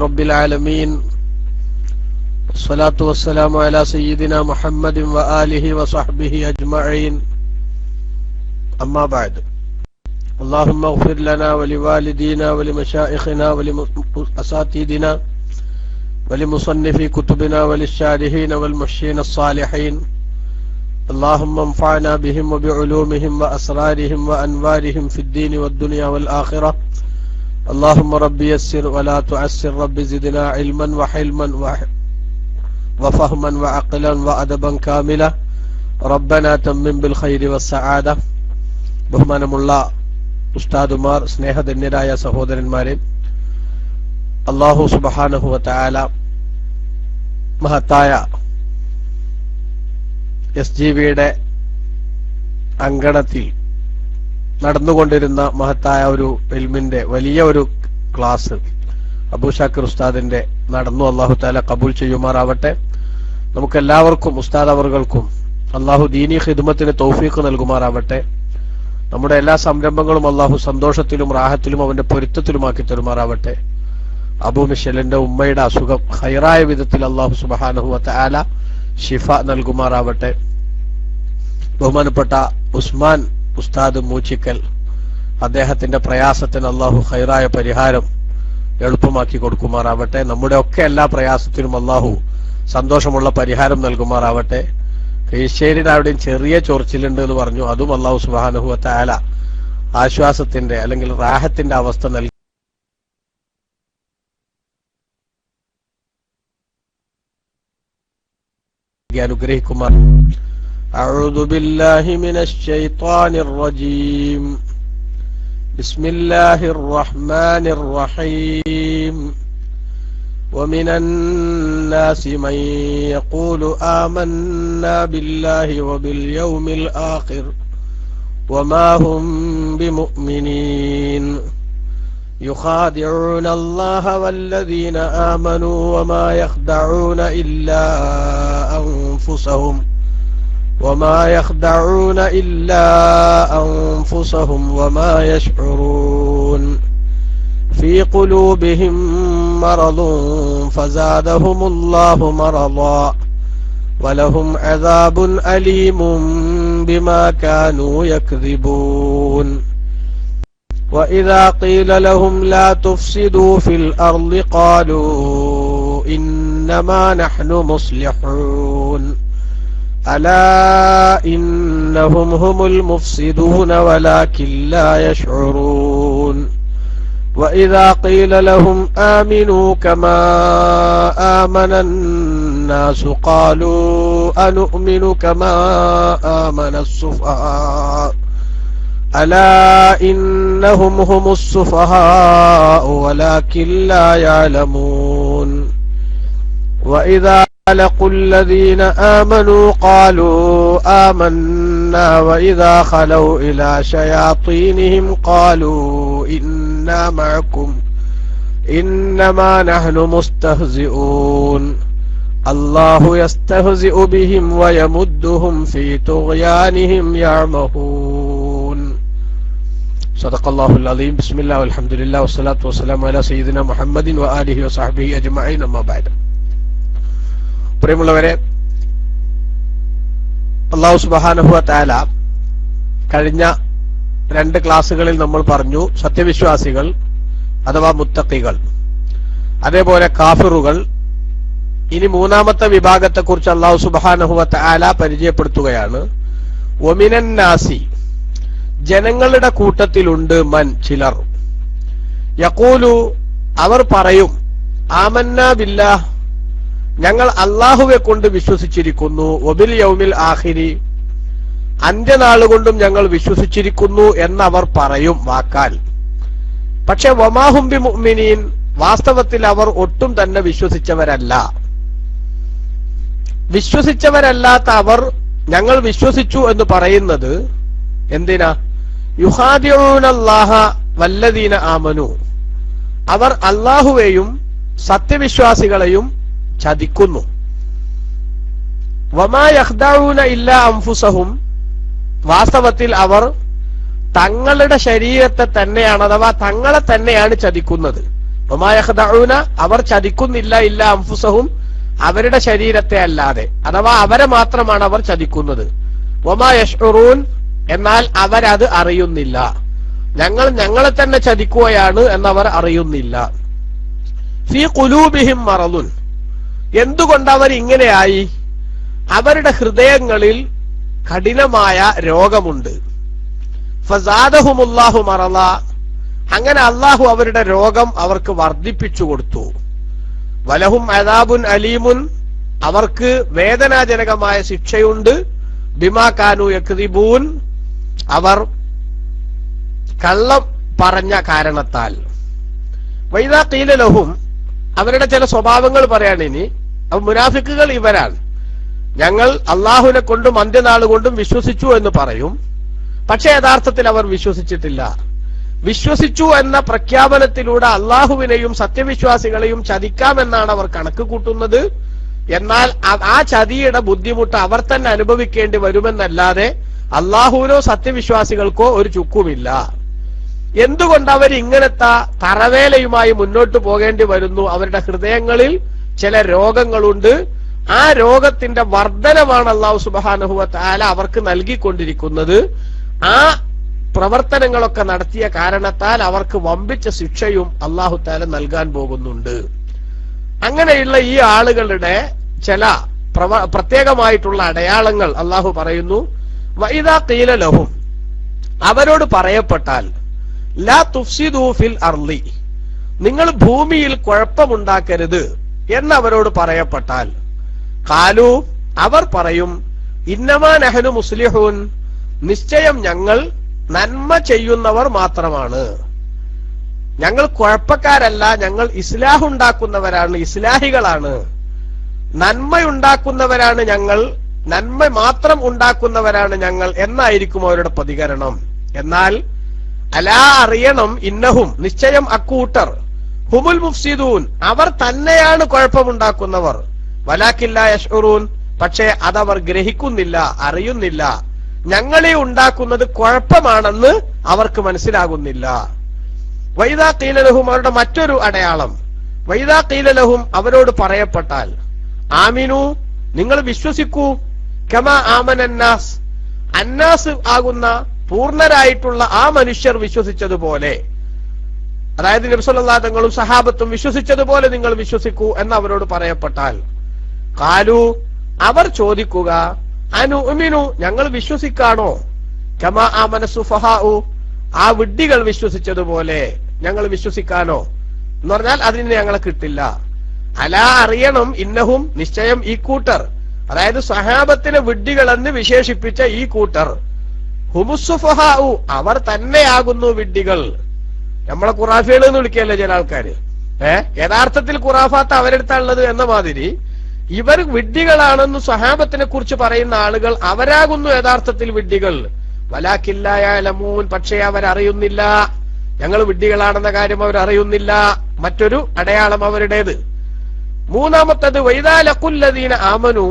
رب العالمين والصلاة والسلام على سيدنا محمد وآله وصحبه أجمعين أما بعد اللهم اغفر لنا ولوالدينا ولمشائخنا ولأساتذتنا ولمصنفي كتبنا وللشارحين والمحسنين الصالحين اللهم انفعنا بهم وبعلومهم وأسرارهم وأنوارهم في الدين والدنيا والآخرة اللهم رب يسر ولا تعسر رب زدنا علما وحلما وفهما وعقلا وأدبا كاملا ربنا تمم بالخير والسعادة. ബഹുമാനമുള്ള ഉസ്താദുമാർ, സ്നേഹധന്യരായ സഹോദരന്മാരെ, അല്ലാഹു സുബ്ഹാനഹു വ തആല മഹത്തായ SGVയുടെ അങ്കണത്തിൽ നടന്നുകൊണ്ടിരുന്ന മഹത്തായ ഒരു ഇൽമിന്റെ വലിയ ഒരു ക്ലാസ് അബൂ ഷാക്കിർ ഉസ്താദിന്റെ നടന്നു. അല്ലാഹു തആല കബൂൽ ചെയ്യുമാറാവട്ടെ. നമുക്കെല്ലാവർക്കും ഉസ്താദ് അവർകൾക്കും അല്ലാഹു ദീനി ഖിദ്മത്തിന് തൗഫീഖ് നൽകുമാറാവട്ടെ. നമ്മുടെ എല്ലാ സംരംഭങ്ങളും അല്ലാഹു സന്തോഷത്തിലും റാഹത്തിലും അവന്റെ പൊരുത്തത്തിലുമാക്കി തരുമാറാവട്ടെ. അബൂ മിഷലിന്റെ ഉമ്മയുടെ അസുഖം ഖൈറായ വിധത്തിൽ അല്ലാഹു സുബ്ഹാനഹു വ തആല ഷിഫ നൽകുമാറാവട്ടെ. ബഹുമാനപ്പെട്ട ഉസ്മാൻ ഉസ്താദ് മൂച്ചിക്കൽ, അദ്ദേഹത്തിന്റെ പ്രയാസത്തിന് അല്ലാഹു ഖൈറായ പരിഹാരം എളുപ്പമാക്കി കൊടുക്കുമാറാവട്ടെ. നമ്മുടെ ഒക്കെ എല്ലാ പ്രയാസത്തിനും അല്ലാഹു സന്തോഷമുള്ള പരിഹാരം നൽകുമാറാവട്ടെ. കീശ്ശേരിയുടെ അവിടെയും ചെറിയ ചൊറിച്ചിലുണ്ട് എന്ന് പറഞ്ഞു, അതും അല്ലാഹു സുബ്ഹാനഹു വ തആല ആശ്വാസത്തിന്റെ അല്ലെങ്കിൽ റാഹത്തിന്റെ അവസ്ഥ നൽകി അനുഗ്രഹിക്കുമാർ. أعوذ بالله من الشيطان الرجيم بسم الله الرحمن الرحيم ومن الناس من يقول آمنا بالله وباليوم الآخر وما هم بمؤمنين يخادعون الله والذين آمنوا وما يخدعون إلا أنفسهم وما يشعرون في قلوبهم مرض فزادهم الله مرضا ولهم عذاب أليم بما كانوا يكذبون وإذا قيل لهم لا تفسدوا في الأرض قالوا إنما نحن مصلحون ألا إنهم هم المفسدون ولكن لا يشعرون وإذا قيل لهم آمنوا كما آمن الناس قالوا أنؤمن كما آمن السفهاء ألا إنهم هم السفهاء ولكن لا يعلمون وإذا لقوا الذين آمنوا قالوا آمنا وإذا خلوا إلى شياطينهم قالوا إنا معكم إنما نحن مستهزئون الله يستهزئ بهم ويمدهم في طغيانهم يعمهون صدق الله العظيم بسم الله والحمد لله والصلاة والسلام على سيدنا محمد وآله وصحبه أجمعين أما بعد. പ്രിയമുള്ളവരെ, അല്ലാഹു സുബ്ഹാനഹു വ തആല കഴിഞ്ഞ 2 ക്ലാസ്സുകളിൽ നമ്മൾ പറഞ്ഞു സത്യവിശ്വാസികൾ അഥവാ മുത്തഖികൾ, അതേപോലെ കാഫിറുകൾ. ഇനി മൂന്നാമത്തെ വിഭാഗത്തെക്കുറിച്ച് അല്ലാഹു സുബ്ഹാനഹു വ തആല പരിചയപ്പെടുത്തുകയാണ്. വമിനൻ നാസി, ജനങ്ങളുടെ കൂട്ടത്തിലുണ്ട് മൻ, ചിലർ. യഖൂലു, അവർ പറയും, ആമന്നാ ബില്ലാഹ്, ഞങ്ങൾ അല്ലാഹുവെ കൊണ്ട് വിശ്വസിച്ചിരിക്കുന്നു, വബിൽ യൗമിൽ ആഖിരി, അന്ത്യനാളുകൊണ്ടും ഞങ്ങൾ വിശ്വസിച്ചിരിക്കുന്നു എന്നവർ പറയും വാക്കാൽ. പക്ഷെ വമാഹും ബിമുഅ്മിനീൻ, വാസ്തവത്തിൽ അവർ ഒട്ടും തന്നെ വിശ്വസിച്ചവരല്ലാത്ത അവർ ഞങ്ങൾ വിശ്വസിച്ചു എന്ന് പറയുന്നത് എന്തിനാ? യുഖാദിഊനല്ലാഹ വല്ലദീന ആമനു, അവർ അല്ലാഹുവേയും സത്യവിശ്വാസികളെയും ചതിക്കുന്നു. വമാ യഖ്ദഊന ഇല്ലാ അൻഫുസഹും, വാസ്തവത്തിൽ അവർ തങ്ങളുടെ ശരീരത്തെ തന്നെയാണ്, അഥവാ തങ്ങളെ തന്നെയാണ് ചതിക്കുന്നത്. വമാ യഖ്ദഊന അവർ ചതിക്കുന്നില്ല ഇല്ല അൻഫുസഹും അവരുടെ ശരീരത്തെ അല്ലാതെ, അഥവാ അവരെ മാത്രമാണ് അവർ ചതിക്കുന്നത്. വമാ യശ്ഉറൂൻ എന്നാൽ അവരത് അറിയുന്നില്ല. ഞങ്ങളെ തന്നെ ചതിക്കുകയാണ് എന്നവർ അറിയുന്നില്ല. ഫീ ഖുലൂബിഹിം മറദുൻ എന്തുകൊണ്ട് അവർ ഇങ്ങനെയായി? അവരുടെ ഹൃദയങ്ങളിൽ കഠിനമായ രോഗമുണ്ട്. ഫസാദഹുമുല്ലാഹു മറള അങ്ങനെ അള്ളാഹു അവരുടെ രോഗം അവർക്ക് വർദ്ധിപ്പിച്ചു കൊടുത്തു. വലഹും അദാബുൻ അലീമുൻ അവർക്ക് വേദനാജനകമായ ശിക്ഷയുണ്ട്. ബിമാ കാനൂ യക്ദിബൂൻ അവർ കള്ളം പറഞ്ഞ കാരണത്താൽ. വൈദാ ഖീല ലഹും അവരുടെ ചില സ്വഭാവങ്ങൾ പറയാണ് ഇനി. അപ്പൊ മുനാഫിക്കുകൾ ഇവരാണ്. ഞങ്ങൾ അള്ളാഹുവിനെ കൊണ്ടും അന്ത്യനാൾ കൊണ്ടും വിശ്വസിച്ചു എന്ന് പറയും, പക്ഷെ യഥാർത്ഥത്തിൽ അവർ വിശ്വസിച്ചിട്ടില്ല. വിശ്വസിച്ചു എന്ന പ്രഖ്യാപനത്തിലൂടെ അള്ളാഹുവിനെയും സത്യവിശ്വാസികളെയും ചതിക്കാമെന്നാണ് അവർ കണക്ക് കൂട്ടുന്നത്. എന്നാൽ ആ ചതിയുടെ ബുദ്ധിമുട്ട് അവർ തന്നെ അനുഭവിക്കേണ്ടി വരുമെന്നല്ലാതെ അള്ളാഹുവിനോ സത്യവിശ്വാസികൾക്കോ ഒരു ചുക്കുമില്ല. എന്തുകൊണ്ട് അവർ ഇങ്ങനത്തെ തറവേലയുമായി മുന്നോട്ട് പോകേണ്ടി വരുന്നു? അവരുടെ ഹൃദയങ്ങളിൽ ചില രോഗങ്ങളുണ്ട്. ആ രോഗത്തിന്റെ വർധനമാണ് അല്ലാഹു സുബ്ഹാനഹു വ തആല അവർക്ക് നൽകിക്കൊണ്ടിരിക്കുന്നത്. ആ പ്രവർത്തനങ്ങളൊക്കെ നടത്തിയ കാരണത്താൽ അവർക്ക് വമ്പിച്ച ശിക്ഷയും അല്ലാഹു തആല നൽകാൻ പോകുന്നുണ്ട്. അങ്ങനെയുള്ള ഈ ആളുകളുടെ ചില പ്രത്യേകമായിട്ടുള്ള അടയാളങ്ങൾ അല്ലാഹു പറയുന്നു. വഇദാ ഖീല ലഹും അവരോട് പറയപ്പെട്ടാൽ ലാ തുഫ്സിദൂ ഫിൽ അർളി നിങ്ങൾ ഭൂമിയിൽ കുഴപ്പമുണ്ടാക്കരുത് എന്നവരോട് പറയപ്പെട്ടാൽ ഖാലു അവർ പറയും ഇന്നമാ നഹ്നു മുസ്ലിഹൂൻ നിശ്ചയം ഞങ്ങൾ നന്മ ചെയ്യുന്നവർ മാത്രമാണ്, ഞങ്ങൾ കുഴപ്പക്കാരല്ല, ഞങ്ങൾ ഇസ്ലാഹ് ഉണ്ടാക്കുന്നവരാണ്, ഇസ്ലാഹികളാണ്, നന്മയുണ്ടാക്കുന്നവരാണ് ഞങ്ങൾ, നന്മ മാത്രം ഉണ്ടാക്കുന്നവരാണ് ഞങ്ങൾ എന്നായിരിക്കും അവരുടെ പ്രതികരണം. എന്നാൽ അലാ അറിയണം ഇന്നഹും നിശ്ചയം അക്കൂട്ടർ ഹുമുൽ മുഫ്സിദൂൻ അവർ തന്നെയാണ് കുഴപ്പമുണ്ടാക്കുന്നവർ. വലാകില്ലാ യശ്ഉറൂൻ പക്ഷേ അതവർ ഗ്രഹിക്കുന്നില്ല, അറിയുന്നില്ല. ഞങ്ങളെ ഉണ്ടാക്കുന്നത് കുഴപ്പമാണെന്ന് അവർക്ക് മനസ്സിലാകുന്നില്ല. വൈദാ ഖീല ലഹും അവരുടെ മറ്റൊരു അടയാളം വൈദാ ഖീല ലഹും അവരോട് പറയപ്പെട്ടാൽ ആമിനു നിങ്ങൾ വിശ്വസിക്കൂ കമാ ആമനന്നാസ് അന്നാസ് ആകുന്ന പൂർണ്ണരായിട്ടുള്ള ആ മനുഷ്യർ വിശ്വസിച്ചതുപോലെ, അതായത് നബി സല്ലല്ലാഹു തങ്ങളും സഹാബത്തും വിശ്വസിച്ചതുപോലെ നിങ്ങൾ വിശ്വസിക്കൂ എന്ന് അവരോട് പറയപ്പെട്ടാൽ ഖാലു അവർ ചോദിക്കുക അനുഅ്മിനു ഞങ്ങൾ വിശ്വസിക്കാണോ കമാ ആമന സുഫഹാഉ ആ വിഡ്ഢികൾ വിശ്വസിച്ചതുപോലെ ഞങ്ങൾ വിശ്വസിക്കാനോ എന്ന് പറഞ്ഞാൽ അതിന് ഞങ്ങളെ കിട്ടില്ല. അലാ അറിയണം ഇന്നഹും നിശ്ചയം ഈ കൂട്ടർ, അതായത് സഹാബത്തിനെ വിഡ്ഢികളെന്ന് വിശേഷിപ്പിച്ച ഈ കൂട്ടർ ഹുമുസ്സുഫഹാഉ അവർ തന്നെയാകുന്നു വിഡ്ഢികൾ. നമ്മളെ ഖുറാഫികൾ എന്ന് വിളിക്കല്ലേ ചില ആൾക്കാര്. യഥാർത്ഥത്തിൽ ഖുറാഫാത്ത് അവരെടുത്താണുള്ളത് എന്ന മാതിരി ഇവർ വിഡ്ഢികളാണെന്ന് സഹാബത്തിനെ കുറിച്ച് പറയുന്ന ആളുകൾ അവരാകുന്നു യഥാർത്ഥത്തിൽ വിഡ്ഢികൾ. വലാകില്ലാ യഅലമൂൻ പക്ഷേ അവരറിയുന്നില്ല, ഞങ്ങൾ വിഡ്ഢികളാണെന്ന കാര്യം അവരറിയുന്നില്ല. മറ്റൊരു അടയാളം അവരുടേത്. മൂന്നാമത്തത് വൈദാ ലഖുല്ലദീന ആമനു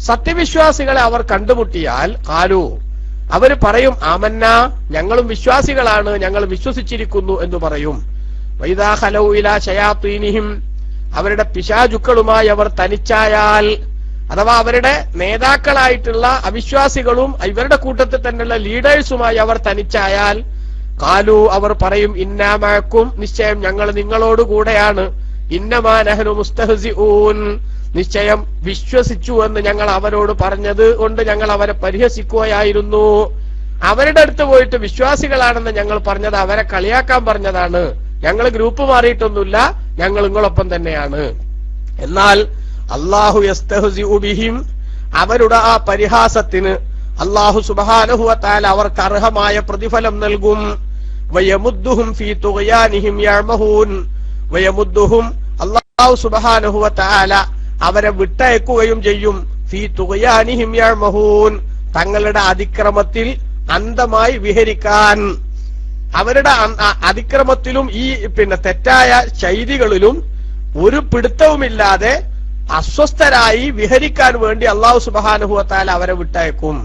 സത്യവിശ്വാസികളെ അവർ കണ്ടുമുട്ടിയാൽ ഖാലു അവര് പറയും ആമന്ന ഞങ്ങളും വിശ്വാസികളാണ്, ഞങ്ങൾ വിശ്വസിച്ചിരിക്കുന്നു എന്ന് പറയും. വൈദാ ഖലൗ ഇലാ ശയാത്തീനിഹിം അവരുടെ പിശാചുക്കളുമായി അവർ തനിച്ചായാൽ, അഥവാ അവരുടെ നേതാക്കളായിട്ടുള്ള അവിശ്വാസികളും ഇവരുടെ കൂട്ടത്തിൽ തന്നെയുള്ള ലീഡേഴ്സുമായി അവർ തനിച്ചായാൽ ഖാലു അവർ പറയും ഇന്നാ മഅക്കും നിശ്ചയം ഞങ്ങൾ നിങ്ങളോട് കൂടെയാണ്, ഇന്നമാ നഹ്നു മുസ്തഹ്സിഊൻ നിശ്ചയം വിശ്വസിച്ചു എന്ന് ഞങ്ങൾ അവരോട് പറഞ്ഞത് കൊണ്ട് ഞങ്ങൾ അവരെ പരിഹസിക്കുകയായിരുന്നു. അവരുടെ അടുത്ത് പോയിട്ട് വിശ്വാസികളാണെന്ന് ഞങ്ങൾ പറഞ്ഞത് അവരെ കളിയാക്കാൻ പറഞ്ഞതാണ്, ഞങ്ങൾ ഗ്രൂപ്പ് മാറിയിട്ടൊന്നുമില്ല, ഞങ്ങൾ നിങ്ങളൊപ്പം തന്നെയാണ്. എന്നാൽ അല്ലാഹു യസ്തഹ്സിഉ ബിഹിം അവരുടെ ആ പരിഹാസത്തിന് അല്ലാഹു സുബ്ഹാനഹു വ തആല അവർക്ക് അർഹമായ പ്രതിഫലം നൽകും. വയമുദ്ദുഹും ഫീ തുഗ്യാനിഹിം യഅമഹൂൻ വയമുദ്ദുഹും അല്ലാഹു സുബ്ഹാനഹു വ തആല അവരെ വിട്ടയക്കുകയും ചെയ്യും. ഫീ തുഗ്യാനിഹിം യഅമഹൂൻ തങ്ങളുടെ അതിക്രമത്തിൽ അന്ധമായി വിഹരിക്കാൻ, അവരുടെ അതിക്രമത്തിലും ഈ തെറ്റായ ശൈലികളിലും ഒരു പിടുത്തവുമില്ലാതെ അസ്വസ്ഥരായി വിഹരിക്കാൻ വേണ്ടി അല്ലാഹു സുബ്ഹാനഹു വ തആല അവരെ വിട്ടയക്കും.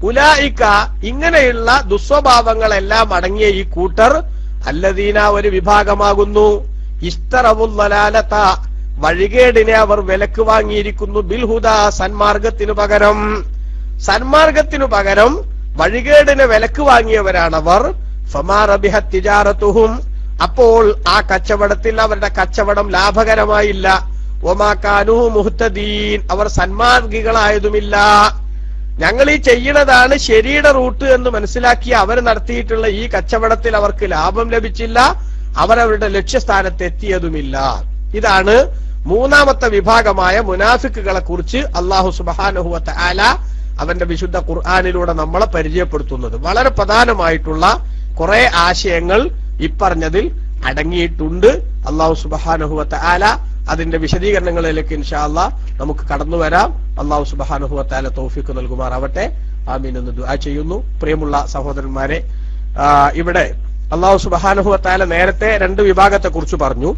ഉലൈക ഇങ്ങനെയുള്ള ദുസ്വഭാവങ്ങളെല്ലാം അടങ്ങിയ ഈ കൂട്ടർ അല്ലദീന ഒരു വിഭാഗമാകുന്നു ഇസ്തറവുൽ ളലാലത വഴികേടിനെ അവർ വിലക്ക് വാങ്ങിയിരിക്കുന്നു ബിൽ ഹുദാ സന്മാർഗത്തിനു പകരം വഴികേടിനെ വിലക്ക് വാങ്ങിയവരാണവർ. ഫമാ റബിഹത് തിജാറത്തുഹും, അപ്പോൾ ആ കച്ചവടത്തിൽ അവരുടെ കച്ചവടം ലാഭകരമായില്ല. വമാ കാനൂ മുഹ്തദീൻ, അവർ സന്മാർഗികളായതുമില്ല. ഞങ്ങൾ ഈ ചെയ്യുന്നതാണ് ശരിയുടെ റൂട്ട് എന്ന് മനസ്സിലാക്കി അവർ നടത്തിയിട്ടുള്ള ഈ കച്ചവടത്തിൽ അവർക്ക് ലാഭം ലഭിച്ചില്ല, അവരവരുടെ ലക്ഷ്യസ്ഥാനത്ത് എത്തിയതുമില്ല. ഇതാണ് മൂന്നാമത്തെ വിഭാഗമായ മുനാഫിക്കുകളെ കുറിച്ച് അല്ലാഹു സുബ്ഹാനഹു വ തആല അവന്റെ വിശുദ്ധ ഖുർആനിലൂടെ നമ്മളെ പരിചയപ്പെടുത്തുന്നത്. വളരെ പ്രധാനമായിട്ടുള്ള കുറെ ആശയങ്ങൾ ഇപ്പറഞ്ഞതിൽ അടങ്ങിയിട്ടുണ്ട്. അല്ലാഹു സുബ്ഹാനഹു വ തആല അതിന്റെ വിശദീകരണങ്ങളിലേക്ക് ഇൻഷാ അല്ലാഹ് നമുക്ക് കടന്നു വരാം. അല്ലാഹു സുബ്ഹാനഹു വ തആല തൗഫീഖ് നൽകുമാറാവട്ടെ. ആമീൻ എന്ന് ദുആ ചെയ്യുന്നു. പ്രിയമുള്ള സഹോദരന്മാരെ, ഇവിടെ അല്ലാഹു സുബ്ഹാനഹു വ തആല നേരത്തെ രണ്ട് വിഭാഗത്തെ കുറിച്ച് പറഞ്ഞു.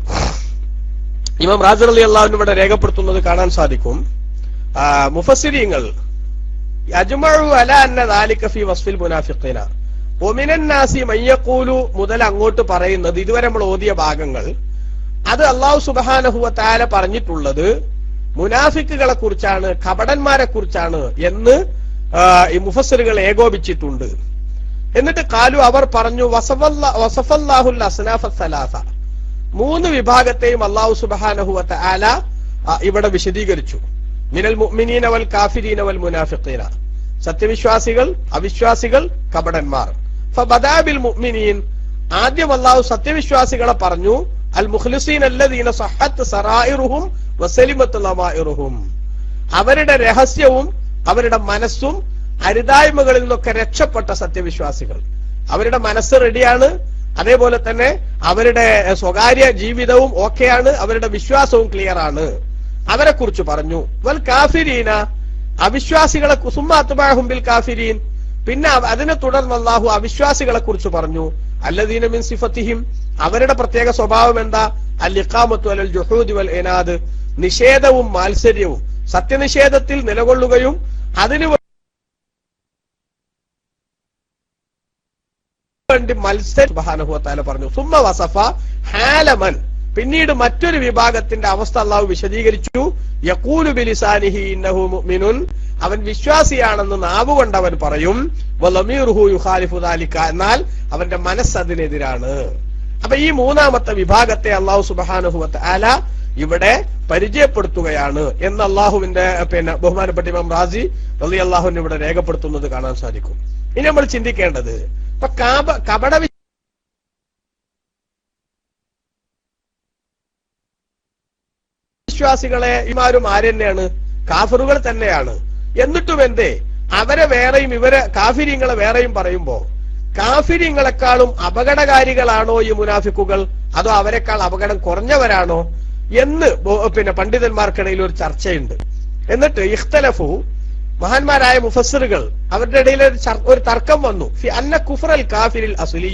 ഇമാം റാസി റളിയല്ലാഹു അൻഹു ഇവിടെ രേഖപ്പെടുത്തുന്നത് കാണാൻ സാധിക്കും. മുഫസ്സിരീങ്ങൾ അജ്മഉ അലാ അന്ന ദാലിക ഫീ വസ്ഫിൽ മുനാഫിഖീന വമിനൻ നാസി മൻ യഖൂലു മുതൽ അങ്ങോട്ട് പറയുന്നത്, ഇതുവരെ നമ്മൾ ഓതിയ ഭാഗങ്ങൾ, അത് അല്ലാഹു സുബ്ഹാനഹു വ തആല പറഞ്ഞിട്ടുള്ളത് മുനാഫിക്കുകളെ കുറിച്ചാണ്, കപടന്മാരെ കുറിച്ചാണ് എന്ന് ഈ മുഫസ്സിറുകൾ ഏകോപിച്ചിട്ടുണ്ട്. എന്നിട്ട് ഖാലു അവർ പറഞ്ഞു വസഫല്ലാഹുൽ അസ്നാഫ സലാസ, മൂന്ന് വിഭാഗത്തെയും അല്ലാഹു സുബ്ഹാനഹു വ തആല ഇവിടെ വിശദീകരിച്ചു. മിനൽ മുഅ്മിനീന വൽ കാഫിരീന വൽ മുനാഫിഖീന, സത്യവിശ്വാസികൾ, അവിശ്വാസികൾ, കപടന്മാർ. ഫബദാ ബിൽ മുഅ്മിനീൻ, ആദ്യം അല്ലാഹു സത്യവിശ്വാസികളെ പറഞ്ഞു. അൽ മുഖ്ലിസീന അല്ലദീന സഹഹത് സറായിറുഹും വസലിമത് ലമായിറുഹും, അവരുടെ രഹസ്യവും അവരുടെ മനസ്സും അരുതായ്മകളിൽ നിന്നൊക്കെ രക്ഷപ്പെട്ട സത്യവിശ്വാസികൾ. അവരുടെ മനസ്സ് റെഡിയാണ്, അതേപോലെ തന്നെ അവരുടെ സ്വകാര്യ ജീവിതവും ഓക്കെയാണ്, അവരുടെ വിശ്വാസവും ക്ലിയർ ആണ്. അവരെ കുറിച്ച് പറഞ്ഞു. വൽ കാഫിരീന, അവിശ്വാസികളെ സുമ്മാത്തുബഅഹും ബിൽ കാഫിരീൻ, പിന്നെ അതിനെ തുടർന്ന് അല്ലാഹു അവിശ്വാസികളെ കുറിച്ച് പറഞ്ഞു. അല്ലദീന മിൻ സിഫത്തിഹിം, അവരുടെ പ്രത്യേക സ്വഭാവം എന്താ? അൽ ഇഖാമത്തു അലൽ ജുഹൂദി വൽ ഇനാദ്, നിഷേധവും മാത്സര്യവും, സത്യനിഷേധത്തിൽ നിലകൊള്ളുകയും അതിനു വേണ്ടി മത്സരം. സുബ്ഹാനഹു വ തആല പറഞ്ഞു. സുമ്മ വസഫ ഹാലമൻ, പിന്നീട് മറ്റൊരു വിഭാഗത്തിന്റെ അവസ്ഥ അല്ലാഹു വിശദീകരിച്ചു. യഖൂലു ബിലിസാനിഹി ഇന്നഹു മുഅ്മിനുൻ, അവൻ വിശ്വാസിയാണെന്ന് നാവുകൊണ്ട് അവൻ പറയും. വലമീറുഹു യുഖാലിഫു ദാലിക, എന്നാൽ അവന്റെ മനസ്സ് അതിനെതിരാണ്. അപ്പൊ ഈ മൂന്നാമത്തെ വിഭാഗത്തെ അല്ലാഹു സുബ്ഹാനഹു വ തആല ഇവിടെ പരിചയപ്പെടുത്തുകയാണ് എന്ന് അല്ലാഹുവിന്റെ ബഹുമാനപ്പെട്ട ഇമാം റാസി റളിയല്ലാഹു അൻഹു ഇവിടെ രേഖപ്പെടുത്തുന്നത് കാണാൻ സാധിക്കും. ഇനി നമ്മൾ ചിന്തിക്കേണ്ടത്, ഇപ്പൊ കപട വിശ്വാസികളെ ഇമാരും ആര് തന്നെയാണ്? കാഫിറുകൾ തന്നെയാണ്. എന്നിട്ടും എന്തേ അവരെ വേറെയും ഇവരെ കാഫിര്യങ്ങളെ വേറെയും പറയുമ്പോ കാഫിര്യങ്ങളെക്കാളും അപകടകാരികളാണോ ഈ മുനാഫിക്കുകൾ, അതോ അവരെക്കാൾ അപകടം കുറഞ്ഞവരാണോ എന്ന് പണ്ഡിതന്മാർക്കിടയിൽ ഒരു ചർച്ചയുണ്ട്. എന്നിട്ട് ഇഖ്തലഫു, മഹാന്മാരായ മുഫസ്സിറുകൾ അവരുടെ ഇടയിൽ ഒരു തർക്കം വന്നു. ഫി അന്ന കുഫ്റൽ കാഫിരിൽ അസ്ലി,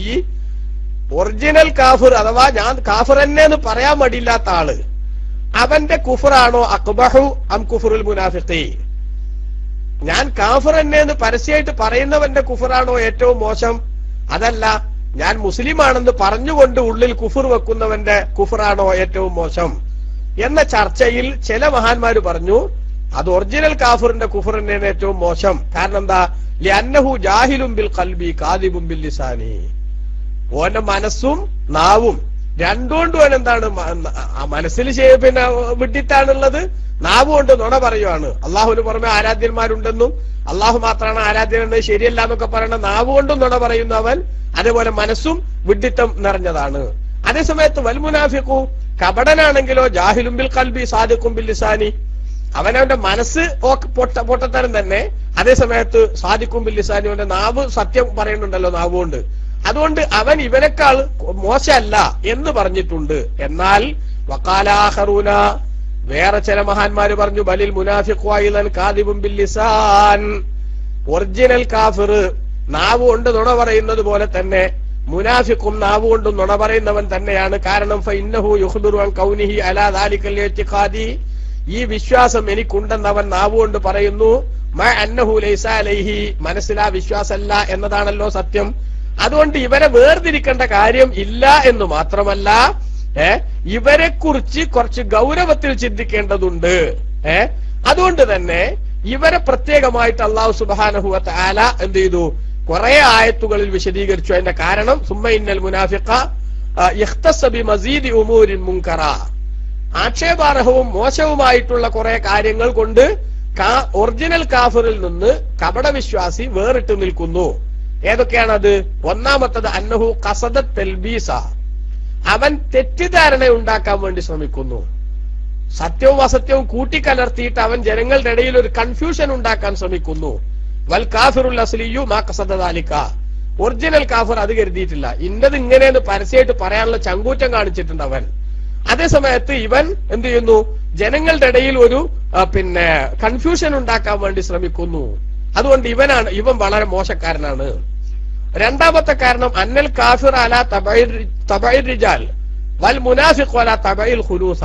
ഒറിജിനൽ കാഫിർ അഥവാ ഞാൻ കാഫിർ തന്നെ എന്ന് പറയാൻ മടിയില്ലാത്ത ആള്, അവന്റെ കുഫറാണോ അക്ബഹു അം കുഫറുൽ മുനാഫിഖീൻ, ഞാൻ കാഫിർ തന്നെ എന്ന് പരസ്യമായിട്ട് പറയുന്നവന്റെ കുഫറാണോ ഏറ്റവും മോശം, അതല്ല ഞാൻ മുസ്ലിം ആണെന്ന് പറഞ്ഞുകൊണ്ട് ഉള്ളിൽ കുഫർ വെക്കുന്നവന്റെ കുഫറാണോ ഏറ്റവും മോശം എന്ന ചർച്ചയിൽ ചില മഹാന്മാര് പറഞ്ഞു അത് ഒറിജിനൽ കാഫിറിന്റെ കുഫർ തന്നെയാണ് ഏറ്റവും മോശം. കാരണം എന്താ? ലിഅന്നഹു ജാഹിലുൻ ബിൽ ഖൽബി കാദിബുൻ ബിൽ ലിസാനി, ഓന്റെ മനസ്സും നാവും രണ്ടുകൊണ്ടും അവൻ എന്താണ്, മനസ്സിൽ വിട്ടിട്ടാണുള്ളത്, നാവ് കൊണ്ട് നുണ പറയുവാണ്. അള്ളാഹുവിന് പുറമെ ആരാധ്യന്മാരുണ്ടെന്നും അള്ളാഹു മാത്രമാണ് ആരാധ്യനെന്ന് ശരിയല്ല എന്നൊക്കെ പറയണ നാവ് കൊണ്ടും നുണ പറയുന്നവൻ, അതേപോലെ മനസ്സും വിഡ്ഢിത്തം നിറഞ്ഞതാണ്. അതേസമയത്ത് വൽ മുനാഫിഖു, കപടനാണെങ്കിലോ ജാഹിലുൻ ബിൽ ഖൽബി സാദിഖുൻ ബിൽ ലിസാനി, അവനവന്റെ മനസ്സ് പൊട്ടത്തരം തന്നെ, അതേസമയത്ത് സാദിഖുൻ ബിൽ ലിസാനി, അവന്റെ നാവ് സത്യം പറയുന്നുണ്ടല്ലോ നാവുകൊണ്ട്, അതുകൊണ്ട് അവൻ ഇവനേക്കാൾ മോശമല്ല എന്ന് പറഞ്ഞിട്ടുണ്ട്. എന്നാൽ വഖാലാഖറൂന, വേറെ ചില മഹാന്മാര് പറഞ്ഞു ബലിൽ മുനാഫിഖു അയ്ളൻ കാദിബുൻ ബിൽ ലിസാൻ, ഒറിജിനൽ കാഫിർ നാവ് കൊണ്ട് നുണ പറയുന്നത് പോലെ തന്നെ മുനാഫിഖും നാവ് കൊണ്ട് നുണ പറയുന്നവൻ തന്നെയാണ്. കാരണം ഫഇന്നഹു യുഖ്ബിറു അൻ കൗനിഹി അലാ ദാലികൽ ഇഅ്തിഖാദി, ഈ വിശ്വാസം എനിക്കുണ്ടെന്ന് അവൻ നാവ് കൊണ്ട് പറയുന്നു. മഅ അന്നഹു ലൈസ അലൈഹി, മനസ്സിലാ വിശ്വാസമല്ല എന്നതാണല്ലോ സത്യം. അതുകൊണ്ട് ഇവരെ വേർതിരിക്കേണ്ട കാര്യം ഇല്ല എന്ന് മാത്രമല്ല ഇവരെ കുറിച്ച് കുറച്ച് ഗൗരവത്തിൽ ചിന്തിക്കേണ്ടതുണ്ട്. അതുകൊണ്ട് തന്നെ ഇവരെ പ്രത്യേകമായിട്ട് അല്ലാഹു സുബ്ഹാനഹു വ തആല എന്ത് ചെയ്തു? കുറെ ആയത്തുകളിൽ വിശദീകരിച്ചു. അതിന്റെ കാരണം സുമ്മ ഇന്നൽ മുനാഫിഖ യഖ്തസ ബിമസീദി ഉമൂരിൻ മുൻകറ, ആക്ഷേപാർഹവും മോശവുമായിട്ടുള്ള കുറെ കാര്യങ്ങൾ കൊണ്ട് ഒറിജിനൽ കാഫിറിൽ നിന്ന് കപടവിശ്വാസി വേറിട്ട് നിൽക്കുന്നു. ഏതൊക്കെയാണത്? ഒന്നാമത്തത് അന്നഹു ഖസദ തൽബീസ, അവൻ തെറ്റിദ്ധാരണ ഉണ്ടാക്കാൻ വേണ്ടി ശ്രമിക്കുന്നു. സത്യവും അസത്യവും കൂട്ടിക്കലർത്തിയിട്ട് അവൻ ജനങ്ങളുടെ ഇടയിൽ ഒരു കൺഫ്യൂഷൻ ഉണ്ടാക്കാൻ ശ്രമിക്കുന്നു. വൽ കാഫിറുൽ അസ്ലിയു മാ ഖസദ ദാലിക, ഒറിജിനൽ കാഫിർ അത് കരുതിയിട്ടില്ല. ഇന്നത് ഇങ്ങനെയെന്ന് പരസ്യമായിട്ട് പറയാനുള്ള ചങ്കൂറ്റം കാണിച്ചിട്ടുണ്ട് അവൻ. അതേ സമയത്ത് ഇവൻ എന്ത് ചെയ്യുന്നു? ജനങ്ങളുടെ ഇടയിൽ ഒരു കൺഫ്യൂഷൻ ഉണ്ടാക്കാൻ വേണ്ടി ശ്രമിക്കുന്നു. അതുകൊണ്ട് ഇവൻ വളരെ മോശക്കാരനാണ്. രണ്ടാമത്തെ കാരണം അന്നൽ കാഫിർ അലാ തബഇർ റിജാൽ വൽ മുനാഫിഖ് അലാ തബഇൽ ഖുലൂസ.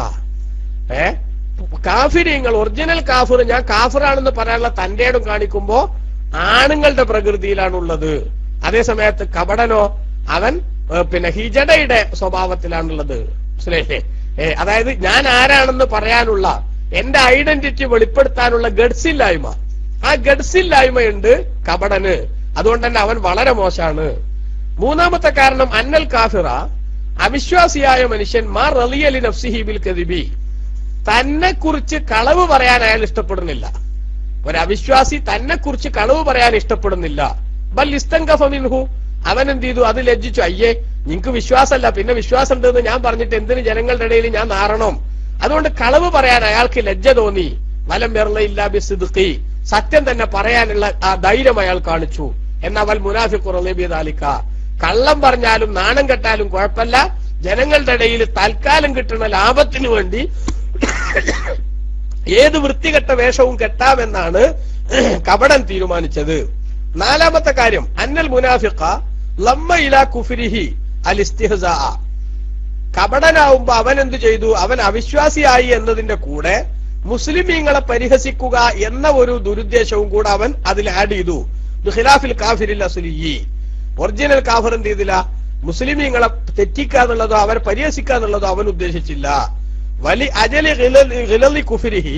കാഫിരീങ്ങൾ, ഒറിജിനൽ കാഫിർ ഞാൻ കാഫിറാണെന്ന് പറയാനുള്ള തന്റെ ഇടം കാണിക്കുമ്പോ ആണുങ്ങളുടെ പ്രകൃതിയിലാണുള്ളത്. അതേ സമയത്ത് കപടനോ അവൻ ഹിജഡയുടെ സ്വഭാവത്തിലാണുള്ളത്. മനസ്സിലായില്ലേ? അതായത് ഞാൻ ആരാണെന്ന് പറയാനുള്ള, എന്റെ ഐഡന്റിറ്റി വെളിപ്പെടുത്താനുള്ള ഗഡ്സില്ലായ്മ, ആ ഗഡ്സില്ലായ്മയുണ്ട് കപടന്. അതുകൊണ്ട് തന്നെ അവൻ വളരെ മോശമാണ്. മൂന്നാമത്തെ കാരണം അന്നൽ കാഫിറ, അവിശ്വാസിയായ മനുഷ്യൻ മാ റളിയലി നഫ്സിഹി ബിൽ കദിബി, തന്നെ കുറിച്ച് കളവ് പറയാൻ അയാൾ ഇഷ്ടപ്പെടുന്നില്ല. ഒരു അവിശ്വാസി തന്നെ കുറിച്ച് കളവ് പറയാൻ ഇഷ്ടപ്പെടുന്നില്ല. ബൽ ഇസ്തൻകഫ മിൻഹു, അവൻ എന്ത് ചെയ്തു? അത് ലജ്ജിച്ചു. അയ്യേ, നിങ്ങക്ക് വിശ്വാസമല്ല, പിന്നെ വിശ്വാസം ഉണ്ടെന്ന് ഞാൻ പറഞ്ഞിട്ട് എന്തിന് ജനങ്ങളുടെ ഇടയിൽ ഞാൻ നാറണം? അതുകൊണ്ട് കളവ് പറയാൻ അയാൾക്ക് ലജ്ജ തോന്നി. വലം യർളഇല്ലാ ബിസിദ്ഖി, സത്യം തന്നെ പറയാനുള്ള ആ ധൈര്യം അയാൾ കാണിച്ചു. എന്നാൽ വൽ മുനാഫിഖു റളിയ ബിദാലിക, കള്ളം പറഞ്ഞാലും നാണം കെട്ടാലും കുഴപ്പമില്ല, ജനങ്ങളുടെ ഇടയിൽ തൽക്കാലം കിട്ടുന്ന ലാഭത്തിനു വേണ്ടി ഏത് വൃത്തികെട്ട വേഷവും കെട്ടാമെന്നാണ് കപടൻ തീരുമാനിച്ചത്. നാലാമത്തെ കാര്യം അന്നൽ മുനാഫിഖ ലമ്മ ഇലാ കുഫ്രിഹി അൽ ഇസ്തിഹ്സാ, കപടനാവുമ്പോ അവൻ എന്ത് ചെയ്തു? അവൻ അവിശ്വാസിയായി എന്നതിന്റെ കൂടെ മുസ്ലിമീങ്ങളെ പരിഹസിക്കുക എന്ന ഒരു ദുരുദ്ദേശവും കൂടെ അവൻ അതിൽ ആഡ് ചെയ്തു. ഖിലാഫിൽ കാഫിരിൽ അസ്ലിയി, ഒറിജിനൽ കാഫിർ എന്ത് ചെയ്തില്ല? മുസ്ലിമീങ്ങളെ തെറ്റിക്കുക എന്നുള്ളതോ അവരെ പരിഹസിക്കുക എന്നുള്ളതോ അവൻ ഉദ്ദേശിച്ചില്ല. വലി അജലി ഖിലലി കുഫ്രിഹി,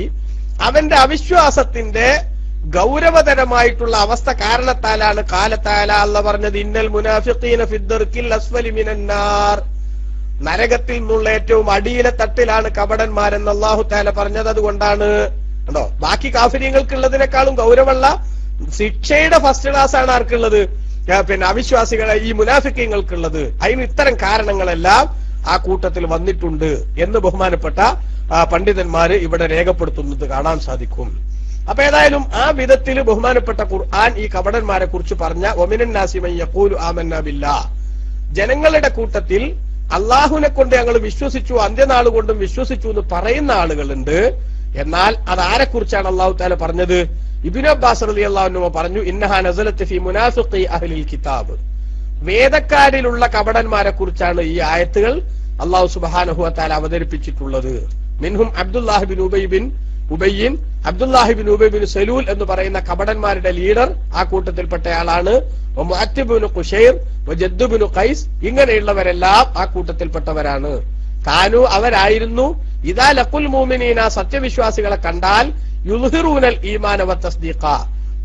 അവന്റെ അവിശ്വാസത്തിന്റെ ഗൗരവതരമായിട്ടുള്ള അവസ്ഥ കാരണത്താലാണ് ഖാലതആല അല്ലാഹു പറഞ്ഞത് ഇന്നൽ മുനാഫിഖീന ഫിദ്ദർക്കിൽ അസ്ഫലി മിനന്നാർ, നരകത്തിൽ നിന്നുള്ള ഏറ്റവും അടിയിലെ തട്ടിലാണ് കപടന്മാരെന്ന് അല്ലാഹു തആല പറഞ്ഞത്. അതുകൊണ്ടാണ് കണ്ടോ, ബാക്കി കാഫിരീങ്ങൾക്കുള്ളതിനേക്കാളും ഗൗരവമുള്ള ശിക്ഷയുടെ ഫസ്റ്റ് ക്ലാസ് ആണ് ആർക്കുള്ളത്? അവിശ്വാസികളെ ഈ മുനാഫിക്കീങ്ങൾക്കുള്ളത്. അതിന് ഇത്തരം കാരണങ്ങളെല്ലാം ആ കൂട്ടത്തിൽ വന്നിട്ടുണ്ട് എന്ന് ബഹുമാനപ്പെട്ട പണ്ഡിതന്മാര് ഇവിടെ രേഖപ്പെടുത്തുന്നത് കാണാൻ സാധിക്കും. അപ്പൊ ഏതായാലും ആ വിധത്തിൽ ബഹുമാനപ്പെട്ട ഖുർആൻ ഈ കപടന്മാരെ കുറിച്ച് പറഞ്ഞ വമിനൻ നാസി മൻ യഖൂലു ആമന്നാ ബില്ലാഹ്, ജനങ്ങളുടെ കൂട്ടത്തിൽ അള്ളാഹുവിനെ കൊണ്ട് ഞങ്ങൾ വിശ്വസിച്ചു, അന്ത്യനാൾ കൊണ്ടും വിശ്വസിച്ചു എന്ന് പറയുന്ന ആളുകളുണ്ട്. എന്നാൽ അത് ആരെ കുറിച്ചാണ് അള്ളാഹു തആല പറഞ്ഞത്? ഇബ്നു അബ്ബാസ് റളിയല്ലാഹു അൻഹു പറഞ്ഞു ഇന്നഹാ നസലത്ത് ഫീ മുനാഫിഖി അഹ്ലിൽ കിതാബ്, വേദക്കാരിലുള്ള കപടന്മാരെ കുറിച്ചാണ് ഈ ആയത്തുകൾ അള്ളാഹു സുബ്ഹാനഹു വ തആല അവതരിപ്പിച്ചിട്ടുള്ളത്. മിൻഹും അബ്ദുല്ലാഹി ബിൻ ഉബയ്യിൻ, Abdullahi bin Ubayy bin Salul എന്ന് പറയുന്ന കപടന്മാരുടെ ലീഡർ ആ കൂട്ടത്തിൽപ്പെട്ടയാളാണ്. മുഅത്തിബ് ഖുശൈർ, ജദ്ദ് ബിൻ ഖൈസ്, ഇങ്ങനെയുള്ളവരെല്ലാം ആ കൂട്ടത്തിൽപ്പെട്ടവരാണ്. കാനു, അവരായിരുന്നു ഇദാ ലഖുൽ മുഅ്മിനീന, സത്യവിശ്വാസികളെ കണ്ടാൽ യുൽഹിറൂനൽ ഈമാന വതസ്ദീഖ,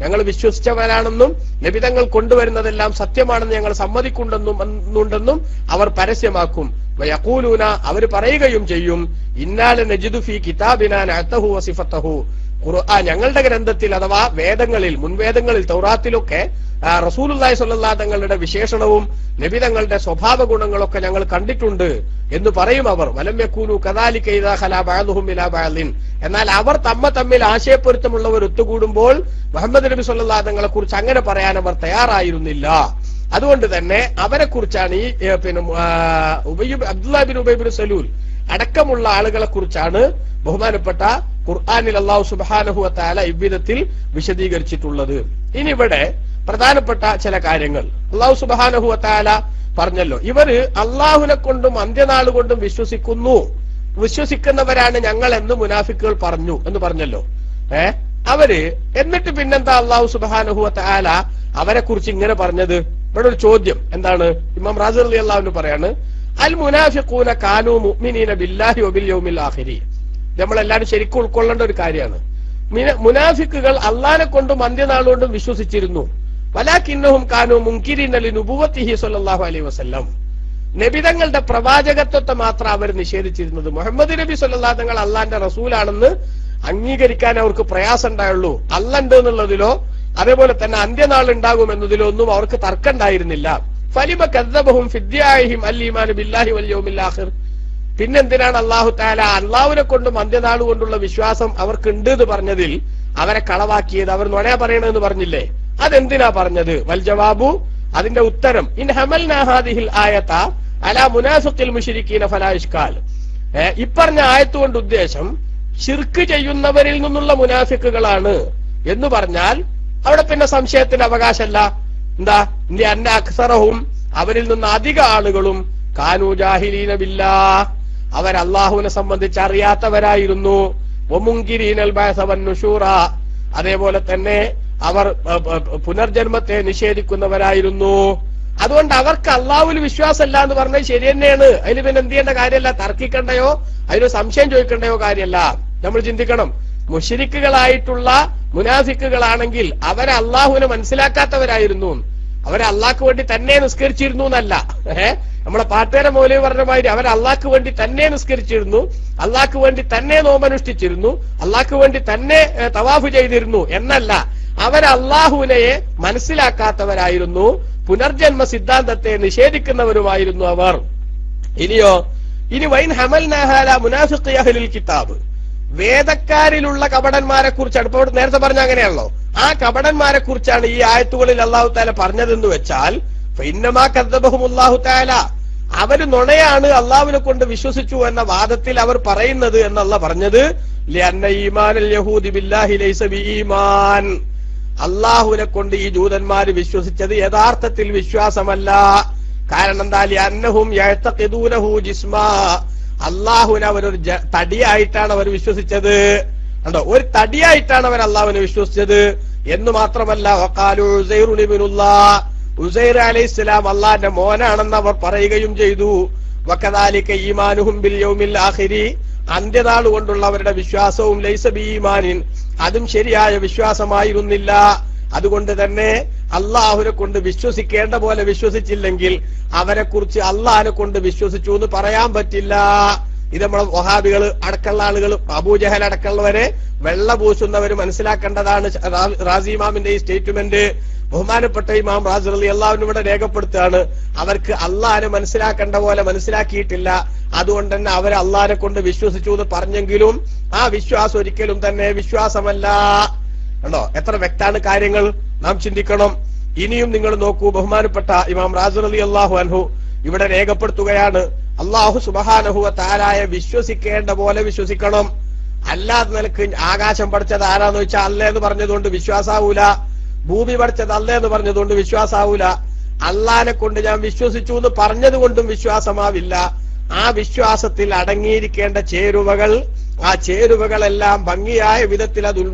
ഞങ്ങൾ വിശ്വസിച്ചവരാണെന്നും നബിതങ്ങൾ കൊണ്ടുവരുന്നതെല്ലാം സത്യമാണെന്ന് ഞങ്ങൾ സമ്മതിക്കുന്നുണ്ടെന്നും അവർ പരസ്യമാക്കും. വയഖൂലൂന, അവർ പറയുകയും ചെയ്യും ഇന്നാല നജിദു ഫീ കിതാബിനാ നഅതഹു വസിഫതഹു, ഖുർആൻ ഞങ്ങളുടെ ഗ്രന്ഥത്തിൽ അഥവാ വേദങ്ങളിൽ, മുൻവേദങ്ങളിൽ തൗറാത്തിലൊക്കെ റസൂലുള്ളാഹി സ്വല്ലല്ലാഹു അലൈഹി തങ്ങളുടെ വിശേഷണവും നബിതങ്ങളുടെ സ്വഭാവ ഗുണങ്ങളൊക്കെ ഞങ്ങൾ കണ്ടിട്ടുണ്ട് എന്ന് പറയും അവർ. വലം യകൂനു കദാലിക ഇദാ ഖലാ ബഅദുഹും ഇലാ ബഅദിൻ, എന്നാൽ അവർ തമ്മിൽ ആശയപ്പൊരുത്തമുള്ളവർ ഒത്തുകൂടുമ്പോൾ മുഹമ്മദ് നബി സ്വല്ലല്ലാഹു അലൈഹി തങ്ങളെ കുറിച്ച് അങ്ങനെ പറയാൻ അവർ തയ്യാറായിരുന്നില്ല. അതുകൊണ്ട് തന്നെ അവരെ കുറിച്ചാണ് ഈ അബ്ദുല്ലാഹി ബിൻ ഉബൈ ബിൻ സലൂൽ അടക്കമുള്ള ആളുകളെ കുറിച്ചാണ് ബഹുമാനപ്പെട്ട ഖുർആനിൽ അല്ലാഹു സുബ്ഹാനഹു വ തആല ഇவ்விധത്തിൽ വിശദീകരിച്ചിട്ടുള്ളത്. ഇനി ഇവിടെ പ്രധാനപ്പെട്ട ചില കാര്യങ്ങൾ അല്ലാഹു സുബ്ഹാനഹു വ തആല പറഞ്ഞല്ലോ, ഇവര് അള്ളാഹുവിനെ കൊണ്ടും അന്ത്യനാൾ കൊണ്ടും വിശ്വസിക്കുന്നവരാണ് ഞങ്ങൾ എന്ന് മുനാഫിക്കുകൾ പറഞ്ഞു എന്ന് പറഞ്ഞല്ലോ. അവര് എന്നിട്ട് പിന്നെന്താ അല്ലാഹു സുബ്ഹാനഹു വ തആല അവരെ കുറിച്ച് ഇങ്ങനെ പറഞ്ഞത്? ഇവിടെ ഒരു ചോദ്യം എന്താണ്? ഇമാം റാസി റളിയല്ലാഹു അൻഹു പറയാണ് അൽ മുനാഫിഖൂന കാനൂ മുഅ്മിനീന ബില്ലാഹി വബിൽ യൗമിൽ ആഖിരി. നമ്മളെല്ലാവരും ശരിക്കും ഉൾക്കൊള്ളേണ്ട ഒരു കാര്യമാണ്. മുനാഫിക്കുകൾ അള്ളാനെ കൊണ്ടും അന്ത്യനാളുകൊണ്ടും വിശ്വസിച്ചിരുന്നു. വലാകിന്നഹും കാനൂ മുൻകിരീന ലിനുബുവത്തിഹി സ്വല്ലല്ലാഹു അലൈഹി വസല്ലം. നബിതങ്ങളുടെ പ്രവാചകത്വത്തെ മാത്രം അവർ നിഷേധിച്ചിരുന്നത്. മുഹമ്മദ് നബി സ്വല്ലല്ലാഹു തങ്ങൾ അള്ളാന്റെ റസൂലാണെന്ന് അംഗീകരിക്കാൻ അവർക്ക് പ്രയാസം ഉണ്ടായുള്ളൂ. അല്ലണ്ട് എന്നുള്ളതിലോ അതേപോലെ തന്നെ അന്ത്യനാൾ ഉണ്ടാകും എന്നതിലോ ഒന്നും അവർക്ക് തർക്കം ഉണ്ടായിരുന്നില്ല. ഫലിമ കദ്ദബഹും ഫിദ്യാഇഹിം അൽ ഈമാൻ ബില്ലാഹി വൽ യൗമിൽ ആഖിർ. പിന്നെന്തിനാണ് അല്ലാഹു തആല അള്ളാഹുവിനെ കൊണ്ടും അന്ത്യനാൾ കൊണ്ടുള്ള വിശ്വാസം അവർക്കുണ്ട് എന്ന് പറഞ്ഞതിൽ അവരെ കളവാക്കിയത്? അവർ നുണയാ പറയണമെന്ന് പറഞ്ഞില്ലേ, അതെന്തിനാ പറഞ്ഞത്? വൽ ജവാബു, അതിന്റെ ഉത്തരം, ഇൻ ഹമൽനാ ഹാദിഹിൽ ആയത അലാ മുനാഫിഖിൽ മുശ്രിക്കീന ഫലാ ഇഷ്കാൽ. ഇപ്പറഞ്ഞ ആയത്ത് കൊണ്ട് ഉദ്ദേശം ശിർക്ക് ചെയ്യുന്നവരിൽ നിന്നുള്ള മുനാഫിക്കുകളാണ് എന്ന് പറഞ്ഞാൽ അവിടെ പിന്നെ സംശയത്തിന് അവകാശമല്ല. എന്താ? അന്ന അക്സറഹും, അവരിൽ നിന്ന് അധിക ആളുകളും കാനൂ ജാഹിലീന ബില്ലാഹ്, അവർ അള്ളാഹുവിനെ സംബന്ധിച്ച് അറിയാത്തവരായിരുന്നു. വമുൻകിരീനൽ ബഅസ വന്നുശൂറ, അതേപോലെ തന്നെ അവർ പുനർജന്മത്തെ നിഷേധിക്കുന്നവരായിരുന്നു. അതുകൊണ്ട് അവർക്ക് അള്ളാഹുവിൽ വിശ്വാസമല്ല എന്ന് പറഞ്ഞത് ശരി തന്നെയാണ്. അതിൽ പിന്നെ എന്ത് ചെയ്യേണ്ട കാര്യമല്ല, തർക്കിക്കണ്ടയോ അതിന് സംശയം ചോദിക്കണ്ടയോ കാര്യമല്ല. നമ്മൾ ചിന്തിക്കണം, മുശ്രിക്കുകളായിട്ടുള്ള മുനാഫിക്കുകളാണെങ്കിൽ അവരെ അള്ളാഹുവിനെ മനസ്സിലാക്കാത്തവരായിരുന്നു. അവരെ അള്ളാഹ്ക്ക് വേണ്ടി തന്നെ നിസ്കരിച്ചിരുന്നു എന്നല്ല. നമ്മളെ പാട്ടുകാരെ മൗലവി പറഞ്ഞ മാതിരി അവരെ അള്ളാഹ്ക്ക് വേണ്ടി തന്നെ നിസ്കരിച്ചിരുന്നു, അള്ളാഹ്ക്ക് വേണ്ടി തന്നെ നോമ്പനുഷ്ഠിച്ചിരുന്നു, അള്ളാഹ്ക്ക് വേണ്ടി തന്നെ തവാഫ് ചെയ്തിരുന്നു എന്നല്ല. അവരെ അള്ളാഹുവിനെ മനസ്സിലാക്കാത്തവരായിരുന്നു, പുനർജന്മ സിദ്ധാന്തത്തെ നിഷേധിക്കുന്നവരുമായിരുന്നു അവർ. ഇനി വൈൻ ഹമൽനാഹാല മുനാഫിഖി അഹ്ലിൽ കിതാബ്, വേദക്കാരിലുള്ള കപടന്മാരെ കുറിച്ചാണ്. ഇപ്പൊ നേരത്തെ പറഞ്ഞ അങ്ങനെയാണല്ലോ, ആ കപടന്മാരെ കുറിച്ചാണ് ഈ ആയത്തുകളിൽ അല്ലാഹു തആല പറഞ്ഞതെന്ന് വെച്ചാൽ ഫഇന്നമാ കദ്ദബഹുമുല്ലാഹു തആല, അവര് നുണയാണ് അള്ളാഹുവിനെ കൊണ്ട് വിശ്വസിച്ചു എന്ന വാദത്തിൽ അവർ പറയുന്നത് എന്നല്ല പറഞ്ഞത്. ലിഅന്ന ഈമാനൽ യഹൂദി ബില്ലാഹി ലൈസ ബിഈമാൻ, അള്ളാഹുവിനെ കൊണ്ട് ഈ ജൂതന്മാര് വിശ്വസിച്ചത് യഥാർത്ഥത്തിൽ വിശ്വാസമല്ല. കാരണം എന്താ? ലിഅന്നഹും യഅ്തഖിദൂനഹു ജിസ്മാ, അള്ളാഹുവിനെ അവരൊരു തടിയായിട്ടാണ് അവർ വിശ്വസിച്ചത്. കണ്ടോ, ഒരു തടിയായിട്ടാണ് അവർ അള്ളാഹുവിനെ വിശ്വസിച്ചത് എന്ന് മാത്രമല്ല, വഖാലു ഉസൈറുൻ ഇബ്നുല്ലാഹ്, ഉസൈർ അലൈഹിസ്സലാം അള്ളാഹിന്റെ മോനാണെന്ന് അവർ പറയുകയും ചെയ്തു. വകദാലിക ഈമാനുഹും ബിൽ യൗമിൽ ആഖിരി, അന്ത്യനാൾ കൊണ്ടുള്ള അവരുടെ വിശ്വാസവും ലൈസ ബിഈമാനിൻ, അതും ശരിയായ വിശ്വാസമായിരുന്നില്ല. അതുകൊണ്ട് തന്നെ അള്ളാഹുവിനെ കൊണ്ട് വിശ്വസിക്കേണ്ട പോലെ വിശ്വസിച്ചില്ലെങ്കിൽ അവരെ കുറിച്ച് അള്ളാഹിനെ കൊണ്ട് വിശ്വസിച്ചു എന്ന് പറയാൻ പറ്റില്ല. ഇത് നമ്മളെ വഹാബികൾ അടക്കമുള്ള ആളുകൾ, അബൂജഹൽ അടക്കമുള്ളവരെ വെള്ള പൂശുന്നവര് മനസ്സിലാക്കേണ്ടതാണ്. റാസി ഇമാമിന്റെ ഈ സ്റ്റേറ്റ്മെന്റ് ബഹുമാനപ്പെട്ട ഇമാം റാസി റളിയല്ലാഹു അൻഹു ഇവിടെ രേഖപ്പെടുത്തുകയാണ്. അവർക്ക് അള്ളാഹിനെ മനസ്സിലാക്കേണ്ട പോലെ മനസ്സിലാക്കിയിട്ടില്ല. അതുകൊണ്ട് തന്നെ അവരെ അള്ളാഹിനെ കൊണ്ട് വിശ്വസിച്ചു എന്ന് പറഞ്ഞെങ്കിലും ആ വിശ്വാസം ഒരിക്കലും തന്നെ വിശ്വാസമല്ല. കണ്ടോ, എത്ര വ്യക്തമാണ് കാര്യങ്ങൾ, നാം ചിന്തിക്കണം. ഇനിയും നിങ്ങൾ നോക്കൂ, ബഹുമാനപ്പെട്ട ഇമാം റാസി റളിയല്ലാഹു അൻഹു ഇവിടെ രേഖപ്പെടുത്തുകയാണ്, അല്ലാഹു സുബ്ഹാനഹു വ തആലയെ വിശ്വസിക്കേണ്ട പോലെ വിശ്വസിക്കണം. അല്ലാതെ നിലക്ക് ആകാശം പഠിച്ചത് ആരാന്ന് വെച്ചാൽ അല്ലേ എന്ന് പറഞ്ഞതുകൊണ്ട് വിശ്വാസാവൂല, ഭൂമി പഠിച്ചത് അല്ലേ എന്ന് പറഞ്ഞതുകൊണ്ട് വിശ്വാസാവൂല, അള്ളാഹിനെ കൊണ്ട് ഞാൻ വിശ്വസിച്ചു എന്ന് പറഞ്ഞത് കൊണ്ടും വിശ്വാസമാവില്ല. ആ വിശ്വാസത്തിൽ അടങ്ങിയിരിക്കേണ്ട ചേരുവകൾ, ആ ചേരുവകളെല്ലാം ഭംഗിയായ വിധത്തിൽ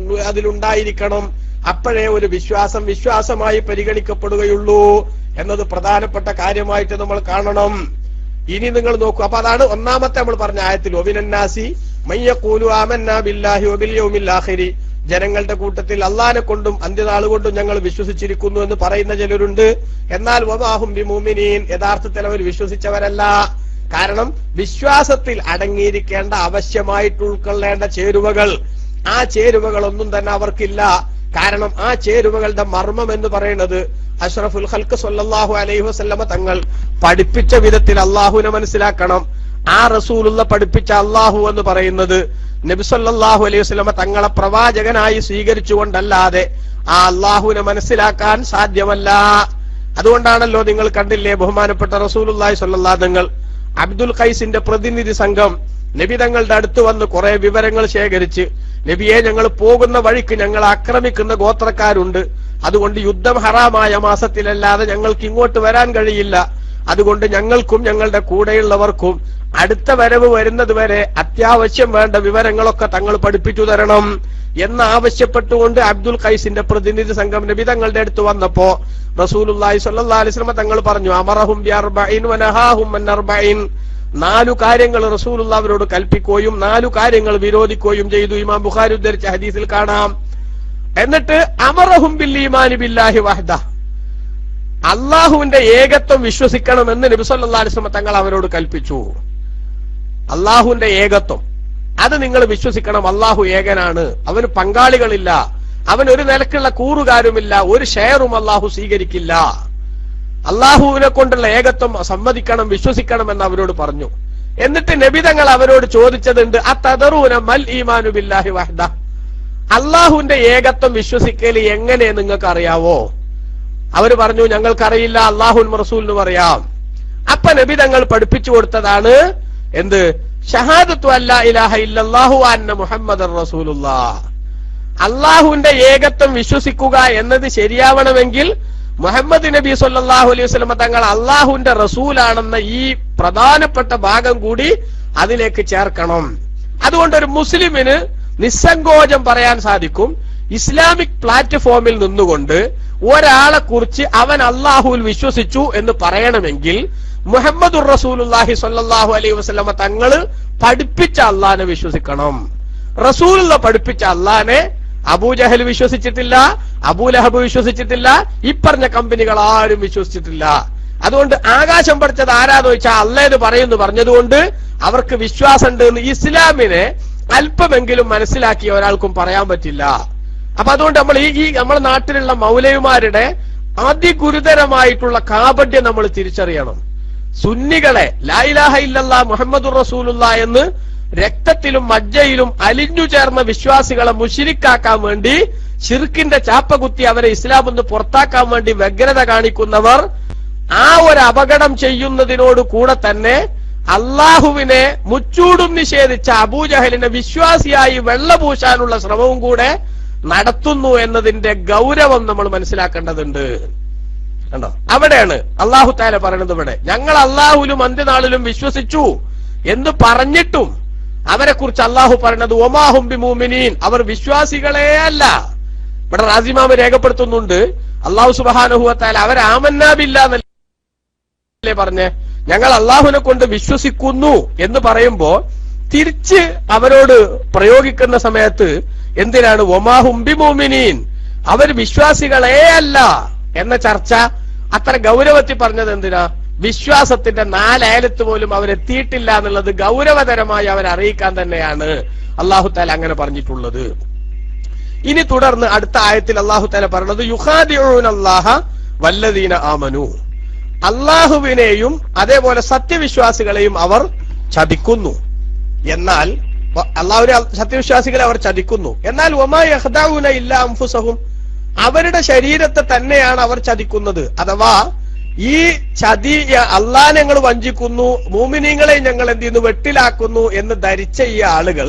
അതിലുണ്ടായിരിക്കണം. അപ്പോഴേ ഒരു വിശ്വാസം വിശ്വാസമായി പരിഗണിക്കപ്പെടുകയുള്ളൂ എന്നത് പ്രധാനപ്പെട്ട കാര്യമായിട്ട് നമ്മൾ കാണണം. ഇനി നിങ്ങൾ നോക്കൂ, അപ്പൊ അതാണ് ഒന്നാമത്തെ നമ്മൾ പറഞ്ഞ ആയത്തിൽ ഒമിനന്നാസി മയ്യഖൂലു ആമന്നാ ബില്ലാഹി വബിൽ യൗമിൽ ആഖിരി, ജനങ്ങളുടെ കൂട്ടത്തിൽ അള്ളാഹിനെ കൊണ്ടും അന്ത്യനാൾ കൊണ്ടും ഞങ്ങൾ വിശ്വസിച്ചിരിക്കുന്നു എന്ന് പറയുന്ന ചിലരുണ്ട്. എന്നാൽ വമാഹും ബിമുഅ്മിനീൻ, യഥാർത്ഥത്തിൽ അവർ വിശ്വസിച്ചവരല്ല. കാരണം വിശ്വാസത്തിൽ അടങ്ങിയിരിക്കേണ്ട ആവശ്യമായിട്ട് ഉൾക്കൊള്ളേണ്ട ചേരുവകൾ, ആ ചേരുവകളൊന്നും തന്നെ അവർക്കില്ല. കാരണം ആ ചേരുവകളുടെ മർമ്മം എന്ന് പറയുന്നത് അഷ്റഫുൽ ഖൽഖ് സ്വല്ലല്ലാഹു അലൈഹി വസല്ലമ തങ്ങൾ പഠിപ്പിച്ച വിധത്തിൽ അള്ളാഹുവിനെ മനസ്സിലാക്കണം. ആ റസൂലുള്ള പഠിപ്പിച്ച അള്ളാഹു എന്ന് പറയുന്നത് നബി സല്ലല്ലാഹു അലൈഹി വസല്ലമ തങ്ങളെ പ്രവാചകനായി സ്വീകരിച്ചുകൊണ്ടല്ലാതെ ആ അള്ളാഹുവിനെ മനസ്സിലാക്കാൻ സാധ്യമല്ല. അതുകൊണ്ടാണല്ലോ നിങ്ങൾ കണ്ടില്ലേ, ബഹുമാനപ്പെട്ട റസൂലുള്ളാഹി സ്വല്ലല്ലാഹു തങ്ങൾ അബ്ദുൽ ഖൈസിന്റെ പ്രതിനിധി സംഘം നബി തങ്ങളുടെ അടുത്ത് വന്ന് കുറെ വിവരങ്ങൾ ശേഖരിച്ച്, നബിയെ, ഞങ്ങൾ പോകുന്ന വഴിക്ക് ഞങ്ങൾ ആക്രമിക്കുന്ന ഗോത്രക്കാരുണ്ട്, അതുകൊണ്ട് യുദ്ധം ഹറാമായ മാസത്തിലല്ലാതെ ഞങ്ങൾക്ക് ഇങ്ങോട്ട് വരാൻ കഴിയില്ല, അതുകൊണ്ട് ഞങ്ങൾക്കും ഞങ്ങളുടെ കൂടെയുള്ളവർക്കും അടുത്ത വരവ് വരുന്നത് വരെ അത്യാവശ്യം വേണ്ട വിവരങ്ങളൊക്കെ തങ്ങൾ പഠിപ്പിച്ചു തരണം എന്നാവശ്യപ്പെട്ടുകൊണ്ട് അബ്ദുൽ ഖൈസിന്റെ പ്രതിനിധി സംഘം നബി തങ്ങളുടെ അടുത്ത് വന്നപ്പോ റസൂലുള്ളാഹി സ്വല്ലല്ലാഹു അലൈഹി വസല്ലം തങ്ങൾ പറഞ്ഞു, അമറഹും ബിഅർബഈൻ വനഹാഹും അൻ അർബഈൻ. 4 കാര്യങ്ങൾ റസൂലുള്ളാഹി അവരോട് കൽപ്പിക്കുകയും 4 കാര്യങ്ങൾ വിരോധിക്കുകയും ചെയ്തു. ഇമാം ബുഖാരി ഉദ്ധരിച്ച ഹദീസിൽ കാണാം. എന്നിട്ട് അമറഹും ബിൽ ഈമാനി ബില്ലാഹി വഹ്ദ, അള്ളാഹുവിന്റെ ഏകത്വം വിശ്വസിക്കണമെന്ന് നബി സല്ലല്ലാഹു അലൈഹി വസല്ലം തങ്ങൾ അവരോട് കൽപ്പിച്ചു. അള്ളാഹുവിന്റെ ഏകത്വം അത് നിങ്ങൾ വിശ്വസിക്കണം. അള്ളാഹു ഏകനാണ്, അവന് പങ്കാളികളില്ല, അവൻ ഒരു നിലക്കുള്ള കൂറുകാരുമില്ല, ഒരു ഷെയറും അള്ളാഹു സ്വീകരിക്കില്ല. അള്ളാഹുവിനെ കൊണ്ടുള്ള ഏകത്വം സമ്മതിക്കണം, വിശ്വസിക്കണം എന്ന് അവരോട് പറഞ്ഞു. എന്നിട്ട് നബി തങ്ങൾ അവരോട് ചോദിച്ചതുണ്ട്, അതദറൂന മൽ ഈമാനു ബില്ലാഹി വഹ്ദ, അള്ളാഹുവിന്റെ ഏകത്വം വിശ്വസിക്കൽ എങ്ങനെ നിങ്ങൾക്ക് അറിയാവോ? അവര് പറഞ്ഞു, ഞങ്ങൾക്കറിയില്ല, അള്ളാഹുവിനും റസൂലിനും അറിയാം. അപ്പൊ നബി തങ്ങൾ പഠിപ്പിച്ചു കൊടുത്തതാണ് എന്ത്? ഷഹാദത്തു അല്ലാ ഇലാഹ ഇല്ലല്ലാഹു അന്ന മുഹമ്മദർ റസൂലുള്ളാഹ്. അള്ളാഹുവിന്റെ ഏകത്വം വിശ്വസിക്കുക എന്നത് ശരിയാവണമെങ്കിൽ മുഹമ്മദ് നബി സല്ലല്ലാഹു അലൈഹി വസല്ലം തങ്ങൾ അള്ളാഹുവിന്റെ റസൂലാണെന്ന ഈ പ്രധാനപ്പെട്ട ഭാഗം കൂടി അതിലേക്ക് ചേർക്കണം. അതുകൊണ്ട് ഒരു മുസ്ലിമിന് നിസ്സങ്കോചം പറയാൻ സാധിക്കും, ഇസ്ലാമിക് പ്ലാറ്റ്ഫോമിൽ നിന്നുകൊണ്ട് ഒരാളെ കുറിച്ച് അവൻ അള്ളാഹുവിൽ വിശ്വസിച്ചു എന്ന് പറയണമെങ്കിൽ മുഹമ്മദുർ റസൂലുള്ളാഹി സ്വല്ലല്ലാഹു അലൈഹി വസല്ലമ തങ്ങള് പഠിപ്പിച്ച അള്ളാഹിനെ വിശ്വസിക്കണം. റസൂലുള്ള പഠിപ്പിച്ച അള്ളാഹിനെ അബൂജഹൽ വിശ്വസിച്ചിട്ടില്ല, അബൂലഹബ് വിശ്വസിച്ചിട്ടില്ല, ഇപ്പറഞ്ഞ കമ്പനികൾ ആരും വിശ്വസിച്ചിട്ടില്ല. അതുകൊണ്ട് ആകാശം പഠിച്ചത് ആരാന്ന് ചോദിച്ചാൽ അള്ളേത് പറയുന്നു പറഞ്ഞതുകൊണ്ട് അവർക്ക് വിശ്വാസമുണ്ട് എന്ന് ഇസ്ലാമിനെ അല്പമെങ്കിലും മനസ്സിലാക്കിയ ഒരാൾക്കും പറയാൻ പറ്റില്ല. അപ്പൊ അതുകൊണ്ട് നമ്മൾ ഈ നമ്മുടെ നാട്ടിലുള്ള മൗലവിമാരുടെ അതിഗുരുതരമായിട്ടുള്ള കാപട്യം നമ്മൾ തിരിച്ചറിയണം. സുന്നികളെ ലാ ഇലാഹ ഇല്ലല്ലാഹ് മുഹമ്മദുർ റസൂലുള്ളാഹ് എന്ന് രക്തത്തിലും മജ്ജയിലും അലിഞ്ഞു ചേർന്ന വിശ്വാസികളെ മുശ്രിക്കാക്കാൻ വേണ്ടി ശിർക്കിന്റെ ചാപ്പകുത്തി അവരെ ഇസ്ലാം എന്ന് പുറത്താക്കാൻ വേണ്ടി വ്യഗ്രത കാണിക്കുന്നവർ ആ ഒരു അപകടം ചെയ്യുന്നതിനോട് കൂടെ തന്നെ അള്ളാഹുവിനെ മുച്ചൂടും നിഷേധിച്ച അബൂജഹലിനെ വിശ്വാസിയായി വെള്ളപൂശാനുള്ള ശ്രമവും കൂടെ നടത്തുന്നു എന്നതിന്റെ ഗൗരവം നമ്മൾ മനസ്സിലാക്കേണ്ടതുണ്ട്. കണ്ടോ, അവിടെയാണ് അള്ളാഹു തആല പറയുന്നത്. ഇവിടെ ഞങ്ങൾ അള്ളാഹുലും അന്ത്യനാളിലും വിശ്വസിച്ചു എന്ന് പറഞ്ഞിട്ടും അവരെ കുറിച്ച് അള്ളാഹു പറയുന്നത് ഒമാഹും ബിമുഅ്മിനീൻ, അവർ വിശ്വാസികളേ അല്ല. ഇവിടെ റാസിമാമ രേഖപ്പെടുത്തുന്നുണ്ട്, അള്ളാഹു സുബ്ഹാനഹു വ തആല അവരെ ആമന്നാ ബില്ലാ എന്നല്ലേ പറഞ്ഞേ, ഞങ്ങൾ അള്ളാഹുവിനെ കൊണ്ട് വിശ്വസിക്കുന്നു എന്ന് പറയുമ്പോ തിരിച്ച് അവരോട് പ്രയോഗിക്കുന്ന സമയത്ത് എന്തിനാണ് ഒമാഹും ബിമുഅ്മിനീൻ, അവർ വിശ്വാസികളേ അല്ല എന്ന ചർച്ച അത്ര ഗൗരവത്തിൽ പറഞ്ഞത് എന്തിനാ? വിശ്വാസത്തിന്റെ 4 അയലത്ത് പോലും അവരെത്തിയിട്ടില്ല എന്നുള്ളത് ഗൗരവതരമായി അവരറിയിക്കാൻ തന്നെയാണ് അള്ളാഹു തആല അങ്ങനെ പറഞ്ഞിട്ടുള്ളത്. ഇനി തുടർന്ന് അടുത്ത ആയത്തിൽ അള്ളാഹു തആല പറയുന്നത് യുഖാദിഊനല്ലാഹ വല്ലദീന ആമനു, അള്ളാഹുവിനെയും അതേപോലെ സത്യവിശ്വാസികളെയും അവർ ചതിക്കുന്നു. എന്നാൽ അള്ളാഹുവിനെ സത്യവിശ്വാസികളെ അവർ ചതിക്കുന്നു. എന്നാൽ വമാ യഖ്ദഊന ഇല്ലാ അൻഫുസഹും, അവരുടെ ശരീരത്തെ തന്നെയാണ് അവർ ചതിക്കുന്നത്. അഥവാ ഈ ചതി അള്ളാഹ് ഞങ്ങൾ വഞ്ചിക്കുന്നു, മുഅ്മിനീങ്ങളെ ഞങ്ങൾ എന്ത് ചെയ്യുന്നു, വെട്ടിലാക്കുന്നു എന്ന് ധരിച്ച ഈ ആളുകൾ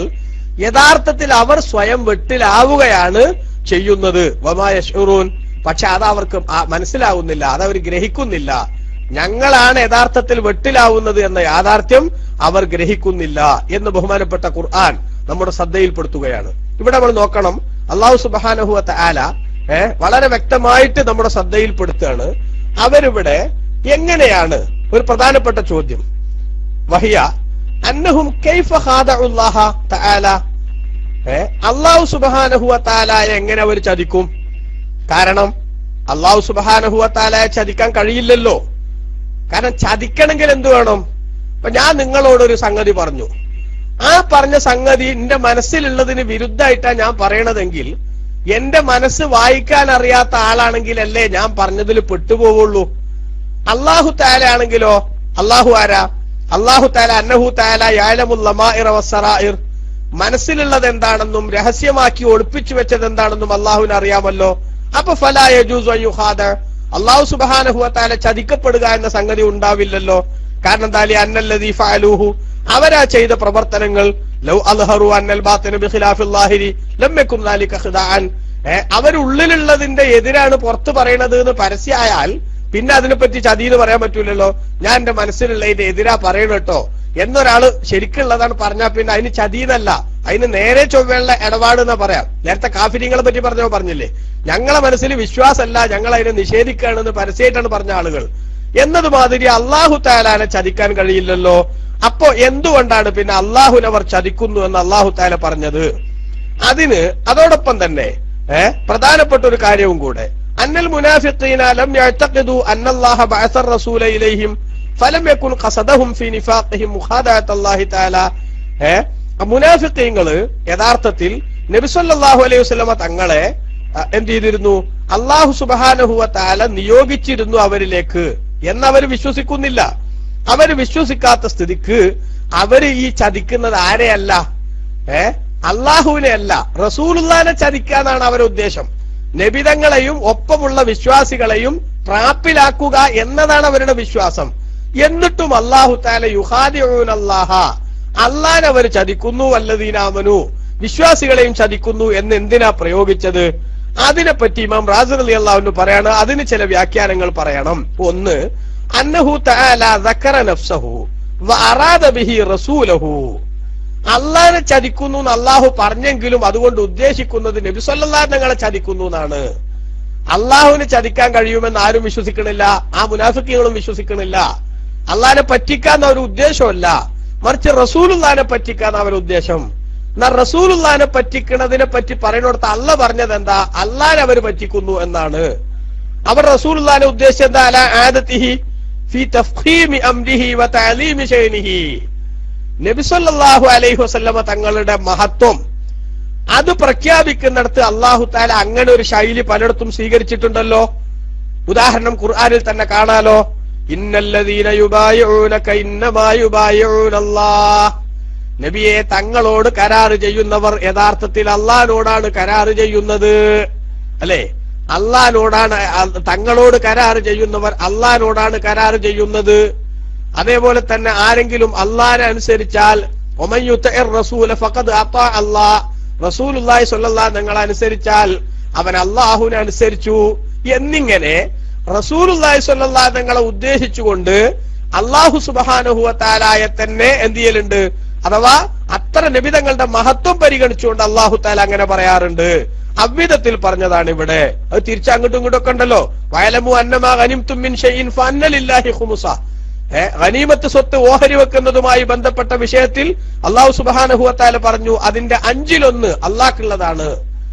യഥാർത്ഥത്തിൽ അവർ സ്വയം വെട്ടിലാവുകയാണ് ചെയ്യുന്നത്. വമാ യശ്ഉറൂൻ, പക്ഷെ അത് അവർക്ക് മനസ്സിലാവുന്നില്ല, അതവർ ഗ്രഹിക്കുന്നില്ല. ഞങ്ങളാണ് യഥാർത്ഥത്തിൽ വെട്ടിലാവുന്നത് എന്ന യാഥാർത്ഥ്യം അവർ ഗ്രഹിക്കുന്നില്ല എന്ന് ബഹുമാനപ്പെട്ട ഖുർആൻ നമ്മുടെ ശ്രദ്ധയിൽപ്പെടുത്തുകയാണ്. ഇവിടെ നമ്മൾ നോക്കണം, അല്ലാഹു സുബ്ഹാനഹു വ തആല വളരെ വ്യക്തമായിട്ട് നമ്മുടെ ശ്രദ്ധയിൽപ്പെടുത്തുകയാണ്. അവരിവിടെ എങ്ങനെയാണ്, ഒരു പ്രധാനപ്പെട്ട ചോദ്യം, വഹിയ അന്നഹും കൈഫ ഖാദഉല്ലാഹ തആല, അല്ലാഹു സുബ്ഹാനഹു വ തആലയെ എങ്ങനെ അവർ ചതിക്കും? കാരണം അല്ലാഹു സുബ്ഹാനഹു വ തആലയെ ചതിക്കാൻ കഴിയില്ലല്ലോ. കാരണം ചതിക്കണമെങ്കിൽ എന്ത് വേണം? അപ്പൊ ഞാൻ നിങ്ങളോടൊരു സംഗതി പറഞ്ഞു, ആ പറഞ്ഞ സംഗതി എന്റെ മനസ്സിലുള്ളതിന് വിരുദ്ധമായിട്ടാണ് ഞാൻ പറയണതെങ്കിൽ എന്റെ മനസ്സ് വായിക്കാൻ അറിയാത്ത ആളാണെങ്കിൽ അല്ലേ ഞാൻ പറഞ്ഞതിൽ പെട്ടുപോവുള്ളൂ. അല്ലാഹു തആല ആണെങ്കിലോ, അല്ലാഹു ആരാ? അല്ലാഹു തആല അന്നഹു തആല യഅലമുൽ ലമാഇറ വസ്സറായിർ, മനസ്സിലുള്ളത് എന്താണെന്നും രഹസ്യമാക്കി ഒളിപ്പിച്ചു വെച്ചത് എന്താണെന്നും അല്ലാഹുവിന് അറിയാമല്ലോ. അപ്പൊ ഫലാ യജൂസു അൻ യുഖാദ, അല്ലാഹു സുബ്ഹാനഹു വ തആല ചതിക്കപ്പെടുക എന്ന സംഗതി ഉണ്ടാവില്ലല്ലോ. കാരണം എന്താ? അന്നല്ലദീ ഫഅലൂഹു, അവരാ ചെയ്ത പ്രവർത്തനങ്ങൾ ലൗ അൽഹറു അന്നൽ ബാത്തിന ബിഖിലാഫിൽ ലാഹിരി ലം യകുൻ ദാലിക ഖിദാഅൻ, അവരുള്ളിലുള്ളതിന്റെ എതിരാണ് പുറത്തു പറയണത് എന്ന് പരസ്യമായാൽ പിന്നെ അതിനെപ്പറ്റി ചതിന്ന് പറയാൻ പറ്റൂലല്ലോ. ഞാൻ എന്റെ മനസ്സിലുള്ള ഇത് എതിരാ പറയണം കേട്ടോ എന്നൊരാള് ശരിക്കുള്ളതാണ് പറഞ്ഞാൽ പിന്നെ അതിന് ചതിന്നല്ല, അതിന് നേരെ ചൊവ്വയുള്ള ഇടപാട് എന്നാ പറയാം. നേരത്തെ കാഫിരിങ്ങളെ പറ്റി പറഞ്ഞില്ലേ, ഞങ്ങളെ മനസ്സിൽ വിശ്വാസമല്ല, ഞങ്ങൾ അതിനെ നിഷേധിക്കുകയാണെന്ന് പരസ്യമായിട്ടാണ് പറഞ്ഞ ആളുകൾ എന്നതുമാതിരി അള്ളാഹു തആലാനെ ചതിക്കാൻ കഴിയില്ലല്ലോ. അപ്പോ എന്തുകൊണ്ടാണ് പിന്നെ അള്ളാഹുവിനെ അവർ ചതിക്കുന്നു എന്ന് അള്ളാഹു തആല പറഞ്ഞത്? അതോടൊപ്പം തന്നെ പ്രധാനപ്പെട്ട ഒരു കാര്യവും കൂടെ, അന്നൽ മുനാഫിഖീന ലം യഅ്തഖിദു അന്നല്ലാഹ ബഅസ റസൂല ഇലൈഹിം ഫലം യകുൻ ഖസദഹും ഫീ നിഫാഖിഹിം മുഖാദഅത അല്ലാഹി തആല. മുനാഫിഖീങ്ങൾ യഥാർത്ഥത്തിൽ നബി സല്ലല്ലാഹു അലൈഹി വസല്ലമ തങ്ങളെ എന്ത് ചെയ്തിരുന്നു? അല്ലാഹു സുബ്ഹാനഹു വ തആല നിയോഗിച്ചിരുന്നു അവരിലേക്ക് എന്നവർ വിശ്വസിക്കുന്നില്ല. അവര് വിശ്വസിക്കാത്ത സ്ഥിതിക്ക് അവര് ഈ ചതിക്കുന്നത് ആരെയല്ല? അള്ളാഹുവിനെ അല്ല, റസൂലുള്ളാഹിനെ ചതിക്കാന്നാണ് അവരുടെ ഉദ്ദേശം. നബിതങ്ങളെയും ഒപ്പമുള്ള വിശ്വാസികളെയും ട്രാപ്പിലാക്കുക എന്നതാണ് അവരുടെ വിശ്വാസം. എന്നിട്ടും അല്ലാഹു തആല യുഖാദിഊന അല്ലാഹ, അള്ളാഹനെ അവർ ചതിക്കുന്നു, വല്ലദീന ആമനു, വിശ്വാസികളെയും ചതിക്കുന്നു എന്ന് എന്തിനാ പ്രയോഗിച്ചത്? അതിനെപ്പറ്റി ഇമാം റാസി റളിയല്ലാഹു അൻഹു പറയാണ്, അതിന് ചില വ്യാഖ്യാനങ്ങൾ പറയണം. ഒന്ന്, അന്നഹു തആല ദക്കറ നഫ്സഹു വ അറാദ ബിഹി റസൂലഹു. അള്ളാഹനെ ചതിക്കുന്നു എന്ന് അള്ളാഹു പറഞ്ഞെങ്കിലും അതുകൊണ്ട് ഉദ്ദേശിക്കുന്നത് നബി സല്ലല്ലാഹു അലൈഹി തങ്ങളെ ചതിക്കുന്നു എന്നാണ്. അള്ളാഹുവിനെ ചതിക്കാൻ കഴിയുമെന്ന് ആരും വിശ്വസിക്കണില്ല, ആ മുനാഫിക്കുകളും വിശ്വസിക്കണില്ല. അള്ളാഹിനെ പറ്റിക്കാന്ന ഒരു ഉദ്ദേശമല്ല, മറിച്ച് റസൂലുള്ളാഹിനെ പറ്റിക്കാന്ന അവരുടെ ഉദ്ദേശം. എന്നാൽ റസൂലുള്ളാഹിനെ പറ്റിക്കുന്നതിനെ പറ്റി പറയുന്നിടത്ത് അള്ള പറഞ്ഞത് എന്താ? അള്ളാഹിനെ അവർ പറ്റിക്കുന്നു എന്നാണ്. അവർ റസൂലുള്ളാഹിനെ ഉദ്ദേശിച്ചത് എന്താ? അലാ ആദതിഹി ഫീ തഫ്ഖീമി അംരിഹി വ തഅലീമി ശൈനിഹി. നബി സല്ലല്ലാഹു അലൈഹി വസല്ലമ തങ്ങളുടെ മഹത്വം അത് പ്രഖ്യാപിക്കുന്നിടത്ത് അല്ലാഹു തആല അങ്ങനെ ഒരു ശൈലി പലയിടത്തും സ്വീകരിച്ചിട്ടുണ്ടല്ലോ. ഉദാഹരണം ഖുർആനിൽ തന്നെ കാണാലോ, ഇന്നല്ലദീന യുബായിഊനക ഇന്നമാ യുബായിഊനല്ലാഹ്. നബിയെ, തങ്ങളോട് കരാറ് ചെയ്യുന്നവർ യഥാർത്ഥത്തിൽ അള്ളാഹിനോടാണ് കരാറ് ചെയ്യുന്നത്, അല്ലെ? അള്ളാഹിനോടാണ്, തങ്ങളോട് കരാറ് ചെയ്യുന്നവർ അള്ളാഹിനോടാണ് കരാറ് ചെയ്യുന്നത്. അതേപോലെ തന്നെ ആരെങ്കിലും അള്ളാഹിനെ അനുസരിച്ചാൽ വമൻ യുതിഇർ റസൂല ഫഖദ് അതാ അല്ലാഹ്, റസൂലുള്ളാഹി സ്വല്ലല്ലാഹു അലൈഹി വസല്ലം അനുസരിച്ചാൽ അവൻ അള്ളാഹുവിനെ അനുസരിച്ചു എന്നിങ്ങനെ റസൂലുള്ളാഹി സ്വല്ലല്ലാഹു അലൈഹി വസല്ലം ഉദ്ദേശിച്ചുകൊണ്ട് അല്ലാഹു സുബ്ഹാനഹു വ തആലയെ തന്നെ എന്ത് ചെയ്യലുണ്ട്? അഥവാ അത്ര നബിതങ്ങളുടെ മഹത്വം പരിഗണിച്ചുകൊണ്ട് അല്ലാഹു തആല അങ്ങനെ പറയാറുണ്ട്. അவ்விதത്തിൽ പറഞ്ഞതാണ് ഇവിടെ. അത് തിരിച്ചങ്ങോട്ടും ഇങ്ങോട്ടും ഒക്കെ ഉണ്ടല്ലോ. വയലമു അന്നമാ ഗനിംതും മിൻ ഷൈഇൻ ഫഅന്ന ലില്ലാഹി ഖുമുസ. ഗനീമത്ത് സ്വത്ത് ഓഹരി വെക്കുന്നതുമായി ബന്ധപ്പെട്ട വിഷയത്തിൽ അല്ലാഹു സുബ്ഹാനഹു വ തആല പറഞ്ഞു അതിന്റെ 5-1 അല്ലാഹുള്ളതാണ്.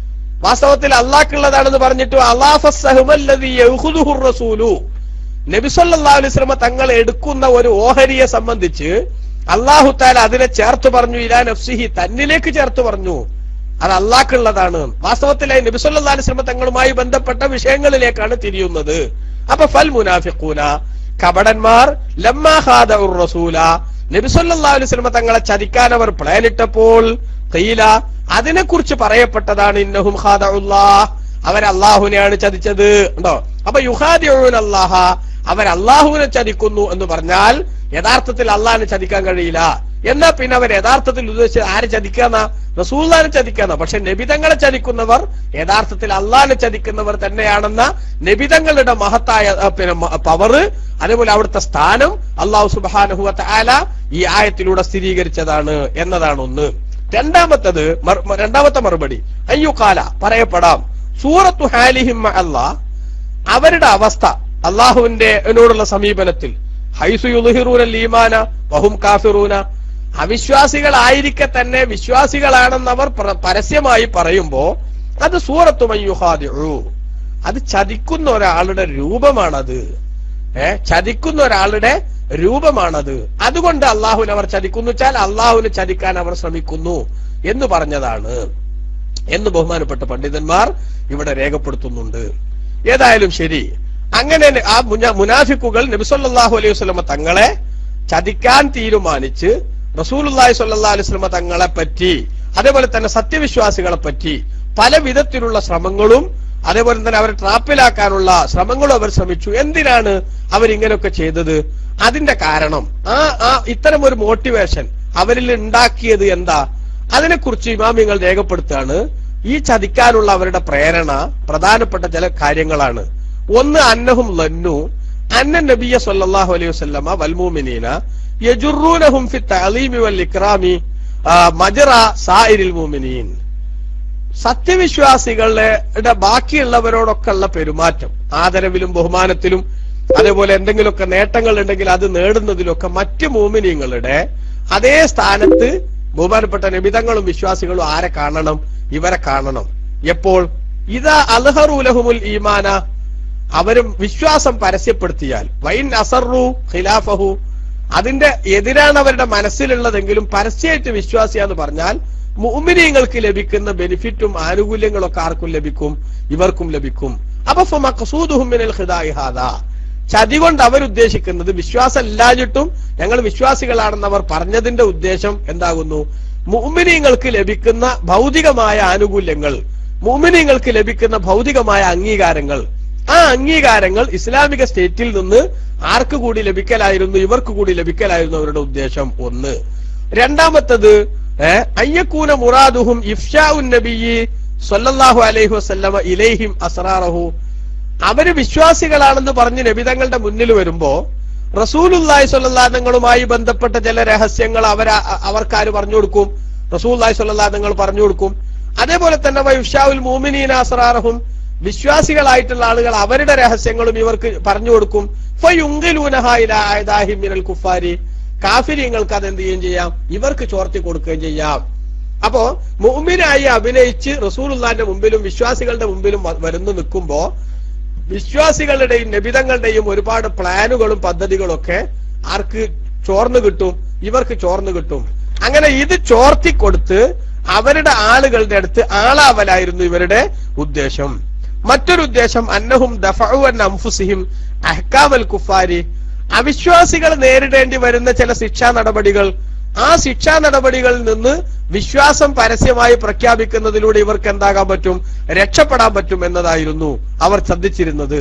വാസ്തവത്തിൽ അല്ലാഹുള്ളതാണെന്ന് പറഞ്ഞിട്ട് അല്ലാഫസ്സഹുമല്ലദീ യഖുദുഹു റസൂലു, നബി സല്ലല്ലാഹു അലൈഹി വസല്ലം തങ്ങൾ എടുക്കുന്ന ഒരു ഓഹരിയെ സംബന്ധിച്ച് അല്ലാഹു തആല അതിനെ ചേർത്ത് പറഞ്ഞു, ഇലാ നഫ്സിഹി, തന്നിലേക്ക് ചേർത്ത് പറഞ്ഞു, അത് അല്ലാഹുള്ളതാണ്. വാസ്തവത്തിൽ നബി സല്ലല്ലാഹു അലൈഹി വസല്ലം തങ്ങളുമായി ബന്ധപ്പെട്ട വിഷയങ്ങളിലേക്കാണ് തിരിയുന്നത്. അപ്പൊ ഫൽ മുനാഫിഖൂന, കപടന്മാർ, ലമ്മാ ഖാദഉർ റസൂല, നബി സല്ലല്ലാഹു അലൈഹി വസല്ലം തങ്ങളെ ചതിക്കാൻ അവർ പ്ലാനിട്ടപ്പോൾ ഖീല, അതിനെക്കുറിച്ച് പറയപ്പെട്ടതാണ് ഇന്നഹും ഖാദഉല്ലാഹ്, അവർ അല്ലാഹുവിനെയാണ് ചതിച്ചത്. ഉണ്ടോ? അപ്പൊ യുഖാദിഊന അല്ലാഹ, അവർ അല്ലാഹുവിനെ ചതിക്കുന്നു എന്ന് പറഞ്ഞാൽ യഥാർത്ഥത്തിൽ അള്ളാഹിനെ ചതിക്കാൻ കഴിയില്ല. എന്നാ പിന്നെ അവർ യഥാർത്ഥത്തിൽ ഉദ്ദേശിച്ചത് ആരെ ചതിക്കാന്ന? റസൂലുള്ളാഹിനെ ചതിക്കാന്ന. പക്ഷെ നബിതങ്ങളെ ചതിക്കുന്നവർ യഥാർത്ഥത്തിൽ അള്ളാഹിനെ ചതിക്കുന്നവർ തന്നെയാണെന്ന നബിതങ്ങളുടെ മഹത്തായ പവർ, അതേപോലെ അവിടുത്തെ സ്ഥാനം അല്ലാഹു സുബ്ഹാനഹു വ തആല ഈ ആയത്തിലൂടെ സ്ഥിരീകരിച്ചതാണ് എന്നതാണ് ഒന്ന്. രണ്ടാമത്തെ മറുപടി, അയ്യുഖാല, പറയപ്പെടാം, സൂറത്തു ഹാലിഹിം അല്ലാഹ്, അവരുടെ അവസ്ഥ അള്ളാഹുവിന്റെ എന്നോടുള്ള സമീപനത്തിൽ, ഹൈസു യുദ്ഹിറൂനൽ ഈമാന വഹും കാഫിറൂന, അവിശ്വാസികളായിരിക്കെ തന്നെ വിശ്വാസികളാണെന്നവർ പരസ്യമായി പറയുമ്പോ അത് സൂറത്തു മൻ യുഖാദിഉ, അത് ചതിക്കുന്ന ഒരാളുടെ രൂപമാണത്. ചതിക്കുന്ന ഒരാളുടെ രൂപമാണത്. അതുകൊണ്ട് അള്ളാഹുവിനെ അവർ ചതിക്കുന്നു വെച്ചാൽ അള്ളാഹുവിനെ ചതിക്കാൻ അവർ ശ്രമിക്കുന്നു എന്ന് പറഞ്ഞതാണ് എന്ന് ബഹുമാനപ്പെട്ട പണ്ഡിതന്മാർ ഇവിടെ രേഖപ്പെടുത്തുന്നുണ്ട്. ഏതായാലും ശരി, അങ്ങനെ ആ മുനാഫിക്കുകൾ നബി സല്ലല്ലാഹു അലൈഹി വസല്ലം തങ്ങളെ ചതിക്കാൻ തീരുമാനിച്ച് റസൂലുള്ളാഹി സ്വല്ലല്ലാഹു അലൈഹി വസല്ലം തങ്ങളെ പറ്റി, അതേപോലെ തന്നെ സത്യവിശ്വാസികളെ പറ്റി പല വിധത്തിലുള്ള ശ്രമങ്ങളും, അതേപോലെ തന്നെ അവരെ ട്രാപ്പിലാക്കാനുള്ള ശ്രമങ്ങളും അവർ ശ്രമിച്ചു. എന്തിനാണ് അവരിങ്ങനെയൊക്കെ ചെയ്തത്? അതിന്റെ കാരണം, ഇത്തരം ഒരു മോട്ടിവേഷൻ അവരിൽ ഉണ്ടാക്കിയത് എന്താ? അതിനെക്കുറിച്ച് ഇമാമിങ്ങൾ രേഖപ്പെടുത്തുകയാണ്. ഈ ചതിക്കാനുള്ള അവരുടെ പ്രേരണ പ്രധാനപ്പെട്ട ചില കാര്യങ്ങളാണ്. ഒന്ന്, അന്നഹും ലന്നു അന്ന നബിയ സല്ലല്ലാഹു അലൈഹി വസല്ലമ വൽ മുഅ്മിനീന യജുറൂനഹും ഫി തഅലീമി വൽ ഇക്റാമി മജ്റ സായിരിൽ മുഅ്മിനീൻ. സത്യവിശ്വാസികളുടെ ബാക്കിയുള്ളവരോടൊക്കെ ഉള്ള പെരുമാറ്റം, ആദരവിലും ബഹുമാനത്തിലും അതേപോലെ എന്തെങ്കിലുമൊക്കെ നേട്ടങ്ങൾ ഉണ്ടെങ്കിൽ അത് നേടുന്നതിലൊക്കെ മറ്റു മുഅ്മിനീങ്ങളുടെ അതേ സ്ഥാനത്ത് ബഹുമാനപ്പെട്ട നബിതങ്ങളും വിശ്വാസികളും ആരെ കാണണം? ഇവരെ കാണണം. എപ്പോൾ? ഇദാ അൽഹറു ലഹുമുൽ ഈമാന, അവരും വിശ്വാസം പരസ്യപ്പെടുത്തിയാൽ, വൈൻ അസറു ഖിലാഫഹു, അതിന്റെ എതിരാണ് അവരുടെ മനസ്സിലുള്ളതെങ്കിലും പരസ്യമായിട്ട് വിശ്വാസിയാന്ന് പറഞ്ഞാൽ മുഅ്മിനീങ്ങൾക്ക് ലഭിക്കുന്ന ബെനിഫിറ്റും ആനുകൂല്യങ്ങളൊക്കെ ആർക്കും ലഭിക്കും? ഇവർക്കും ലഭിക്കും. അപ്പൊ ഫമഖ്സൂദുഹും മിനൽ ഖിദാഇ ഹാദാ, ചതി കൊണ്ട് അവരുദ്ദേശിക്കുന്നത് വിശ്വാസം ഇല്ലാഞ്ഞിട്ടും ഞങ്ങൾ വിശ്വാസികളാണെന്ന് അവർ പറഞ്ഞതിന്റെ ഉദ്ദേശം എന്താകുന്നു? മുഅ്മിനീങ്ങൾക്ക് ലഭിക്കുന്ന ഭൗതികമായ ആനുകൂല്യങ്ങൾ, മുഅ്മിനീങ്ങൾക്ക് ലഭിക്കുന്ന ഭൗതികമായ അംഗീകാരങ്ങൾ, ആ അംഗീകാരങ്ങൾ ഇസ്ലാമിക സ്റ്റേറ്റിൽ നിന്ന് ആർക്ക് കൂടി ലഭിക്കലായിരുന്നു? ഇവർക്ക് കൂടി ലഭിക്കലായിരുന്നു അവരുടെ ഉദ്ദേശം. ഒന്ന്. രണ്ടാമത്തത് അയ്യക്കൂന മുറാദുഹും ഇഫ്ശാഉൻ നബിയ്യി സ്വല്ലല്ലാഹു അലൈഹി വസല്ലമ ഇലൈഹിം അസ്റാറഹു, അവര് വിശ്വാസികളാണെന്ന് പറഞ്ഞ് നബിതങ്ങളുടെ മുന്നിൽ വരുമ്പോ റസൂലുള്ളാഹി സ്വല്ലല്ലാഹു അലൈഹി വസല്ലമയുമായി ബന്ധപ്പെട്ട ചില രഹസ്യങ്ങൾ അവർക്കാര് പറഞ്ഞു കൊടുക്കും? റസൂലുള്ളാഹി സ്വല്ലല്ലാഹു അലൈഹി വസല്ലം പറഞ്ഞു കൊടുക്കും. അതേപോലെ തന്നെ വഇഫ്ശാഉൽ മുഅ്മിനീന അസ്റാറഹും, വിശ്വാസികളായിട്ടുള്ള ആളുകൾ അവരുടെ രഹസ്യങ്ങളും ഇവർക്ക് പറഞ്ഞു കൊടുക്കും. ഫയുൻഖിലൂനഹാ ഇലാ അഅദാഹിം മിനൽ കുഫാരി, കാഫിരീങ്ങൾക്ക് അത് എന്ത് ചെയ്യുകയും ചെയ്യാം? ഇവർക്ക് ചോർത്തി കൊടുക്കുകയും ചെയ്യാം. അപ്പോ മുഅ്മിനായി അഭിനയിച്ച് റസൂലുള്ളാഹിന്റെ മുമ്പിലും വിശ്വാസികളുടെ മുമ്പിലും വരുന്നു നിൽക്കുമ്പോ വിശ്വാസികളുടെയും നബിതങ്ങളുടെയും ഒരുപാട് പ്ലാനുകളും പദ്ധതികളും ഒക്കെ ആർക്ക് ചോർന്നു കിട്ടും? ഇവർക്ക് ചോർന്നു കിട്ടും. അങ്ങനെ ഇത് ചോർത്തിക്കൊടുത്ത് അവരുടെ ആളുകളുടെ അടുത്ത് ആളാവലായിരുന്നു ഇവരുടെ ഉദ്ദേശം. മറ്റൊരു ഉദ്ദേശം അന്നഹും ദഫഉ അൻ അൻഫുസിഹിം അഹ്കാമൽ കുഫാരി, അവിശ്വാസികൾ നേരിടേണ്ടി വരുന്ന ചില ശിക്ഷാ നടപടികൾ, ആ ശിക്ഷാ നടപടികളിൽ നിന്ന് വിശ്വാസം പരസ്യമായി പ്രഖ്യാപിക്കുന്നതിലൂടെ ഇവർക്ക് എന്താകാൻ പറ്റും? രക്ഷപ്പെടാൻ പറ്റും എന്നതായിരുന്നു അവർ ശ്രദ്ധിച്ചിരുന്നത്.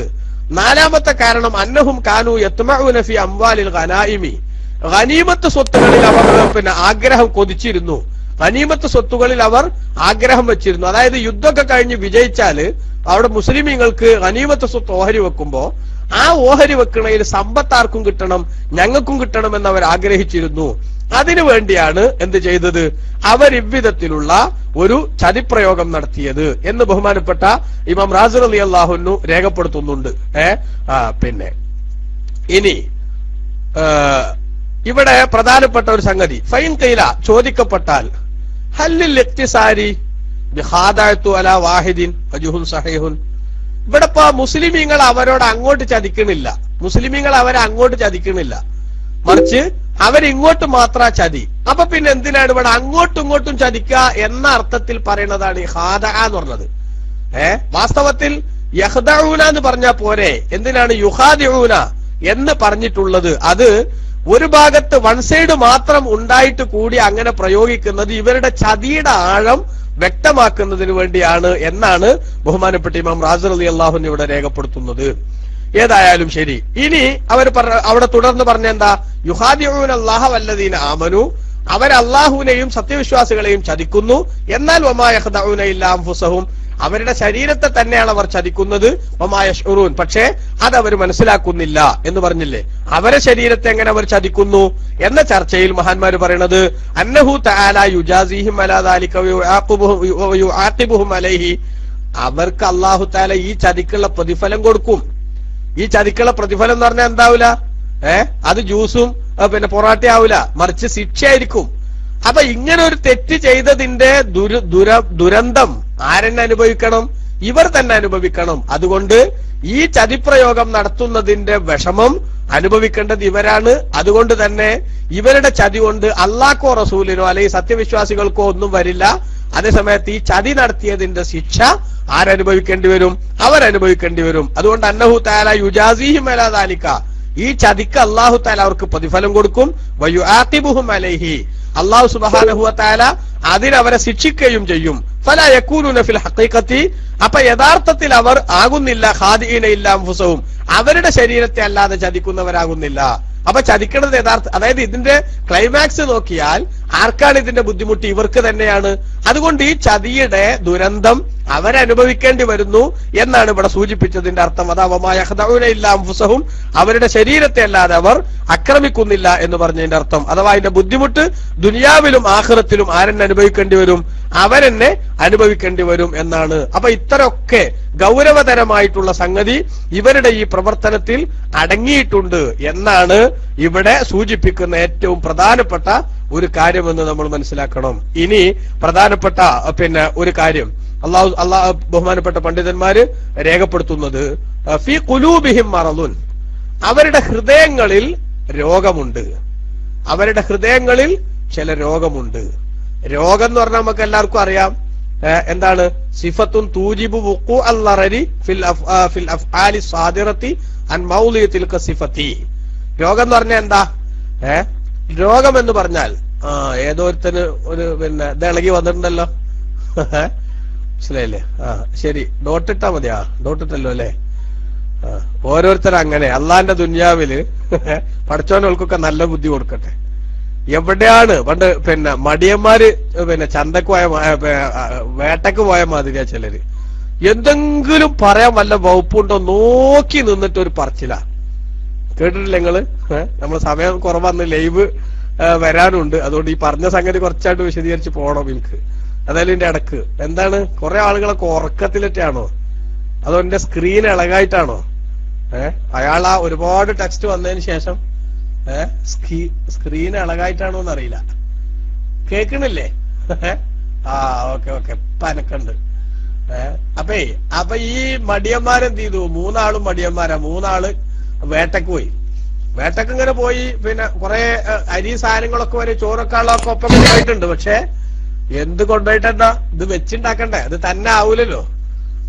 നാലാമത്തെ കാരണം അന്നഹും കാനു യത്മഊന ഫി അംവാലിൽ ഗനായിമി, ഗനീമത്ത് സ്വത്തുകളിൽ അവർ ആഗ്രഹം കൊതിച്ചിരുന്നു. ഗനീമത്ത് സ്വത്തുകളിൽ അവർ ആഗ്രഹം വെച്ചിരുന്നു. അതായത് യുദ്ധമൊക്കെ കഴിഞ്ഞ് വിജയിച്ചാല് അവിടെ മുസ്ലിമീങ്ങൾക്ക് ഗനീമത്ത് സ്വത്ത് ഓഹരി വെക്കുമ്പോ ആ ഓഹരി വെക്കണയിൽ സമ്പത്താർക്കും കിട്ടണം, ഞങ്ങൾക്കും കിട്ടണമെന്ന് അവർ ആഗ്രഹിച്ചിരുന്നു. അതിനു വേണ്ടിയാണ് എന്ത് ചെയ്തത്? അവർ ഇவ்விധത്തിലുള്ള ഒരു ചതിപ്രയോഗം നടത്തിയത് എന്ന് ബഹുമാനപ്പെട്ട ഇമാം റാസി റളിയല്ലാഹു അൻഹു രേഖപ്പെടുത്തുന്നുണ്ട്. പിന്നെ ഇനി ഇവിടെ പ്രധാനപ്പെട്ട ഒരു സംഗതി, ഫൈൻ ഖീല, ചോദിക്കപ്പെട്ടാൽ ഹല്ലിൽ ഇഖ്തിസാരി ബിഖാദഅതു അലാ വാഹിദിൻ വജ്ഹുൻ സഹീഹുൻ, ഇവിടെ ഇപ്പൊ മുസ്ലിമീങ്ങൾ അവരോട് അങ്ങോട്ട് ചതിക്കണില്ല, മുസ്ലിമീങ്ങൾ അവരെ അങ്ങോട്ട് ചതിക്കണില്ല, മറിച്ച് അവരിങ്ങോട്ട് മാത്ര ചതി. അപ്പൊ പിന്നെ എന്തിനാണ് ഇവിടെ അങ്ങോട്ടും ഇങ്ങോട്ടും ചതിക്കുക എന്ന അർത്ഥത്തിൽ പറയുന്നതാണ് ഈ ഖാദഅ എന്ന് പറഞ്ഞത്. വാസ്തവത്തിൽ യഖ്ദഊന എന്ന് പറഞ്ഞാൽ പോരെ, എന്തിനാണ് യുഖാദിഊന എന്ന് പറഞ്ഞിട്ടുള്ളത്? അത് ഒരു ഭാഗത്ത് വൺ സൈഡ് മാത്രം ഉണ്ടായിട്ട് കൂടി അങ്ങനെ പ്രയോഗിക്കുന്നത് ഇവരുടെ ചതിയുടെ ആഴം വ്യക്തമാക്കുന്നതിന് വേണ്ടിയാണ് എന്നാണ് ബഹുമാനപ്പെട്ട ഇമാം റാസി റളിയല്ലാഹു അൻഹു ഇവിടെ രേഖപ്പെടുത്തുന്നത്. ഏതായാലും ശരി, ഇനി അവർ അവിടെ തുടർന്ന് പറഞ്ഞ എന്താ? യുഖാദിഊന അല്ലാഹ വല്ലദീന ആമനു, അവർ അല്ലാഹുവിനെയും സത്യവിശ്വാസികളെയും ചതിക്കുന്നു. എന്നാൽ വമാ യഖ്ദഊന ഇല്ലാ അൻഫുസഹും, അവരുടെ ശരീരത്തെ തന്നെയാണ് അവർ ചതിക്കുന്നത്. വമാ യശ്ഉറൂൻ, പക്ഷേ അത് അവർ മനസ്സിലാക്കുന്നില്ല എന്ന് പറഞ്ഞില്ലേ? അവരെ ശരീരത്തെ എങ്ങനെ അവർ ചതിക്കുന്നു എന്ന ചർച്ചയിൽ മഹാന്മാര് പറയുന്നത് അന്നഹു തആല യുജാസിഹിം അലാ ദാലിക വയുആഖിബുഹും അലൈഹി, അവർക്ക് അല്ലാഹു തആല ഈ ചതിക്കുള്ള പ്രതിഫലം കൊടുക്കും. ഈ ചതിക്കുള്ള പ്രതിഫലം എന്ന് പറഞ്ഞാൽ എന്താവൂല? അത് ജ്യൂസും പിന്നെ പൊറാട്ട ആവൂല, മറിച്ച് ശിക്ഷയായിരിക്കും. അപ്പൊ ഇങ്ങനെ ഒരു തെറ്റ് ചെയ്തതിന്റെ ദുരന്തം ആരെന്നെ അനുഭവിക്കണം? ഇവർ തന്നെ അനുഭവിക്കണം. അതുകൊണ്ട് ഈ ചതിപ്രയോഗം നടത്തുന്നതിന്റെ വിഷമം അനുഭവിക്കേണ്ടത് ഇവരാണ്. അതുകൊണ്ട് തന്നെ ഇവരുടെ ചതി കൊണ്ട് അല്ലാഹ്ക്കോ റസൂലിനോ അല്ലെങ്കിൽ സത്യവിശ്വാസികൾക്കോ ഒന്നും വരില്ല. അതേസമയത്ത് ഈ ചതി നടത്തിയതിന്റെ ശിക്ഷ ആരനുഭവിക്കേണ്ടി വരും? അവരനുഭവിക്കേണ്ടി വരും. അതുകൊണ്ട് അന്നഹു തആല യുജാസിഹിം അലാ ദാലിക, ഈ ചതിക്ക് അല്ലാഹു തആല അവർക്ക് പ്രതിഫലം കൊടുക്കും. വയുആഖിബുഹും അലൈഹി, അല്ലാഹു സുബ്ഹാനഹു വ തആല അതിനവരെ ശിക്ഷിക്കുകയും ചെയ്യും. ഫലാ യകൂനൂന ഫിൽ ഹഖീഖത്തി, അപ്പൊ യഥാർത്ഥത്തിൽ അവർ ആകുന്നില്ല ഖാദിഈന ഇല്ലാ അൻഫുസഹും, അവരുടെ ശരീരത്തെ അല്ലാതെ ചതിക്കുന്നവരാകുന്നില്ല. അപ്പൊ ചതിക്കുന്നത് യഥാർത്ഥ, അതായത് ഇതിന്റെ ക്ലൈമാക്സ് നോക്കിയാൽ ആർക്കാണ് ഇതിന്റെ ബുദ്ധിമുട്ട്? ഇവർക്ക് തന്നെയാണ്. അതുകൊണ്ട് ഈ ചതിയുടെ ദുരന്തം അവരനുഭവിക്കേണ്ടി വരുന്നു എന്നാണ് ഇവിടെ സൂചിപ്പിച്ചതിന്റെ അർത്ഥം. അഥവാ അവരുടെ ശരീരത്തെ അല്ലാതെ അവർ ആക്രമിക്കുന്നില്ല എന്ന് പറഞ്ഞതിന്റെ അർത്ഥം. അഥവാ അതിന്റെ ബുദ്ധിമുട്ട് ദുനിയാവിലും ആഖിറത്തിലും ആരെന്നെ അനുഭവിക്കേണ്ടി വരും? അവരെന്നെ അനുഭവിക്കേണ്ടി വരും എന്നാണ്. അപ്പൊ ഇത്രയൊക്കെ ഗൗരവതരമായിട്ടുള്ള സംഗതി ഇവരുടെ ഈ പ്രവർത്തനത്തിൽ അടങ്ങിയിട്ടുണ്ട് എന്നാണ് ഇവിടെ സൂചിപ്പിക്കുന്ന ഏറ്റവും പ്രധാനപ്പെട്ട ഒരു കാര്യമെന്ന് നമ്മൾ മനസ്സിലാക്കണം. ഇനി പ്രധാനപ്പെട്ട ഒരു കാര്യം അള്ളാഹു ബഹുമാനപ്പെട്ട പണ്ഡിതന്മാര് രേഖപ്പെടുത്തുന്നത് ഫീ ഖുലൂബിഹിം മറദുൻ, അവരുടെ ഹൃദയങ്ങളിൽ രോഗമുണ്ട്. അവരുടെ ഹൃദയങ്ങളിൽ ചില രോഗമുണ്ട്. രോഗം എന്ന് പറഞ്ഞാൽ നമുക്ക് എല്ലാവർക്കും അറിയാം എന്താണ്? സിഫത്തുൻ തൂജിബു വുഖൂ അൽ-ലറരി ഫിൽ അഫ്ആലി സാദിറത്തി അൻ മൗളിയത്തിൽ സിഫത്തി. രോഗം എന്ന് പറഞ്ഞാൽ എന്താ? രോഗം എന്ന് പറഞ്ഞാൽ ഏതോരുത്തന് ഒരു ഇത് ഇളകി വന്നിട്ടുണ്ടല്ലോ, മനസ്സിലായില്ലേ? ശരി, ഡോട്ടിട്ടാ മതിയാ, ഡോട്ടിട്ടല്ലോ അല്ലേ? ഓരോരുത്തരും അങ്ങനെ അള്ളാന്റെ ദുനിയാവില് പഠിച്ചവനകൾക്കൊക്കെ നല്ല ബുദ്ധി കൊടുക്കട്ടെ. എവിടെയാണ് പണ്ട് മടിയന്മാര് ചന്തക്ക് പോയ വേട്ടക്ക് പോയ മാതിരിയാ ചിലര്. എന്തെങ്കിലും പറയാൻ വല്ല വകുപ്പുണ്ടോ നോക്കി നിന്നിട്ട് ഒരു പറച്ചില. കേട്ടിട്ടില്ല നിങ്ങള്? നമ്മള് സമയം കുറവാന്ന് ലൈവ് വരാനുണ്ട്, അതുകൊണ്ട് ഈ പറഞ്ഞ സംഗതി കുറച്ചായിട്ട് വിശദീകരിച്ച് പോകണം എനിക്ക്. അതായത് ഇതിന്റെ ഇടക്ക് എന്താണ്, കുറെ ആളുകളൊക്കെ ഉറക്കത്തിലേറ്റാണോ അതോ എന്റെ സ്ക്രീൻ ഇളകായിട്ടാണോ? അയാൾ ആ ഒരുപാട് ടെക്സ്റ്റ് വന്നതിന് ശേഷം സ്ക്രീൻ ഇളകായിട്ടാണോ എന്നറിയില്ല. കേൾക്കണില്ലേ? ഓക്കെ പനക്കുണ്ട്. അപ്പൊ ഈ മടിയന്മാരെന്ത് ചെയ്തു? മൂന്നാളും മടിയന്മാരാ. മൂന്നാള് വേട്ടക്ക് പോയി. വേട്ടക്ക് ഇങ്ങനെ പോയി കുറെ അരി സാധനങ്ങളൊക്കെ വരെ ചോറൊക്കെ ഒപ്പം കൊണ്ടുപോയിട്ടുണ്ട്. പക്ഷെ എന്ത് കൊണ്ടുപോയിട്ടെന്താ, ഇത് വെച്ചുണ്ടാക്കണ്ടേ? അത് തന്നെ ആവൂലല്ലോ.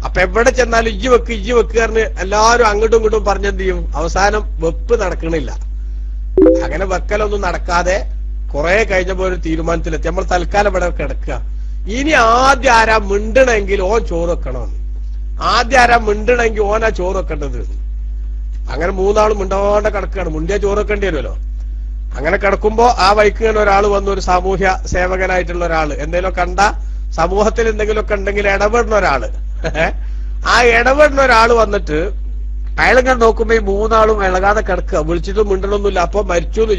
അപ്പൊ എവിടെ ചെന്നാലും ഇജ്ജ് വെക്ക് പറഞ്ഞ് എല്ലാരും അങ്ങോട്ടും ഇങ്ങോട്ടും പറഞ്ഞെന്ത് ചെയ്യും? അവസാനം വെപ്പ് നടക്കണില്ല. അങ്ങനെ വെക്കലൊന്നും നടക്കാതെ കുറെ കഴിഞ്ഞപ്പോ ഒരു തീരുമാനത്തിലെത്തി. നമ്മൾ തൽക്കാലം ഇവിടെ കിടക്കുക. ഇനി ആദ്യം ആരാ മിണ്ടണമെങ്കിൽ ഓൻ ചോറ് വെക്കണം. ആദ്യം ആരാ മിണ്ടണമെങ്കിൽ ഓനാ ചോറ് വെക്കേണ്ടത്. അങ്ങനെ മൂന്നാളും മിണ്ടാണ്ട് കിടക്കുകയാണ്. മുണ്ടിയ ചോറ് വെക്കേണ്ടി വരുമല്ലോ. അങ്ങനെ കിടക്കുമ്പോ ആ വൈക്ക് ഇങ്ങനെ ഒരാൾ വന്നു, ഒരു സാമൂഹ്യ സേവകനായിട്ടുള്ള ഒരാള്, എന്തെങ്കിലും കണ്ട സമൂഹത്തിൽ എന്തെങ്കിലുമൊക്കെ ഉണ്ടെങ്കിൽ ഇടപെടുന്ന ഒരാള്. ആ ഇടപെടുന്ന ഒരാള് വന്നിട്ട് അയാളിങ്ങനെ നോക്കുമ്പോ ഈ മൂന്നാളും ഇളകാതെ കിടക്കുക. വിളിച്ചിട്ടും മിണ്ടണമൊന്നുമില്ല. അപ്പൊ മരിച്ചു എന്ന്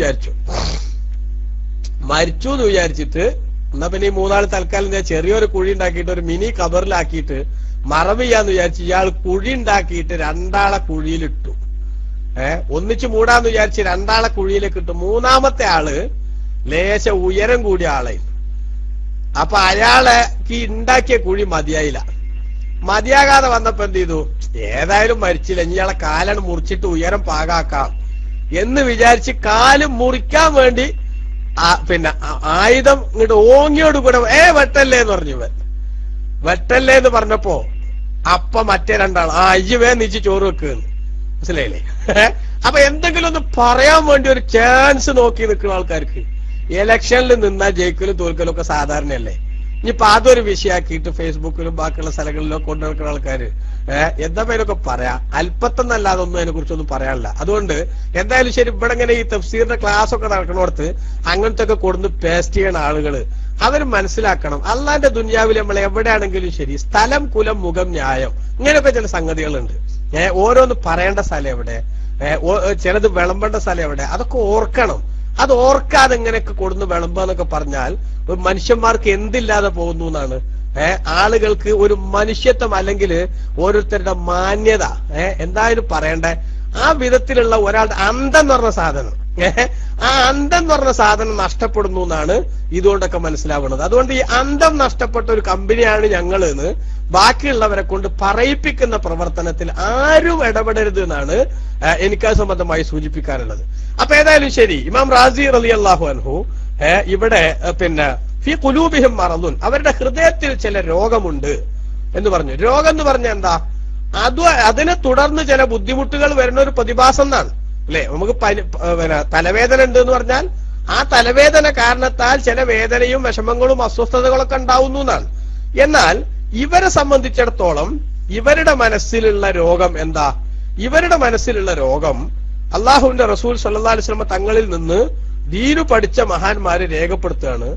വിചാരിച്ചിട്ട് എന്നാ പിന്നെ ഈ മൂന്നാൾ തൽക്കാലം ചെറിയൊരു കുഴി ഉണ്ടാക്കിയിട്ട് ഒരു മിനി കബറിലാക്കിയിട്ട് മറവ് ചെയ്യാന്ന് വിചാരിച്ച് ഇയാൾ കുഴി ഉണ്ടാക്കിയിട്ട് രണ്ടാളെ കുഴിയിലിട്ടു. ഒന്നിച്ചു മൂടാന്ന് വിചാരിച്ച് രണ്ടാളെ കുഴിയിലേക്ക് ഇട്ടു. മൂന്നാമത്തെ ആള് ലേശ ഉയരം കൂടിയ ആളെ. അപ്പൊ അയാളേക്ക് ഉണ്ടാക്കിയ കുഴി മതിയായില്ല. മതിയാകാതെ വന്നപ്പോ എന്ത് ചെയ്തു? ഏതായാലും മരിച്ചില്ല, ഇയാളെ കാലാണ് മുറിച്ചിട്ട് ഉയരം പാകാക്കാം എന്ന് വിചാരിച്ച് കാല് മുറിക്കാൻ വേണ്ടി ആയുധം ഇങ്ങോട്ട് ഓങ്ങിയോട് കൂടെ വെട്ടല്ലേ എന്ന് പറഞ്ഞു. വെട്ടല്ലേ എന്ന് പറഞ്ഞപ്പോ അപ്പൊ മറ്റേ രണ്ടാൾ അയ്യവേ നീച്ച് ചോറ് വെക്കുന്നു. മനസ്സിലായില്ലേ? അപ്പൊ എന്തെങ്കിലും ഒന്ന് പറയാൻ വേണ്ടി ഒരു ചാൻസ് നോക്കി നിൽക്കുന്ന ആൾക്കാർക്ക് ഇലക്ഷനിൽ നിന്നാ ജയിക്കലും തോൽക്കലും ഒക്കെ സാധാരണയല്ലേ. ഇനിയിപ്പൊ അതൊരു വിഷയമാക്കിയിട്ട് ഫേസ്ബുക്കിലും ബാക്കിയുള്ള സ്ഥലങ്ങളിലും കൊണ്ടു നടക്കുന്ന ആൾക്കാര് എന്താ പേരൊക്കെ പറയാ, അല്പത്തൊന്നല്ലാതെ ഒന്നും അതിനെ കുറിച്ചൊന്നും പറയാനില്ല. അതുകൊണ്ട് എന്തായാലും ശരി, ഇവിടെ ഇങ്ങനെ ഈ തഫ്സീറിന്റെ ക്ലാസ് ഒക്കെ നടക്കണോടത്ത് അങ്ങനത്തെ ഒക്കെ കൊടുന്ന് പേസ്റ്റ് ചെയ്യണ ആളുകള് അവര് മനസ്സിലാക്കണം, അള്ളാന്റെ ദുനിയാവിൽ നമ്മൾ എവിടെയാണെങ്കിലും ശരി സ്ഥലം, കുലം, മുഖം, ന്യായം ഇങ്ങനെയൊക്കെ ചില സംഗതികളുണ്ട്. ഓരോന്ന് പറയേണ്ട സ്ഥലം എവിടെ, ചിലത് വിളമ്പേണ്ട സ്ഥലം എവിടെ, അതൊക്കെ ഓർക്കണം. അത് ഓർക്കാതെ ഇങ്ങനെയൊക്കെ കൊടുന്ന് വിളമ്പാന്നൊക്കെ പറഞ്ഞാൽ മനുഷ്യന്മാർക്ക് എന്തില്ലാതെ പോകുന്നു എന്നാണ്. ആളുകൾക്ക് ഒരു മനുഷ്യത്വം അല്ലെങ്കിൽ ഓരോരുത്തരുടെ മാന്യത എന്തായാലും പറയണ്ടേ. ആ വിധത്തിലുള്ള ഒരാളുടെ അന്തം എന്ന് പറഞ്ഞ സാധനം, ആ അന്തം എന്ന് പറഞ്ഞ സാധനം നഷ്ടപ്പെടുന്നു എന്നാണ് ഇതുകൊണ്ടൊക്കെ മനസ്സിലാവുന്നത്. അതുകൊണ്ട് ഈ അന്തം നഷ്ടപ്പെട്ട ഒരു കമ്പനിയാണ് ഞങ്ങൾ എന്ന് ബാക്കിയുള്ളവരെ കൊണ്ട് പറയിപ്പിക്കുന്ന പ്രവർത്തനത്തിൽ ആരും ഇടപെടരുത് എന്നാണ് എനിക്കത് സംബന്ധമായി സൂചിപ്പിക്കാനുള്ളത്. അപ്പൊ ഏതായാലും ശരി, ഇമാം റാസി റളിയല്ലാഹു അൻഹു ഇവിടെ ഫീ ഖുലൂബിഹിം മറദുൻ, അവരുടെ ഹൃദയത്തിൽ ചില രോഗമുണ്ട് എന്ന് പറഞ്ഞു. രോഗം എന്ന് പറഞ്ഞാൽ എന്താ? അതിനെ തുടർന്ന് ചില ബുദ്ധിമുട്ടുകൾ വരുന്ന ഒരു പ്രതിഭാസം എന്നാണ് അല്ലെ. നമുക്ക് തലവേദന ഉണ്ട് എന്ന് പറഞ്ഞാൽ ആ തലവേദന കാരണത്താൽ ചില വേദനയും വിഷമങ്ങളും അസ്വസ്ഥതകളൊക്കെ ഉണ്ടാവുന്നു എന്നാണ്. എന്നാൽ ഇവരെ സംബന്ധിച്ചിടത്തോളം ഇവരുടെ മനസ്സിലുള്ള രോഗം എന്താ? ഇവരുടെ മനസ്സിലുള്ള രോഗം അള്ളാഹുവിന്റെ റസൂൽ സല്ലല്ലാഹു അലൈഹി വസല്ലം തങ്ങളിൽ നിന്ന് ദീനു പഠിച്ച മഹാന്മാര് രേഖപ്പെടുത്തുകയാണ്.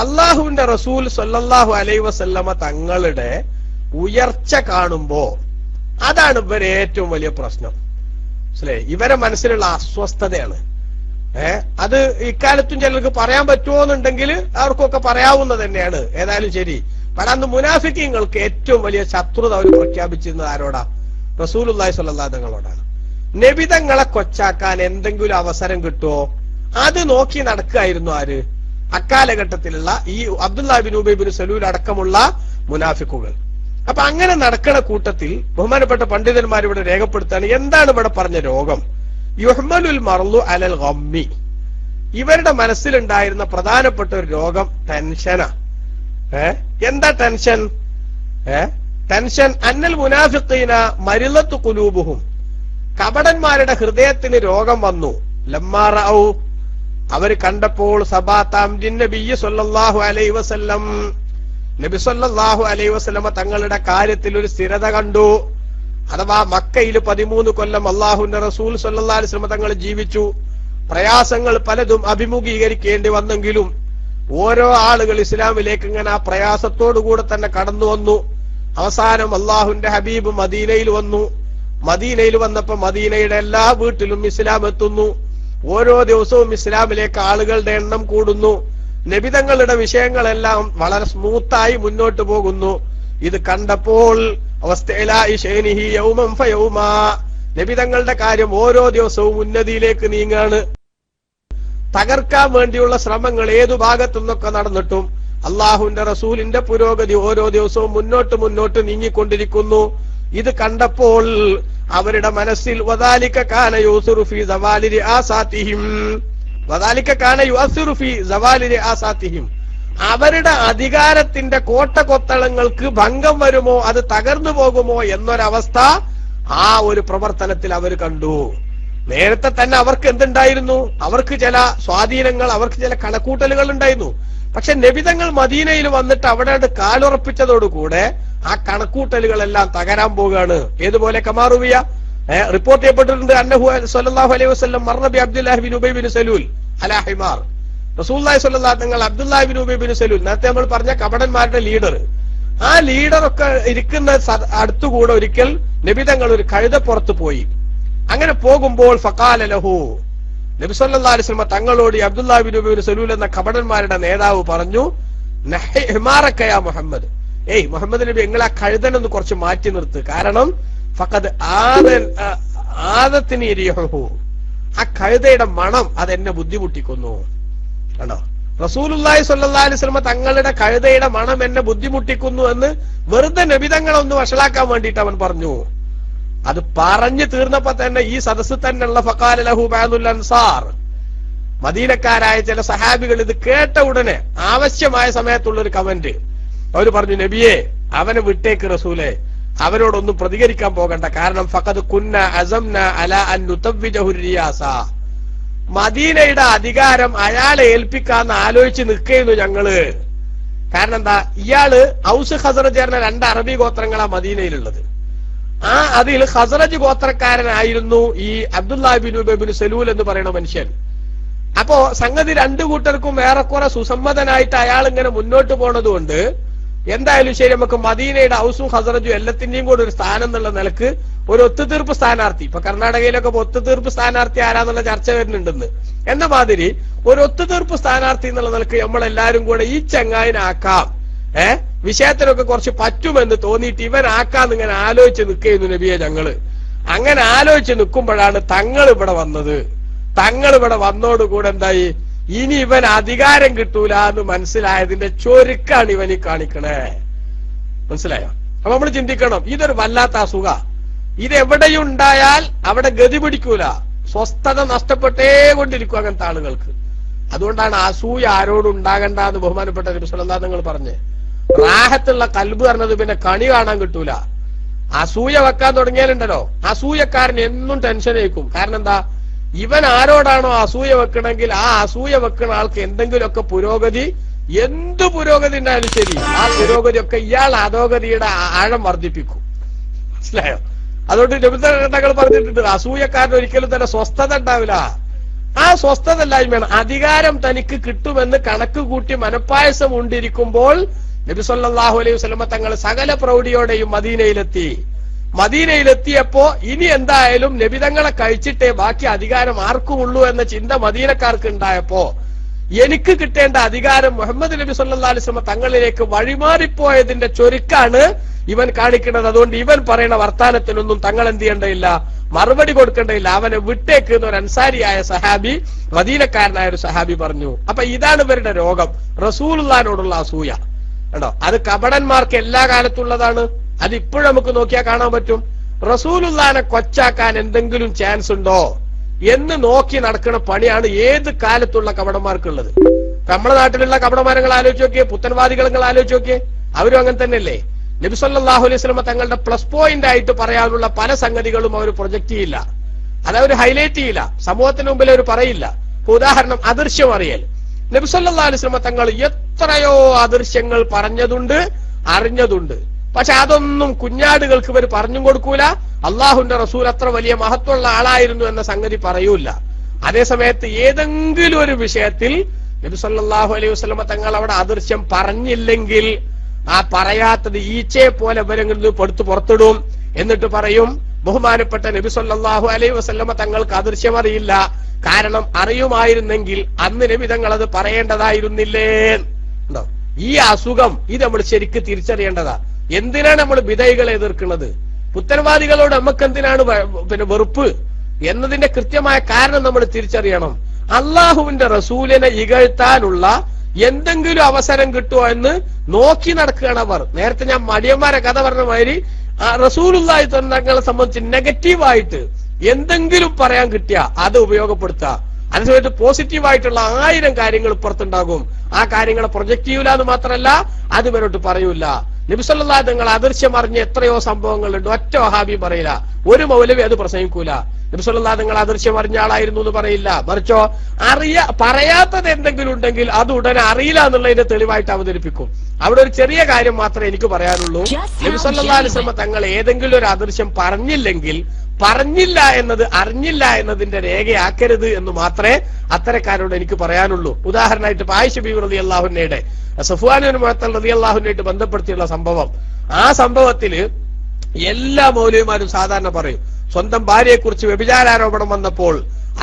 അള്ളാഹുവിന്റെ റസൂൽ സല്ലല്ലാഹു അലൈഹി വസല്ലമ തങ്ങളുടെ ഉയർച്ച കാണുമ്പോ അതാണ് ഇവരെ ഏറ്റവും വലിയ പ്രശ്നം. മനസ്സിലായി? ഇവരെ മനസ്സിലുള്ള അസ്വസ്ഥതയാണ്. അത് ഇക്കാലത്തും ചിലർക്ക് പറയാൻ പറ്റുമോന്നുണ്ടെങ്കിൽ അവർക്കൊക്കെ പറയാവുന്നത് തന്നെയാണ്. ഏതായാലും ശരി. പക്ഷെ അന്ന് മുനാഫിക്കീങ്ങൾക്ക് ഏറ്റവും വലിയ ശത്രുത അവർ പ്രഖ്യാപിച്ചിരുന്നത് ആരോടാ? റസൂലുള്ളാഹി സ്വല്ലല്ലാഹു അലൈഹി വസല്ലമയോടാണ്. നബിതങ്ങളെ കൊച്ചാക്കാൻ എന്തെങ്കിലും അവസരം കിട്ടുമോ അത് നോക്കി നടക്കുകയായിരുന്നു ആര്? അക്കാലഘട്ടത്തിലുള്ള ഈ അബ്ദുല്ലാഹി ബിൻ ഉബൈ ബിൻ സലൂൽ അടക്കമുള്ള മുനാഫിക്കുകൾ. അപ്പൊ അങ്ങനെ നടക്കുന്ന കൂട്ടത്തിൽ ബഹുമാനപ്പെട്ട പണ്ഡിതന്മാർ ഇവിടെ രേഖപ്പെടുത്താണ് എന്താണ് ഇവിടെ പറഞ്ഞ രോഗം. യുഹ്മലുൽ മർലു അലൽ ഗമ്മി. ഇവരുടെ മനസ്സിലുണ്ടായിരുന്ന പ്രധാനപ്പെട്ട ഒരു രോഗം ടെൻഷനാ. എന്താ ടെൻഷൻ? ടെൻഷൻ അന്നൽ മുനാഫിഖീന മരിളത്തു ഖുലൂബുഹും. കപടന്മാരുടെ ഹൃദയത്തിന് രോഗം വന്നു. ലമ്മാ റഔ, അവര് കണ്ടപ്പോൾ സബാതാം നബിയ്യ സല്ലല്ലാഹു അലൈഹി വസല്ലം, നബി സല്ലല്ലാഹു അലൈഹി വസല്ലമ തങ്ങളുടെ കാര്യത്തിൽ ഒരു സ്ഥിരത കണ്ടു. അഥവാ മക്കയിൽ 13 കൊല്ലം അള്ളാഹുവിന്റെ റസൂൽ സല്ലല്ലാഹു അലൈഹി വസല്ലമ തങ്ങൾ ജീവിച്ചു. പ്രയാസങ്ങൾ പലതും അഭിമുഖീകരിക്കേണ്ടി വന്നെങ്കിലും ഓരോ ആളുകൾ ഇസ്ലാമിലേക്ക് ഇങ്ങനെ ആ പ്രയാസത്തോടുകൂടെ തന്നെ കടന്നു വന്നു. അവസാനം അള്ളാഹുവിന്റെ ഹബീബ് മദീനയിൽ വന്നു. മദീനയിൽ വന്നപ്പോ മദീനയുടെ എല്ലാ വീട്ടിലും ഇസ്ലാം എത്തുന്നു. ഓരോ ദിവസവും ഇസ്ലാമിലേക്ക് ആളുകളുടെ എണ്ണം കൂടുന്നു. നബിതങ്ങളുടെ വിഷയങ്ങളെല്ലാം വളരെ സ്മൂത്തായി മുന്നോട്ട് പോകുന്നു. ഇത് കണ്ടപ്പോൾ നബിതങ്ങളുടെ കാര്യം ഓരോ ദിവസവും ഉന്നതിയിലേക്ക് നീങ്ങാണ്. തകർക്കാൻ വേണ്ടിയുള്ള ശ്രമങ്ങൾ ഏതു ഭാഗത്തു നിന്നൊക്കെ നടന്നിട്ടും അള്ളാഹുവിന്റെ റസൂലിന്റെ പുരോഗതി ഓരോ ദിവസവും മുന്നോട്ട് നീങ്ങിക്കൊണ്ടിരിക്കുന്നു. ഇത് കണ്ടപ്പോൾ അവരുടെ മനസ്സിൽ വദാലിക കാന യുസിറു ഫീ സവാലി റിആസാതിഹിം, വദാലിക കാന യുസിറു ഫീ സവാലി റിആസാതിഹിം. അവരുടെ അധികാരത്തിന്റെ കോട്ടകൊത്തളങ്ങൾക്ക് ഭംഗം വരുമോ, അത് തകർന്നു പോകുമോ എന്നൊരവസ്ഥ ആ ഒരു പ്രവർത്തനത്തിൽ അവർ കണ്ടു. നേരത്തെ തന്നെ അവർക്ക് എന്തുണ്ടായിരുന്നു? അവർക്ക് ചില സ്വാധീനങ്ങൾ, അവർക്ക് ചില കണക്കൂട്ടലുകൾ ഉണ്ടായിരുന്നു. പക്ഷെ നബിതങ്ങൾ മദീനയിൽ വന്നിട്ട് അവിടെ കാലുറപ്പിച്ചതോടുകൂടെ ആ കണക്കൂട്ടലുകളെല്ലാം തകരാൻ പോവുകയാണ്. ഏതുപോലെ കമാറുവിയ റിപ്പോർട്ട് ചെയ്യപ്പെട്ടിട്ടുണ്ട്. അന്നഹു സ്വല്ലല്ലാഹു അലൈഹി വസല്ലം മർറ ബി Abdullahi bin Ubayy bin Salul അലാ ഹിമാർ. റസൂലുള്ളാഹി സ്വല്ലല്ലാഹു അലൈഹി വസല്ലം Abdullahi bin Ubayy bin Salul, നേരത്തെ നമ്മൾ പറഞ്ഞ കപടന്മാരുടെ ലീഡർ, ആ ലീഡറൊക്കെ ഇരിക്കുന്ന അടുത്തുകൂടെ ഒരിക്കൽ നബിതങ്ങൾ ഒരു കഴുതപ്പുറത്ത് പോയി. അങ്ങനെ പോകുമ്പോൾ ഫഖാല ലഹു, നബി സല്ലല്ലാഹു അലൈഹി വസല്ലം തങ്ങളോട് അബ്ദുല്ലാഹി ബിൻ ഉബൈ ബിൻ സലൂൽ എന്ന കപടന്മാരുടെ നേതാവ് പറഞ്ഞു, നഹി ഹിമാറക യാ മുഹമ്മദ്, ഏയ് മുഹമ്മദ് നബി, നിങ്ങൾ ആ കഴുതനൊന്ന് കുറച്ച് മാറ്റി നിർത്ത്. കാരണം ഫഖദ് ആദത്തിന് ഇരിഹു, ആ കഴുതയുടെ മണം അതെന്നെ ബുദ്ധിമുട്ടിക്കുന്നു. കണ്ടോ? റസൂലുള്ളാഹി സ്വല്ലല്ലാഹു അലൈഹി വസല്ലം തങ്ങളുടെ കഴുതയുടെ മണം എന്നെ ബുദ്ധിമുട്ടിക്കുന്നു എന്ന് വെറുതെ നബിതങ്ങളൊന്ന് വഷളാക്കാൻ വേണ്ടിയിട്ട് അവൻ പറഞ്ഞു. അത് പറഞ്ഞു തീർന്നപ്പോ തന്നെ ഈ സദസ്സിൽ തന്നെയുള്ള ഫഖാല ലഹു ബഅദുൽ അൻസാർ, മദീനക്കാരായ ചില സഹാബികൾ ഇത് കേട്ട ഉടനെ ആവശ്യമായ സമയത്തുള്ള ഒരു കമന്റ് അവര് പറഞ്ഞു, നബിയെ അവനെ വിട്ടേക്ക് റസൂലെ, അവരോടൊന്നും പ്രതികരിക്കാൻ പോകണ്ട. കാരണം ഫഖദ് കുന്ന അസംന അലാ അൻ നുതവ്വിജഹു റിയാസ, മദീനയുടെ അധികാരം അയാളെ ഏൽപ്പിക്കാന്ന് ആലോചിച്ച് നിൽക്കുന്നു ഞങ്ങള്. കാരണം എന്താ, ഇയാള് ഔസ് ഖസറജ് ചേർന്ന 2 അറബി ഗോത്രങ്ങളാ മദീനയിലുള്ളത്. അതിൽ ഖസറജ് ഗോത്രക്കാരനായിരുന്നു ഈ Abdullahi bin Ubayy bin Salul എന്ന് പറയുന്ന മനുഷ്യൻ. അപ്പോ സംഗതി 2 കൂട്ടർക്കും ഏറെക്കുറെ സുസമ്മതനായിട്ട് അയാൾ ഇങ്ങനെ മുന്നോട്ട് പോണതുകൊണ്ട് എന്തായാലും ശരി, നമുക്ക് മദീനയുടെ ഔസും ഖസറജും എല്ലാത്തിന്റെയും കൂടെ ഒരു സ്ഥാനം എന്നുള്ള നിലക്ക് ഒരു ഒത്തുതീർപ്പ് സ്ഥാനാർത്ഥി, ഇപ്പൊ കർണാടകയിലൊക്കെ ഒത്തുതീർപ്പ് സ്ഥാനാർത്ഥി ആരാന്നുള്ള ചർച്ച വരുന്നുണ്ടെന്ന്, എന്ന മാതിരി ഒരു ഒത്തുതീർപ്പ് സ്ഥാനാർത്ഥി എന്നുള്ള നിലക്ക് നമ്മളെല്ലാരും കൂടെ ഈ ചങ്ങായിനാക്കാം, വിഷയത്തിനൊക്കെ കുറച്ച് പറ്റുമെന്ന് തോന്നിയിട്ട് ഇവനാക്കാന്ന് ഇങ്ങനെ ആലോചിച്ച് നിൽക്കുന്നു നബിയെ ഞങ്ങള്. അങ്ങനെ ആലോചിച്ച് നിൽക്കുമ്പോഴാണ് തങ്ങൾ ഇവിടെ വന്നത്. തങ്ങൾ ഇവിടെ വന്നോടുകൂടെ എന്തായി, ഇനി ഇവൻ അധികാരം കിട്ടൂല എന്ന് മനസ്സിലായതിന്റെ ചൊരുക്കാണ് ഇവനീ കാണിക്കണേ. മനസ്സിലായോ? അപ്പൊ നമ്മൾ ചിന്തിക്കണം, ഇതൊരു വല്ലാത്ത അസുഖ. ഇതെവിടെയും ഉണ്ടായാൽ അവിടെ ഗതി പിടിക്കൂല, സ്വസ്ഥത നഷ്ടപ്പെട്ടേ കൊണ്ടിരിക്കും അങ്ങനത്തെ ആളുകൾക്ക്. അതുകൊണ്ടാണ് അസൂയ ആരോടും ഉണ്ടാകണ്ട എന്ന് ബഹുമാനപ്പെട്ട നബി സല്ലല്ലാഹു അലൈഹി വസല്ലം പറഞ്ഞ്. റാഹത്തുള്ള കൽബ് പറഞ്ഞത് പിന്നെ കണി കാണാൻ കിട്ടൂല. അസൂയ വെക്കാൻ തുടങ്ങിയാലുണ്ടല്ലോ, അസൂയക്കാരൻ എന്നും ടെൻഷൻ ആയിരിക്കും. കാരണം എന്താ, ഇവൻ ആരോടാണോ അസൂയ വെക്കണമെങ്കിൽ ആ അസൂയ വെക്കുന്ന ആൾക്ക് എന്തെങ്കിലുമൊക്കെ പുരോഗതി, എന്തു പുരോഗതി ഉണ്ടായാലും ശരി, ആ പുരോഗതി ഒക്കെ ഇയാൾ അധോഗതിയുടെ ആഴം വർദ്ധിപ്പിക്കും. മനസ്സിലായോ? അതുകൊണ്ട് നബിതങ്ങൾ പറഞ്ഞിട്ടുണ്ട്, അസൂയക്കാരൻ ഒരിക്കലും തന്നെ സ്വസ്ഥത ഉണ്ടാവില്ല. ആ സ്വസ്ഥത ഇല്ലായ്മയാണ്. അധികാരം തനിക്ക് കിട്ടുമെന്ന് കണക്ക് കൂട്ടി മനപ്പായസം കൊണ്ടിരിക്കുമ്പോൾ നബി സല്ലല്ലാഹു അലൈഹി വസല്ലമ തങ്ങൾ സകല പ്രൗഢിയോടെയും മദീനയിലെത്തിയപ്പോ ഇനി എന്തായാലും നബി തങ്ങളെ കഴിച്ചിട്ടേ ബാക്കി അധികാരം ആർക്കുമുള്ളൂ എന്ന ചിന്ത മദീനക്കാർക്ക് ഉണ്ടായപ്പോ എനിക്ക് കിട്ടേണ്ട അധികാരം മുഹമ്മദ് നബി സല്ലല്ലാഹു അലൈഹി വസല്ലമ തങ്ങളിലേക്ക് വഴിമാറിപ്പോയതിന്റെ ചൊരുക്കാണ് ഇവൻ കാണിക്കുന്നത്. അതുകൊണ്ട് ഇവൻ പറയുന്ന വർത്താനത്തിനൊന്നും തങ്ങൾ എന്ത് ചെയ്യേണ്ടയില്ല, മറുപടി കൊടുക്കേണ്ടയില്ല, അവനെ വിട്ടേക്ക് എന്ന് ഒരു അൻസാരിയായ സഹാബി, മദീനക്കാരനായ ഒരു സഹാബി പറഞ്ഞു. അപ്പൊ ഇതാണ് ഇവരുടെ രോഗം, റസൂലുള്ളാഹിനോടുള്ള അസൂയ. കണ്ടോ, അത് കപടന്മാർക്ക് എല്ലാ കാലത്തുള്ളതാണ്. അത് ഇപ്പോഴും നമുക്ക് നോക്കിയാൽ കാണാൻ പറ്റും. റസൂലുള്ളാഹിനെ കൊച്ചാക്കാൻ എന്തെങ്കിലും ചാൻസ് ഉണ്ടോ എന്ന് നോക്കി നടക്കുന്ന പണിയാണ് ഏത് കാലത്തുള്ള കപടന്മാർക്കുള്ളത്. നമ്മുടെ നാട്ടിലുള്ള കപടന്മാരങ്ങൾ ആലോചിച്ച് നോക്കിയേ, പുത്തൻവാദികൾ ആലോചിച്ച് നോക്കിയേ, അവരും അങ്ങനെ തന്നെയല്ലേ. നബി സല്ലല്ലാഹു അലൈഹി വസല്ലം തങ്ങളുടെ പ്ലസ് പോയിന്റ് ആയിട്ട് പറയാനുള്ള പല സംഗതികളും അവർ പ്രൊജക്ട് ചെയ്യില്ല, അതവർ ഹൈലൈറ്റ് ചെയ്യില്ല, സമൂഹത്തിന് മുമ്പിൽ അവർ പറയില്ല. ഉദാഹരണം, അദൃശ്യം അറിയൽ. നബി സല്ലല്ലാഹു അലൈഹി വസല്ലം തങ്ങൾ എത്രയോ അദൃശ്യങ്ങൾ പറഞ്ഞതുണ്ട്, അറിഞ്ഞതുണ്ട്. പക്ഷെ അതൊന്നും കുഞ്ഞാടുകൾക്ക് ഇവർ പറഞ്ഞും കൊടുക്കൂല. അള്ളാഹുന്റെ റസൂൽ അത്ര വലിയ മഹത്വമുള്ള ആളായിരുന്നു എന്ന സംഗതി പറയൂല. അതേസമയത്ത് ഏതെങ്കിലും ഒരു വിഷയത്തിൽ നബി സല്ലല്ലാഹു അലൈഹി വസല്ലം തങ്ങൾ അവിടെ അദൃശ്യം പറഞ്ഞില്ലെങ്കിൽ ആ പറയാത്തത് ഈച്ചയെ പോലെ ഇവരെങ്കിലും പെടുത്തു പുറത്തിടും. എന്നിട്ട് പറയും, ബഹുമാനപ്പെട്ട നബി സല്ലല്ലാഹു അലൈഹി വസല്ലമ തങ്ങൾക്ക് അദൃശ്യം അറിയില്ല, കാരണം അറിയുമായിരുന്നെങ്കിൽ അന്ന് നബി തങ്ങൾ അത് പറയേണ്ടതായിരുന്നില്ലേ. ഉണ്ടോ ഈ അസുഖം? ഇത് നമ്മൾ ശരിക്ക് തിരിച്ചറിയേണ്ടതാ. എന്തിനാണ് നമ്മൾ ബിദഅകളെ എതിർക്കുന്നത്? പുത്തൻവാദികളോട് നമുക്ക് എന്തിനാണ് വെറുപ്പ് എന്നതിന്റെ കൃത്യമായ കാരണം നമ്മൾ തിരിച്ചറിയണം. അള്ളാഹുവിന്റെ റസൂലിനെ ഇകഴ്ത്താനുള്ള എന്തെങ്കിലും അവസരം കിട്ടുമോ എന്ന് നോക്കി നടക്കുകയാണ് അവർ. നേരത്തെ ഞാൻ മടിയന്മാരെ കഥ പറഞ്ഞ മാതിരി റസൂലുള്ളാഹി തങ്ങളെ സംബന്ധിച്ച് നെഗറ്റീവായിട്ട് എന്തെങ്കിലും പറയാൻ കിട്ടിയ അത് ഉപയോഗപ്പെടുത്തുക. അതേസമയത്ത് പോസിറ്റീവായിട്ടുള്ള 1000 കാര്യങ്ങൾ ഇപ്പുറത്തുണ്ടാകും. ആ കാര്യങ്ങളെ പ്രൊജക്ട് ചെയ്യൂല എന്ന് മാത്രമല്ല, അത് ഇവരോട്ട് പറയൂല. നബി സല്ലല്ലാഹു തങ്ങൾ അദൃശ്യം അറിഞ്ഞ എത്രയോ സംഭവങ്ങളുണ്ട്, ഒറ്റ വഹാബി പറയില്ല, ഒരു മൗലവി അത് പ്രസംഗിക്കൂല. നബി സല്ലല്ലാഹു തങ്ങൾ അദൃശ്യം അറിഞ്ഞ ആളായിരുന്നു എന്ന് പറയില്ല. മറിച്ചോ പറയാത്തത് എന്തെങ്കിലും ഉണ്ടെങ്കിൽ അത് ഉടനെ അറിയില്ല എന്നുള്ളതിന്റെ തെളിവായിട്ട് അവതരിപ്പിക്കും. അവിടെ ഒരു ചെറിയ കാര്യം മാത്രമേ എനിക്ക് പറയാനുള്ളൂ. നബി സല്ലല്ലാഹു അലൈഹി വസല്ലം തങ്ങൾ ഏതെങ്കിലും ഒരു അദൃശ്യം പറഞ്ഞില്ലെങ്കിൽ പറഞ്ഞില്ല എന്നത് അറിഞ്ഞില്ല എന്നതിന്റെ രേഖയാക്കരുത് എന്ന് മാത്രമേ അത്തരക്കാരോട് എനിക്ക് പറയാനുള്ളൂ. ഉദാഹരണമായിട്ട് ആയിഷ ബീവി റളിയല്ലാഹു അൻഹയുടെ സഫ്വാൻ ഇബ്നു മുഅത്തൽ റളിയല്ലാഹു അൻഹുമായിട്ട് ബന്ധപ്പെടുത്തിയുള്ള സംഭവം, ആ സംഭവത്തില് എല്ലാ മൗലവിമാരും സാധാരണ പറയും, സ്വന്തം ഭാര്യയെ കുറിച്ച് വ്യഭിചാരാരോപണം വന്നപ്പോൾ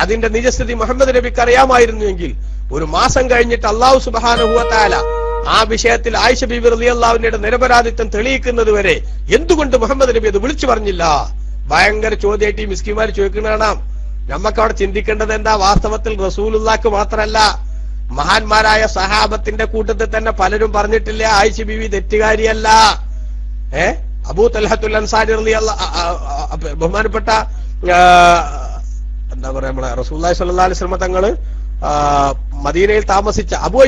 അതിന്റെ നിജസ്ഥിതി മുഹമ്മദ് നബിക്ക് അറിയാമായിരുന്നുവെങ്കിൽ 1 മാസം കഴിഞ്ഞിട്ട് അല്ലാഹു സുബ്ഹാനഹു വ തആല ആ വിഷയത്തിൽ ആയിഷ ബീവി റളിയല്ലാഹു അൻഹയുടെ നിരപരാധിത്വം തെളിയിക്കുന്നത് വരെ എന്തുകൊണ്ട് മുഹമ്മദ് നബി അത് വിളിച്ചു പറഞ്ഞില്ല? ഭയങ്കര ചോദ്യമായിട്ട് ഈ മിസ്കിമാർ ചോദിക്കുന്നതാണ്. നമുക്ക് അവിടെ ചിന്തിക്കേണ്ടത് എന്താ? വാസ്തവത്തിൽ റസൂലുള്ളാഹിക്ക് മാത്രമല്ല, മഹാന്മാരായ സഹാബത്തിന്റെ കൂട്ടത്തിൽ തന്നെ പലരും പറഞ്ഞിട്ടില്ല ആയിഷ ബീവി തെറ്റുകാരിയല്ല. അബൂ തൽഹത്തുൽ അൻസാരി ബഹുമാനപ്പെട്ട എന്താ പറയാ, നമ്മളെ റസൂലുള്ളാഹി സ്വല്ലല്ലാഹു അലൈഹി വസല്ലം തങ്ങള് മദീനയിൽ താമസിച്ച അബൂ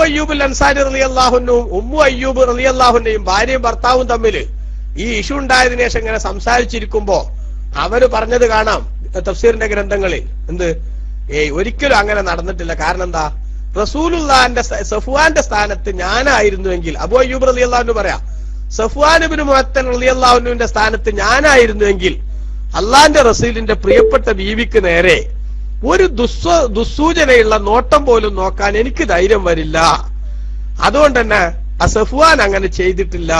അയ്യൂബുൽ അൻസാരി റളിയല്ലാഹു അൻഹുവും ഉമ്മു അയ്യൂബ് റളിയല്ലാഹു അൻഹയും ഭാര്യയും ഭർത്താവും തമ്മിൽ ഈ ഇഷ്യൂ ഉണ്ടായതിനു ശേഷം ഇങ്ങനെ സംസാരിച്ചിരിക്കുമ്പോ അവര് പറഞ്ഞത് കാണാം തഫ്സീറിന്റെ ഗ്രന്ഥങ്ങളിൽ. എന്ത്? ഒരിക്കലും അങ്ങനെ നടന്നിട്ടില്ല. കാരണം എന്താ? റസൂലുള്ളാഹിന്റെ സഫ്വാന്റെ സ്ഥാനത്ത് ഞാനായിരുന്നുവെങ്കിൽ, അബൂ അയ്യൂബ് റളിയല്ലാഹു അൻഹു പറയാ, സഫ്വാൻ ഇബ്നു മുഅത്തൽ റളിയല്ലാഹു അൻഹുവിന്റെ സ്ഥാനത്ത് ഞാനായിരുന്നുവെങ്കിൽ അള്ളാന്റെ റസൂലിന്റെ പ്രിയപ്പെട്ട ബീവിക്ക് നേരെ ഒരു ദുസ്സൂചനയുള്ള നോട്ടം പോലും നോക്കാൻ എനിക്ക് ധൈര്യം വരില്ല. അതുകൊണ്ട് തന്നെ ആ സഫ്വാൻ അങ്ങനെ ചെയ്തിട്ടില്ല.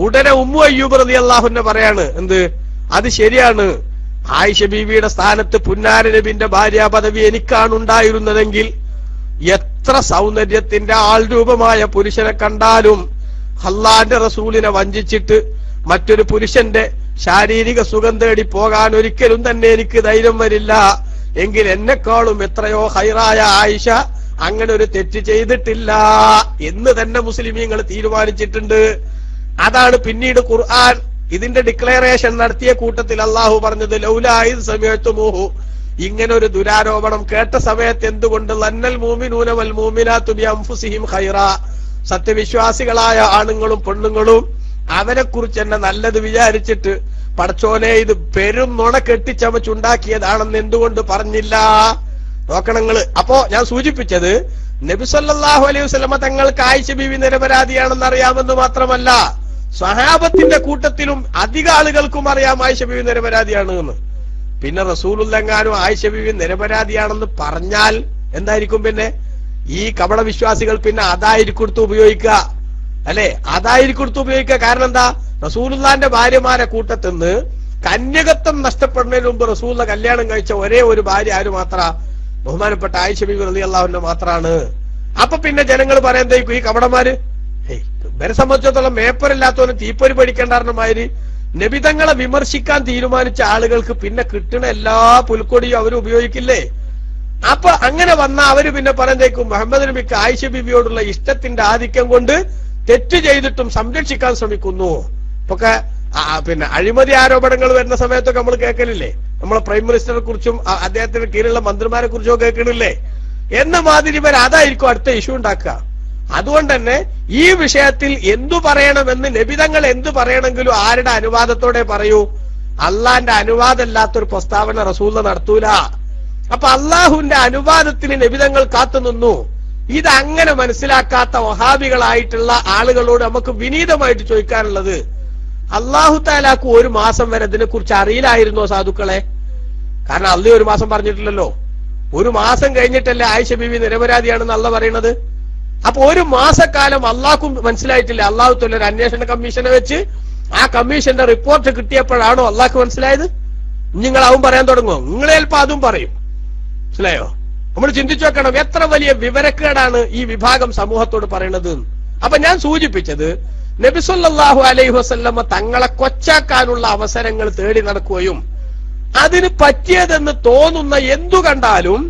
ഉടനെ ഉമ്മു അയ്യൂബ് റളിയല്ലാഹു അൻഹു പറയാണ്, എന്ത്? അത് ശരിയാണ്, ആയിഷ ബീവിയുടെ സ്ഥാനത്ത് പുന്നാര നബിന്റെ ഭാര്യ പദവി എനിക്കാണ് ഉണ്ടായിരുന്നതെങ്കിൽ എത്ര സൗന്ദര്യത്തിന്റെ ആൾരൂപമായ പുരുഷനെ കണ്ടാലും അള്ളാന്റെ റസൂലിനെ വഞ്ചിച്ചിട്ട് മറ്റൊരു പുരുഷന്റെ ശാരീരിക സുഖം തേടി പോകാൻ ഒരിക്കലും തന്നെ എനിക്ക് ധൈര്യം വരില്ല. എങ്കിൽ എന്നെക്കാളും എത്രയോ ഹൈറായ ആയിഷ അങ്ങനെ ഒരു തെറ്റ് ചെയ്തിട്ടില്ല എന്ന് തന്നെ മുസ്ലിമീങ്ങൾ തീരുമാനിച്ചിട്ടുണ്ട്. അതാണ് പിന്നീട് ഖുർആൻ ഇതിന്റെ ഡിക്ലറേഷൻ നടത്തിയ കൂട്ടത്തിൽ അള്ളാഹു പറഞ്ഞത്, ലൗലാ ഇദ് സമിഅ്തുമൂഹു, ഇങ്ങനെ ഒരു ദുരാരോപണം കേട്ട സമയത്ത് എന്തുകൊണ്ട് ലന്നൽ മുഅ്മിനൂന വൽ മുഅ്മിനാതു ബിഅൻഫുസിഹിം ഖൈറാ, സത്യവിശ്വാസികളായ ആണുങ്ങളും പെണ്ണുങ്ങളും അവരെ കുറിച്ച് തന്നെ നല്ലത് വിചാരിച്ചിട്ട് പടച്ചോനെ ഇത് പെരും നുണ കെട്ടിച്ചമച്ചുണ്ടാക്കിയതാണെന്ന് എന്തുകൊണ്ട് പറഞ്ഞില്ല? നോക്കണങ്ങള്. അപ്പോ ഞാൻ സൂചിപ്പിച്ചത്, നബി സല്ലല്ലാഹു അലൈഹി വസല്ലമ തങ്ങൾക്ക് ആയിഷ ബീവി നിരപരാധിയാണെന്ന് അറിയാമെന്ന് മാത്രമല്ല, സ്വഹാബത്തിന്റെ കൂട്ടത്തിലും അധിക ആളുകൾക്കും അറിയാം ആയിഷ ബീവി നിരപരാധിയാണ് എന്ന്. പിന്നെ റസൂലുള്ളാഹിങ്ങാനും ആയിഷ ബീവി നിരപരാധിയാണെന്ന് പറഞ്ഞാൽ എന്തായിരിക്കും? പിന്നെ ഈ കപട വിശ്വാസികൾ പിന്നെ അതായിരിക്കും ഉപയോഗിക്കുക, അല്ലെ? അതായിരിക്കും ഉപയോഗിക്കുക. കാരണം എന്താ? റസൂലുള്ളാന്റെ ഭാര്യമാരെ കൂട്ടത്തിന്ന് കന്യകത്വം നഷ്ടപ്പെടുന്നതിന് മുമ്പ് റസൂലിനെ കല്യാണം കഴിച്ച ഒരേ ഒരു ഭാര്യ ആര് മാത്ര? ബഹുമാനപ്പെട്ട ആയിഷ ബീവി റളിയല്ലാഹു അൻഹ മാത്രാണ്. അപ്പൊ പിന്നെ ജനങ്ങൾ പറയാൻ ഈ കപടന്മാര് ഇവരെ സംബന്ധിച്ചിടത്തോളം മേപ്പറില്ലാത്തവന് തീപ്പൊരി പഠിക്കേണ്ടായിരുന്ന മാതിരി നബിതങ്ങളെ വിമർശിക്കാൻ തീരുമാനിച്ച ആളുകൾക്ക് പിന്നെ കിട്ടുന്ന എല്ലാ പുൽക്കൊടിയും അവർ ഉപയോഗിക്കില്ലേ? അപ്പൊ അങ്ങനെ വന്ന അവര് പിന്നെ പറയുന്നേക്കും മുഹമ്മദ് നബിക്ക് ആയിഷ ബീവിയോടുള്ള ഇഷ്ടത്തിന്റെ ആധിക്യം കൊണ്ട് തെറ്റ് ചെയ്തിട്ടും സംരക്ഷിക്കാൻ ശ്രമിക്കുന്നു. ഇപ്പൊക്കെ പിന്നെ അഴിമതി ആരോപണങ്ങൾ വരുന്ന സമയത്തൊക്കെ നമ്മൾ കേൾക്കലില്ലേ? നമ്മളെ പ്രൈം മിനിസ്റ്ററെ കുറിച്ചും അദ്ദേഹത്തിന് കീഴിലുള്ള മന്ത്രിമാരെ കുറിച്ചോ കേൾക്കണില്ലേ? എന്ന മാതിരി ഇവർ അതായിരിക്കും അടുത്ത ഇഷ്യൂ ഉണ്ടാക്കുക. അതുകൊണ്ട് തന്നെ ഈ വിഷയത്തിൽ എന്തു പറയണമെന്ന് നബിതങ്ങൾ എന്തു പറയണമെങ്കിലും ആരുടെ അനുവാദത്തോടെ പറയൂ? അള്ളാന്റെ അനുവാദമില്ലാത്തൊരു പ്രസ്താവന റസൂൽ നടത്തൂല. അപ്പൊ അള്ളാഹുവിന്റെ അനുവാദത്തിന് നബിതങ്ങൾ കാത്തുനിന്നു. ഇതങ്ങനെ മനസ്സിലാക്കാത്ത വഹാബികളായിട്ടുള്ള ആളുകളോട് നമുക്ക് വിനീതമായിട്ട് ചോദിക്കാനുള്ളത്, അള്ളാഹു താലാക്ക് ഒരു മാസം വരെ ഇതിനെ കുറിച്ച് അറിയില്ലായിരുന്നോ സാധുക്കളെ? കാരണം അള്ളി ഒരു മാസം പറഞ്ഞിട്ടില്ലല്ലോ. ഒരു മാസം കഴിഞ്ഞിട്ടല്ലേ ആയിഷ ബീവി നിരപരാധിയാണെന്ന് അള്ള പറയണത്. അപ്പൊ ഒരു മാസക്കാലം അള്ളാഹ്ക്കും മനസ്സിലായിട്ടില്ല. അള്ളാഹു തൊല്ല ഒരു അന്വേഷണ കമ്മീഷനെ വെച്ച് ആ കമ്മീഷന്റെ റിപ്പോർട്ട് കിട്ടിയപ്പോഴാണോ അള്ളാഹ്ക്ക് മനസ്സിലായത്? നിങ്ങളാവും പറയാൻ തുടങ്ങുമോ? നിങ്ങൾ ചിലപ്പോ അതും പറയും. മനസ്സിലായോ? നമ്മൾ ചിന്തിച്ചു വെക്കണം എത്ര വലിയ വിവരക്കേടാണ് ഈ വിഭാഗം സമൂഹത്തോട് പറയുന്നത്. അപ്പൊ ഞാൻ സൂചിപ്പിച്ചത്, നബി സല്ലല്ലാഹു അലൈഹി വസല്ലമ തങ്ങളെ കൊച്ചാക്കാനുള്ള അവസരങ്ങൾ തേടി നടക്കുകയും അതിന് പറ്റിയതെന്ന് തോന്നുന്ന എന്തു കണ്ടാലും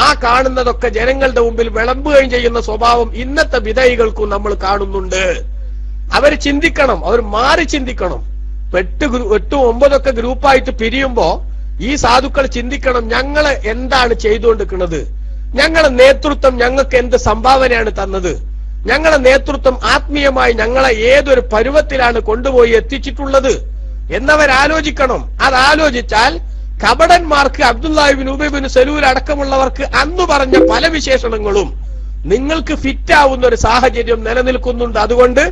ആ കാണുന്നതൊക്കെ ജനങ്ങളുടെ മുമ്പിൽ വിളമ്പുകയും ചെയ്യുന്ന സ്വഭാവം ഇന്നത്തെ വിധേയികൾക്കും നമ്മൾ കാണുന്നുണ്ട്. അവർ ചിന്തിക്കണം, അവർ മാറി ചിന്തിക്കണം. 8-9 ഗ്രൂപ്പായിട്ട് പിരിയുമ്പോ ഈ സാധുക്കൾ ചിന്തിക്കണം, ഞങ്ങള് എന്താണ് ചെയ്തുകൊണ്ടിരിക്കുന്നത്? ഞങ്ങളെ നേതൃത്വം ഞങ്ങൾക്ക് എന്ത് സംഭാവനയാണ് തന്നത്? ഞങ്ങളെ നേതൃത്വം ആത്മീയമായി ഞങ്ങളെ ഏതൊരു പരുവത്തിലാണ് കൊണ്ടുപോയി എത്തിച്ചിട്ടുള്ളത് എന്നവരാലോചിക്കണം. അതാലോചിച്ചാൽ കപടന്മാർക്ക് അബ്ദുല്ലാഹി ഇബ്നു ഉബൈ ഇബ്നു സലൂൽ അടക്കമുള്ളവർക്ക് അന്ന് പറഞ്ഞ പല വിശേഷണങ്ങളും നിങ്ങൾക്ക് ഫിറ്റാവുന്ന ഒരു സാഹചര്യം നിലനിൽക്കുന്നുണ്ട്. അതുകൊണ്ട്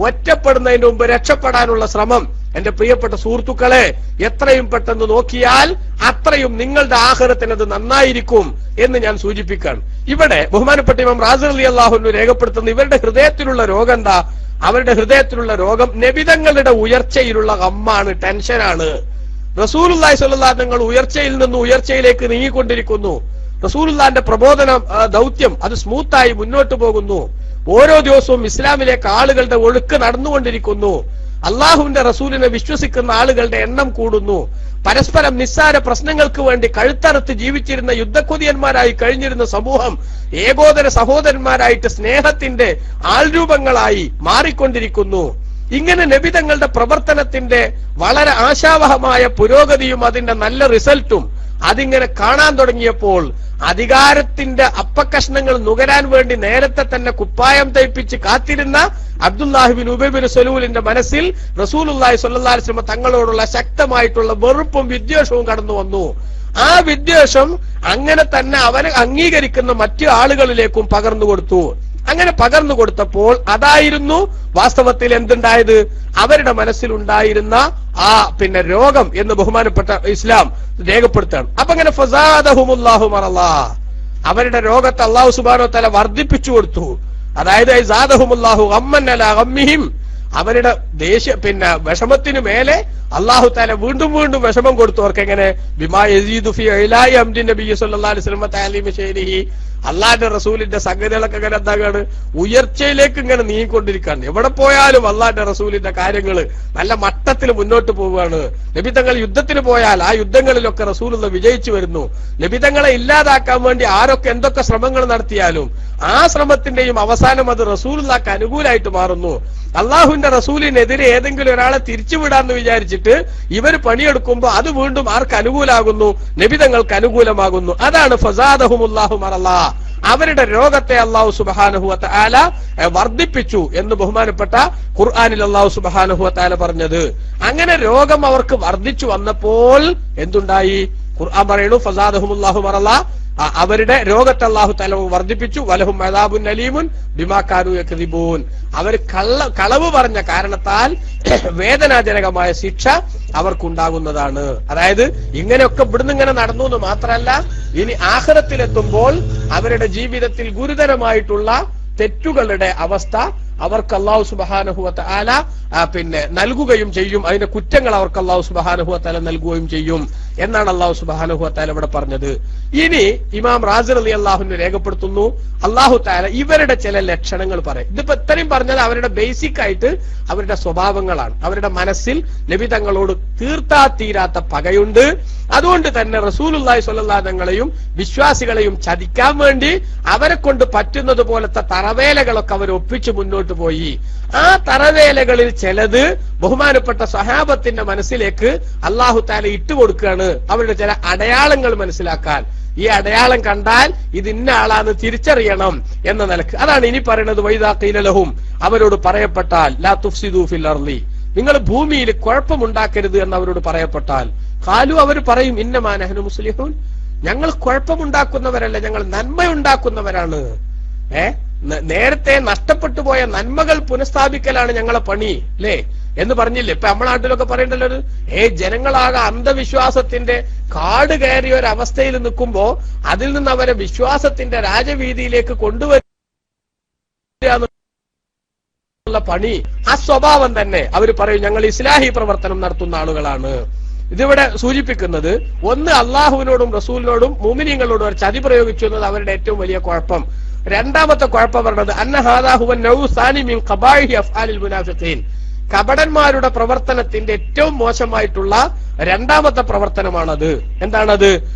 ഒറ്റപ്പെടുന്നതിന് മുമ്പ് രക്ഷപ്പെടാനുള്ള ശ്രമം എന്റെ പ്രിയപ്പെട്ട സുഹൃത്തുക്കളെ എത്രയും പെട്ടെന്ന് നോക്കിയാൽ അത്രയും നിങ്ങളുടെ ആഖിറത്തിനത് നന്നായിരിക്കും എന്ന് ഞാൻ സൂചിപ്പിക്കുകയാണ്. ഇവിടെ ബഹുമാനപ്പെട്ട ഇമാം റാസി റളിയല്ലാഹു അൻഹു രേഖപ്പെടുത്തുന്ന ഇവരുടെ ഹൃദയത്തിലുള്ള രോഗം എന്താ? അവരുടെ ഹൃദയത്തിലുള്ള രോഗം നബിതങ്ങളുടെ ഉയർച്ചയിലുള്ള ഗമ്മാണ്, ടെൻഷനാണ്. റസൂലുള്ളാഹി സ്വല്ലല്ലാഹു അലൈഹി വസല്ലം ഉയർച്ചയിൽ നിന്ന് ഉയർച്ചയിലേക്ക് നീങ്ങിക്കൊണ്ടിരിക്കുന്നു. റസൂലുള്ളാഹിന്റെ പ്രബോധന ദൗത്യം അത് സ്മൂത്തായി മുന്നോട്ട് പോകുന്നു. ഓരോ ദിവസവും ഇസ്ലാമിലേക്ക് ആളുകളുടെ ഒഴുക്ക് നടന്നുകൊണ്ടിരിക്കുന്നു. അള്ളാഹുവിന്റെ റസൂലിനെ വിശ്വസിക്കുന്ന ആളുകളുടെ എണ്ണം കൂടുന്നു. പരസ്പരം നിസ്സാര പ്രശ്നങ്ങൾക്ക് വേണ്ടി കഴുത്തറുത്ത് ജീവിച്ചിരുന്ന യുദ്ധക്കൊതിയന്മാരായി കഴിഞ്ഞിരുന്ന സമൂഹം ഏകോദര സഹോദരന്മാരായിട്ട് സ്നേഹത്തിന്റെ ആൾരൂപങ്ങളായി മാറിക്കൊണ്ടിരിക്കുന്നു. ഇങ്ങനെ നബിതങ്ങളുടെ പ്രവർത്തനത്തിന്റെ വളരെ ആശാവഹമായ പുരോഗതിയും അതിന്റെ നല്ല റിസൾട്ടും അതിങ്ങനെ കാണാൻ തുടങ്ങിയപ്പോൾ അധികാരത്തിന്റെ അപ്പക്കഷ്ണങ്ങൾ നുകരാൻ വേണ്ടി നേരത്തെ തന്നെ കുപ്പായം തയ്പ്പിച്ച് കാത്തിരുന്ന അബ്ദുല്ലാഹി ഇബ്നു ഉബൈ ഇബ്നു സലൂലിന്റെ മനസ്സിൽ റസൂലുള്ളാഹി സ്വല്ലല്ലാഹു അലൈഹി വസല്ലം തങ്ങളോടുള്ള ശക്തമായിട്ടുള്ള വെറുപ്പും വിദ്വേഷവും കടന്നു വന്നു. ആ വിദ്വേഷം അങ്ങനെ തന്നെ അവരെ അംഗീകരിക്കുന്ന മറ്റു ആളുകളിലേക്കും പകർന്നു കൊടുത്തു. അങ്ങനെ പകർന്നു കൊടുത്തപ്പോൾ അതായിരുന്നു വാസ്തവത്തിൽ എന്തുണ്ടായത്? അവരുടെ മനസ്സിലുണ്ടായിരുന്ന ആ രോഗം എന്ന് ബഹുമാനപ്പെട്ട ഇസ്ലാം രേഖപ്പെടുത്താണ്. അപ്പൊ അങ്ങനെ ഫസാദഹുമുല്ലാഹു മറല്ലാ, അവരുടെ രോഗത്തെ അല്ലാഹു സുബ്ഹാനഹു വ തആല വർദ്ധിപ്പിച്ചു കൊടുത്തു. അതായത് സാദഹുമുല്ലാഹു ഗമ്മൻ അലാ ഗമ്മിഹിം, അവരുടെ വിഷമത്തിന് മേലെ അല്ലാഹു തആല വീണ്ടും വീണ്ടും വിഷമം കൊടുത്തു. അവർക്ക് എങ്ങനെ? ബിമാ യസീദു ഫീ ഇലായി അംരി നബി സല്ലല്ലാഹു അലൈഹി വസല്ലം തഅലീമി ശൈലിഹി, അള്ളാന്റെ റസൂലിന്റെ സംഗതികളൊക്കെ ഇങ്ങനെ എന്താകാണ്? ഉയർച്ചയിലേക്ക് ഇങ്ങനെ നീങ്ങിക്കൊണ്ടിരിക്കുകയാണ്. എവിടെ പോയാലും അള്ളാന്റെ റസൂലിന്റെ കാര്യങ്ങള് നല്ല മട്ടത്തിൽ മുന്നോട്ട് പോവുകയാണ്. നബിതങ്ങൾ യുദ്ധത്തിന് പോയാൽ ആ യുദ്ധങ്ങളിലൊക്കെ റസൂലുള്ള വിജയിച്ചു വരുന്നു. നബിതങ്ങളെ ഇല്ലാതാക്കാൻ വേണ്ടി ആരൊക്കെ എന്തൊക്കെ ശ്രമങ്ങൾ നടത്തിയാലും ആ ശ്രമത്തിന്റെയും അവസാനം അത് റസൂലുള്ളാഹിക്ക് അനുകൂലമായിട്ട് മാറുന്നു. അള്ളാഹുവിന്റെ റസൂലിനെതിരെ ഏതെങ്കിലും ഒരാളെ തിരിച്ചുവിടാന്ന് വിചാരിച്ചിട്ട് ഇവർ പണിയെടുക്കുമ്പോൾ അത് വീണ്ടും ആർക്ക് അനുകൂലമാകുന്നു? നബിതങ്ങൾക്ക് അനുകൂലമാകുന്നു. അതാണ് ഫസാദഹുമുല്ലാഹു മറല്ലാ, അവരുടെ രോഗത്തെ അല്ലാഹു സുബ്ഹാനഹു വ തആല വർദ്ധിപ്പിച്ചു എന്ന് ബഹുമാനപ്പെട്ട ഖുർആനിൽ അല്ലാഹു സുബ്ഹാനഹു വ തആല പറഞ്ഞത്. അങ്ങനെ രോഗം അവർക്ക് വർദ്ധിച്ചു വന്നപ്പോൾ എന്തുണ്ടായി? ഖുർആൻ പറയുന്നു ഫസാദഹുമുല്ലാഹു മറല്ല, അവരുടെ രോഗത്തെ അല്ലാഹു തആല വർദ്ധിപ്പിച്ചു. വലഹും അദാബുൻ അലീമുൻ ബിമാ കാനൂ യക്ദിബൂൻ, അവർ കളവ് പറഞ്ഞ കാരണത്താൽ വേദനാജനകമായ ശിക്ഷ അവർക്കുണ്ടാകുന്നതാണ്. അതായത് ഇങ്ങനെയൊക്കെ ഇവിടുന്ന് ഇങ്ങനെ നടന്നു എന്ന് മാത്രമല്ല, ഇനി ആഖിറത്തിലെത്തുമ്പോൾ അവരുടെ ജീവിതത്തിൽ ഗുരുതരമായിട്ടുള്ള തെറ്റുകളുടെ അവസ്ഥ അവർക്ക് അല്ലാഹു സുബ്ഹാനഹു വ തആല നൽകുകയും ചെയ്യും. അതിന്റെ കുറ്റങ്ങൾ അവർക്ക് അല്ലാഹു സുബ്ഹാനഹു വ തആല നൽകുകയും ചെയ്യും എന്നാണ് അല്ലാഹു സുബ്ഹാനഹു വ തആല ഇവിടെ പറഞ്ഞത്. ഇനി ഇമാം റാസി റളിയല്ലാഹു അൻഹു രേഖപ്പെടുത്തുന്നു, അല്ലാഹു തആല ഇവരുടെ ചില ലക്ഷണങ്ങൾ പറയും. ഇതിപ്പോ ഇത്രയും പറഞ്ഞത് അവരുടെ ബേസിക് ആയിട്ട് അവരുടെ സ്വഭാവങ്ങളാണ്. അവരുടെ മനസ്സിൽ നബി തങ്ങളോട് തീർത്താത്തീരാത്ത പകയുണ്ട്. അതുകൊണ്ട് തന്നെ റസൂലുള്ളാഹി സ്വല്ലല്ലാഹു അലൈഹി തങ്ങളെയും വിശ്വാസികളെയും ചതിക്കാൻ വേണ്ടി അവരെ കൊണ്ട് പറ്റുന്നത് പോലത്തെ തറവേലകളൊക്കെ അവർ ഒപ്പിച്ച് മുന്നോട്ട് പോയി. ആ തറവേലകളിൽ ചിലത് ബഹുമാനപ്പെട്ട സഹാബത്തിന്റെ മനസ്സിലേക്ക് അല്ലാഹു തആല ഇട്ടുകൊടുക്കുകയാണ്, അവരുടെ ചില അടയാളങ്ങൾ മനസ്സിലാക്കാൻ. ഈ അടയാളം കണ്ടാൽ ഇത് ഇന്ന ആളാന്ന് തിരിച്ചറിയണം എന്ന നിലക്ക്. അതാണ് ഇനി പറയുന്നത്, വൈദാ ഖീല ലഹും, അവരോട് പറയപ്പെട്ടാൽ, ലാ തുഫ്സിദൂ ഫിൽ അർളി, നിങ്ങൾ ഭൂമിയിൽ കുഴപ്പമുണ്ടാക്കരുത് എന്ന് അവരോട് പറയപ്പെട്ടാൽ, ഖാലു, അവർ പറയും, ഇന്നമാ നഹ്നു മുസ്ലിഹൂൻ, ഞങ്ങൾ കുഴപ്പമുണ്ടാക്കുന്നവരല്ല, ഞങ്ങൾ നന്മയുണ്ടാക്കുന്നവരാണ്. നേരത്തെ നഷ്ടപ്പെട്ടു പോയ നന്മകൾ പുനഃസ്ഥാപിക്കലാണ് ഞങ്ങളെ പണി, അല്ലേ എന്ന് പറഞ്ഞില്ലേ? ഇപ്പൊ നമ്മുടെ നാട്ടിലൊക്കെ പറയണ്ടല്ലോ, ജനങ്ങളാകെ അന്ധവിശ്വാസത്തിന്റെ കാട് കയറിയ ഒരു അവസ്ഥയിൽ നിൽക്കുമ്പോ അതിൽ നിന്ന് അവരെ വിശ്വാസത്തിന്റെ രാജവീതിയിലേക്ക് കൊണ്ടുവരിക പണി, ആ സ്വഭാവം തന്നെ അവർ പറയും ഞങ്ങൾ ഇസ്ലാഹി പ്രവർത്തനം നടത്തുന്ന ആളുകളാണ്. ഇതിവിടെ സൂചിപ്പിക്കുന്നത്, ഒന്ന് അള്ളാഹുവിനോടും റസൂലിനോടും മുഅ്മിനീങ്ങളോടും ഒരു ചതി പ്രയോഗിച്ചു എന്നത് അവരുടെ ഏറ്റവും വലിയ കുഴപ്പം. രണ്ടാമത്തെ കുഴപ്പം പറഞ്ഞത് അന്ന ഹാദാ ഹുവ നൗഉ സാനി മിൻ ഖബാഇഹി അഫ്ആലിൽ മുനാഫിഖീൻ, കപടന്മാരുടെ പ്രവർത്തനത്തിന്റെ ഏറ്റവും മോശമായിട്ടുള്ള രണ്ടാമത്തെ പ്രവർത്തനമാണത്. എന്താണത്?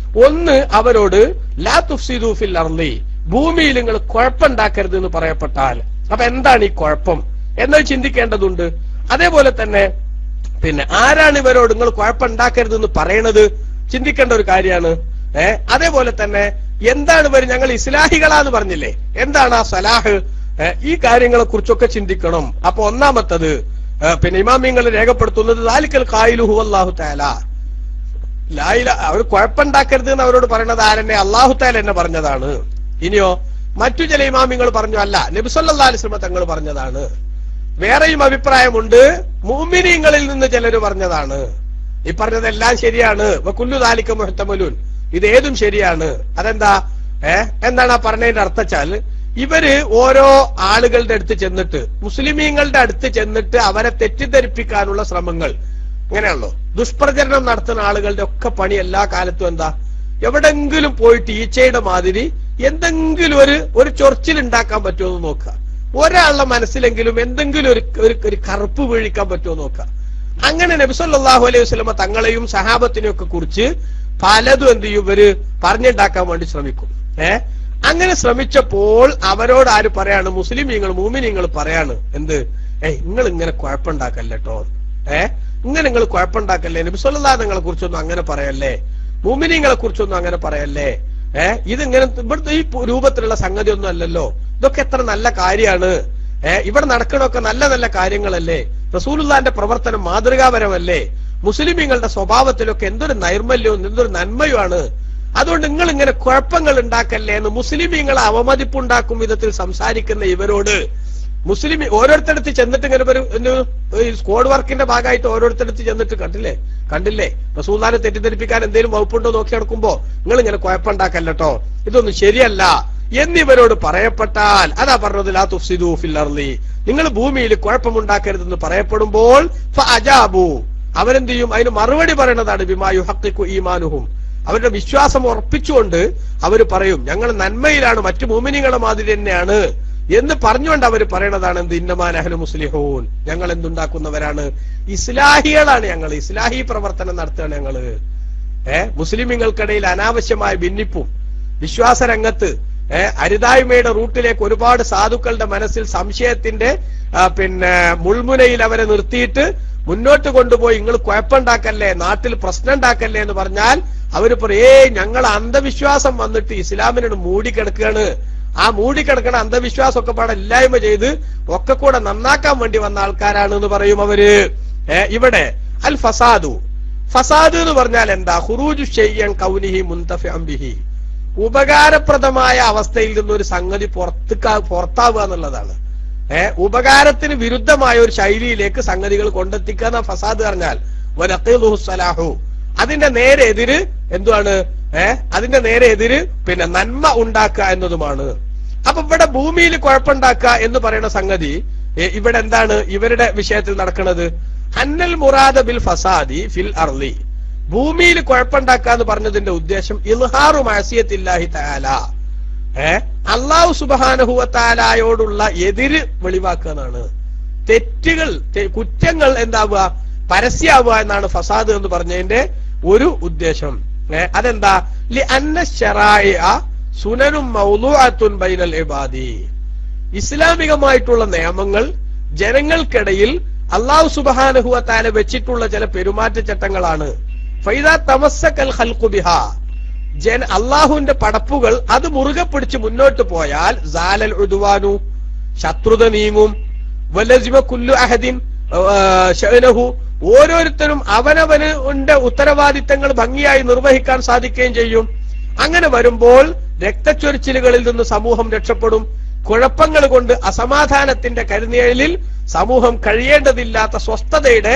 ഒന്ന്, അവരോട് ലാ തുഫ്സിദൂ ഫിൽ അർളി, ഭൂമിയിൽ നിങ്ങൾ കുഴപ്പമുണ്ടാക്കരുത് എന്ന് പറയപ്പെട്ടാൽ, അപ്പൊ എന്താണ് ഈ കുഴപ്പം എന്ന് ചിന്തിക്കേണ്ടതുണ്ട്. അതേപോലെ തന്നെ ആരാണ് ഇവരോട് നിങ്ങൾ കുഴപ്പമുണ്ടാക്കരുത് എന്ന് പറയണത്, ചിന്തിക്കേണ്ട ഒരു കാര്യമാണ്. അതേപോലെ തന്നെ എന്താണ് ഇവർ ഞങ്ങൾ ഇസ്ലാഹികളാന്ന് പറഞ്ഞില്ലേ, എന്താണ് ആ സലാഹ്, ഈ കാര്യങ്ങളെ കുറിച്ചൊക്കെ ചിന്തിക്കണം. അപ്പൊ ഒന്നാമത്തത് ഇമാമിങ്ങൾ രേഖപ്പെടുത്തുന്നത് ദാലിക്കൽ ഖായിലു ഹുവല്ലാഹു തആല, ലാ ഇലാഹ, അവർ കുഴപ്പമുണ്ടാക്കരുത് എന്ന് അവരോട് പറയുന്നത് ആരെന്നെ? അല്ലാഹു തആല എന്നെ പറഞ്ഞതാണ്. ഇനിയോ മറ്റു ചില ഇമാമിങ്ങൾ പറഞ്ഞു, അല്ല, നബി സല്ലല്ലാഹു അലൈഹി വസല്ലം തങ്ങൾ പറഞ്ഞതാണ്. വേറെയും അഭിപ്രായമുണ്ട്, മുഅ്മിനീങ്ങളിൽ നിന്ന് ചിലർ പറഞ്ഞതാണ്. ഈ പറഞ്ഞതെല്ലാം ശരിയാണ്. വകുല്ലു ദാലിക മുഹ്തമലുൻ, ഇതേതും ശരിയാണ്. അതെന്താ? എന്താണ് ആ പറഞ്ഞതിന്റെ അർത്ഥച്ചാൽ, ഇവര് ഓരോ ആളുകളുടെ അടുത്ത് ചെന്നിട്ട്, മുസ്ലിമീങ്ങളുടെ അടുത്ത് ചെന്നിട്ട് അവരെ തെറ്റിദ്ധരിപ്പിക്കാനുള്ള ശ്രമങ്ങൾ, ഇങ്ങനെയാണല്ലോ ദുഷ്പ്രചരണം നടത്തുന്ന ആളുകളുടെ ഒക്കെ പണി എല്ലാ കാലത്തും എന്താ? എവിടെങ്കിലും പോയിട്ട് ഈച്ചയുടെ മാതിരി എന്തെങ്കിലും ഒരു ചൊറിച്ചിൽ ഉണ്ടാക്കാൻ പറ്റുമോ എന്ന് നോക്കുക. ഒരാളുടെ മനസ്സിലെങ്കിലും എന്തെങ്കിലും ഒരു കറുപ്പ് വീഴിക്കാൻ പറ്റുമോ നോക്കുക. അങ്ങനെ നബി സല്ലല്ലാഹു അലൈഹി വസല്ലമ തങ്ങളെയും സഹാബത്തിനെയും ഒക്കെ കുറിച്ച് പലതും എന്ത് ചെയ്യും, ഇവര് പറഞ്ഞുണ്ടാക്കാൻ വേണ്ടി ശ്രമിക്കും. അങ്ങനെ ശ്രമിച്ചപ്പോൾ അവരോട് ആര് പറയാണ്? മുസ്ലിമീങ്ങൾ, മുഅ്മിനീങ്ങൾ പറയാണ്, എന്ത്? നിങ്ങൾ ഇങ്ങനെ കുഴപ്പമുണ്ടാക്കല്ലേട്ടോ, ഇങ്ങനെ നിങ്ങൾ കുഴപ്പമുണ്ടാക്കല്ലേ, നബി സല്ലല്ലാഹു അലൈഹി വസല്ലമയെ കുറിച്ചൊന്നും അങ്ങനെ പറയല്ലേ, മുഅ്മിനീങ്ങളെ കുറിച്ചൊന്നും അങ്ങനെ പറയല്ലേ, ഇതിങ്ങനെ ഇവിടുത്തെ ഈ രൂപത്തിലുള്ള സംഗതി ഒന്നും അല്ലല്ലോ, ഇതൊക്കെ എത്ര നല്ല കാര്യമാണ്, ഇവിടെ നടക്കണമൊക്കെ നല്ല നല്ല കാര്യങ്ങളല്ലേ, റസൂലുള്ളാഹിന്റെ പ്രവർത്തനം മാതൃകാപരമല്ലേ, മുസ്ലിമീങ്ങളുടെ സ്വഭാവത്തിലൊക്കെ എന്തൊരു നൈർമല്യവും എന്തൊരു നന്മയുമാണ്, അതുകൊണ്ട് നിങ്ങൾ ഇങ്ങനെ കുഴപ്പങ്ങൾ ഉണ്ടാക്കല്ലേ എന്ന് മുസ്ലിമീങ്ങളെ അവമതിപ്പുണ്ടാക്കും വിധത്തിൽ സംസാരിക്കുന്ന ഇവരോട് മുസ്ലിം ഓരോരുത്തടുത്ത് ചെന്നിട്ട് ഇങ്ങനെ ഒരു സ്ക്വാഡ് വർക്കിന്റെ ഭാഗമായിട്ട് ഓരോരുത്തടുത്ത് ചെന്നിട്ട് കണ്ടില്ലേ റസൂലുള്ളാഹിനെ തെറ്റിദ്ധരിപ്പിക്കാൻ എന്തെങ്കിലും വകുപ്പുണ്ടോ നോക്കി നടക്കുമ്പോ നിങ്ങൾ ഇങ്ങനെ കുഴപ്പമുണ്ടാക്കല്ലോ, ഇതൊന്നും ശരിയല്ല എന്നിവരോട് പറയപ്പെട്ടാൽ, അതാ പറഞ്ഞത് ലാ തുഫ്സിദൂ ഫിൽ അർളി, നിങ്ങൾ ഭൂമിയിൽ കുഴപ്പമുണ്ടാക്കരുതെന്ന് പറയപ്പെടുമ്പോൾ ഫഅജാബു, അവരെന്ത് ചെയ്യും? അതിന് മറുപടി പറയണതാണ് ബിമാ യുഹഖിഖു ഈമാനുഹും, അവരുടെ വിശ്വാസം ഉറപ്പിച്ചുകൊണ്ട് അവർ പറയും ഞങ്ങൾ നന്മയിലാണ്, മറ്റു മുഅ്മിനീങ്ങളെ മാതിരി തന്നെയാണ് എന്ന് പറഞ്ഞുകൊണ്ട് അവർ പറയണതാണ് എന്ത്? ഇന്നമാ നഹ്നു മുസ്ലിഹൂൻ, ഞങ്ങൾ എന്തുണ്ടാക്കുന്നവരാണ്? ഇസ്ലാഹികളാണ്, ഞങ്ങൾ ഇസ്ലാഹി പ്രവർത്തനം നടത്തുകയാണ് ഞങ്ങള്. മുസ്ലിമീങ്ങൾക്കിടയിൽ അനാവശ്യമായ ഭിന്നിപ്പും വിശ്വാസരംഗത്ത് അരുതായ്മയുടെ റൂട്ടിലേക്ക് ഒരുപാട് സാധുക്കളുടെ മനസ്സിൽ സംശയത്തിന്റെ മുൾമുനയിൽ അവരെ നിർത്തിയിട്ട് മുന്നോട്ട് കൊണ്ടുപോയി നിങ്ങൾ കുഴപ്പമുണ്ടാക്കല്ലേ, നാട്ടിൽ പ്രശ്നം ഉണ്ടാക്കല്ലേ എന്ന് പറഞ്ഞാൽ അവര് പറയും ഞങ്ങൾ അന്ധവിശ്വാസം വന്നിട്ട് ഇസ്ലാമിനോട് മൂടിക്കിടക്കുകയാണ്, ആ മൂടിക്കിടക്കണ അന്ധവിശ്വാസമൊക്കെ പാടെ ഇല്ലായ്മ ചെയ്ത് ഒക്കെ കൂടെ നന്നാക്കാൻ വേണ്ടി വന്ന ആൾക്കാരാണ് എന്ന് പറയും അവര്. ഇവിടെ അൽ ഫസാദു, ഫസാദ് എന്ന് പറഞ്ഞാൽ എന്താ? ഖുറൂജു ഷൈഇൻ കൗനിഹി മുൻതഫിഅൻ ബിഹി, ഉപകാരപ്രദമായ അവസ്ഥയിൽ നിന്നൊരു സംഗതി പുറത്താവുക എന്നുള്ളതാണ്. ഉപകാരത്തിന് വിരുദ്ധമായ ഒരു ശൈലിയിലേക്ക് സംഗതികൾ കൊണ്ടെത്തിക്കുക ഫസാദ് പറഞ്ഞാൽ. വനഖീദുഹു സലാഹു, അതിന്റെ നേരെ എതിര് എന്തുവാണ്? അതിന്റെ നേരെ എതിര് പിന്നെ നന്മ ഉണ്ടാക്കുക എന്നതുമാണ്. അപ്പൊ ഇവിടെ ഭൂമിയിൽ കുഴപ്പമുണ്ടാക്കുക എന്ന് പറയുന്ന സംഗതി ഇവിടെ എന്താണ് ഇവരുടെ വിഷയത്തിൽ നടക്കുന്നത്? ഹന്നൽ മുറാദ ബിൽ ഫസാദി ഫിൽ അർളി, ഭൂമിയിൽ കുഴപ്പമുണ്ടാക്കുക എന്ന് പറഞ്ഞതിന്റെ ഉദ്ദേശം ഇൽഹാറു മഅസിയത്തില്ലാഹി തആല, അല്ലാഹു സുബ്ഹാനഹു വ തആലയോടുള്ള എതിര് വെളിവാക്കുക എന്നാണ്. തെറ്റുകൾ, കുറ്റങ്ങൾ എന്താവുക? പരസ്യമാവുക എന്നാണ് ഫസാദ് എന്ന് പറഞ്ഞതിന്റെ ഒരു ഉദ്ദേശം. അതെന്താ? ലി അന്ന ശറാഇഅ സുനനും മൗദൂഅത്തുൻ ബൈനൽ ഇബാദി, ഇസ്ലാമികമായിട്ടുള്ള നിയമങ്ങൾ ജനങ്ങൾക്കിടയിൽ അല്ലാഹു സുബ്ഹാനഹു വ തആല വെച്ചിട്ടുള്ള ചില പെരുമാറ്റച്ചട്ടങ്ങളാണ്. ഫൈദാ തമസ്സകൽ ഖൽഖു ബിഹാ, അള്ളാഹുവിന്റെ പടപ്പുകൾ അത് മുറുകെ പിടിച്ച് മുന്നോട്ട് പോയാൽ സാലൽ ഉദ്വാനു, ശത്രുത നീങ്ങും. വലസിമ കുല്ലു അഹദിൻ ശഅനഹു, ഓരോരുത്തരും അവനവന്റെ ഉത്തരവാദിത്തങ്ങൾ ഭംഗിയായി നിർവഹിക്കാൻ സാധിക്കുകയും ചെയ്യും. അങ്ങനെ വരുമ്പോൾ രക്തച്ചൊരിച്ചിലുകളിൽ നിന്ന് സമൂഹം രക്ഷപ്പെടും. കുഴപ്പങ്ങൾ കൊണ്ട് അസമാധാനത്തിന്റെ കരുനിഴലിൽ സമൂഹം കഴിയേണ്ടതില്ലാത്ത സ്വസ്ഥതയുടെ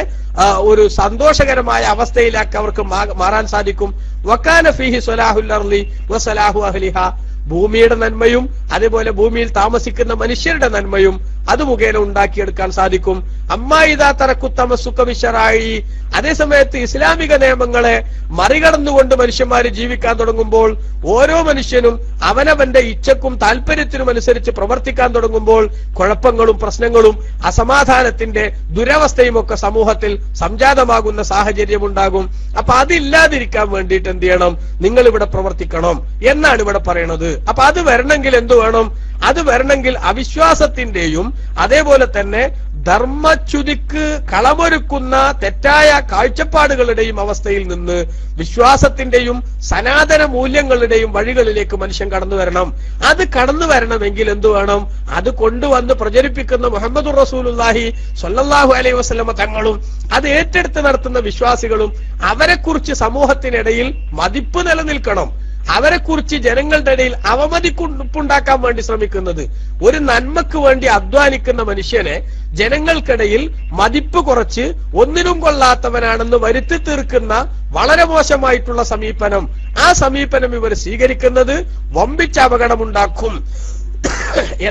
ഒരു സന്തോഷകരമായ അവസ്ഥയിലേക്ക് അവർക്ക് മാറാൻ സാധിക്കും. വകാന ഫീഹി സ്വലാഹുൽ അർളി വസലാഹു അഹ്ലിഹാ, ഭൂമിയുടെ നന്മയും അതേപോലെ ഭൂമിയിൽ താമസിക്കുന്ന മനുഷ്യരുടെ നന്മയും അത് മുഖേന ഉണ്ടാക്കിയെടുക്കാൻ സാധിക്കും. അമ്മായിദാ തറക്കു തമസ്സുക ബിശറായി, അതേസമയത്ത് ഇസ്ലാമിക നിയമങ്ങളെ മറികടന്നുകൊണ്ട് മനുഷ്യന്മാര് ജീവിക്കാൻ തുടങ്ങുമ്പോൾ, ഓരോ മനുഷ്യനും അവനവന്റെ ഇച്ഛക്കും താല്പര്യത്തിനും അനുസരിച്ച് പ്രവർത്തിക്കാൻ തുടങ്ങുമ്പോൾ കുഴപ്പങ്ങളും പ്രശ്നങ്ങളും അസമാധാനത്തിന്റെ ദുരവസ്ഥയും ഒക്കെ സമൂഹത്തിൽ സംജാതമാകുന്ന സാഹചര്യം ഉണ്ടാകും. അപ്പൊ അതില്ലാതിരിക്കാൻ വേണ്ടിയിട്ട് എന്ത് ചെയ്യണം? നിങ്ങൾ ഇവിടെ പ്രവർത്തിക്കണം എന്നാണ് ഇവിടെ പറയുന്നത്. അപ്പൊ അത് വരണമെങ്കിൽ എന്തു വേണം? അത് വരണമെങ്കിൽ അവിശ്വാസത്തിന്റെയും അതേപോലെ തന്നെ ധർമ്മച്യുതിക്ക് കളമൊരുക്കുന്ന തെറ്റായ കാഴ്ചപ്പാടുകളുടെയും അവസ്ഥയിൽ നിന്ന് വിശ്വാസത്തിന്റെയും സനാതന മൂല്യങ്ങളുടെയും വഴികളിലേക്ക് മനുഷ്യൻ കടന്നു വരണം. അത് കടന്നു വരണമെങ്കിൽ എന്തു വേണം? അത് കൊണ്ടുവന്ന് പ്രചരിപ്പിക്കുന്ന മുഹമ്മദുർ റസൂലുള്ളാഹി സ്വല്ലല്ലാഹു അലൈഹി വസല്ലമ തങ്ങളും അത് ഏറ്റെടുത്ത് നടത്തുന്ന വിശ്വാസികളും അവരെക്കുറിച്ച് സമൂഹത്തിനിടയിൽ മതിപ്പ് നിലനിൽക്കണം. അവരെക്കുറിച്ച് ജനങ്ങളുടെ ഇടയിൽ അവമതിപ്പുണ്ടാക്കാൻ വേണ്ടി ശ്രമിക്കുന്നത്, ഒരു നന്മക്ക് വേണ്ടി അധ്വാനിക്കുന്ന മനുഷ്യനെ ജനങ്ങൾക്കിടയിൽ മതിപ്പ് കുറച്ച് ഒന്നിനും കൊള്ളാത്തവനാണെന്ന് വരുത്തി തീർക്കുന്ന വളരെ മോശമായിട്ടുള്ള സമീപനം, ആ സമീപനം ഇവർ സ്വീകരിക്കുന്നത് വമ്പിച്ച അപകടമുണ്ടാക്കും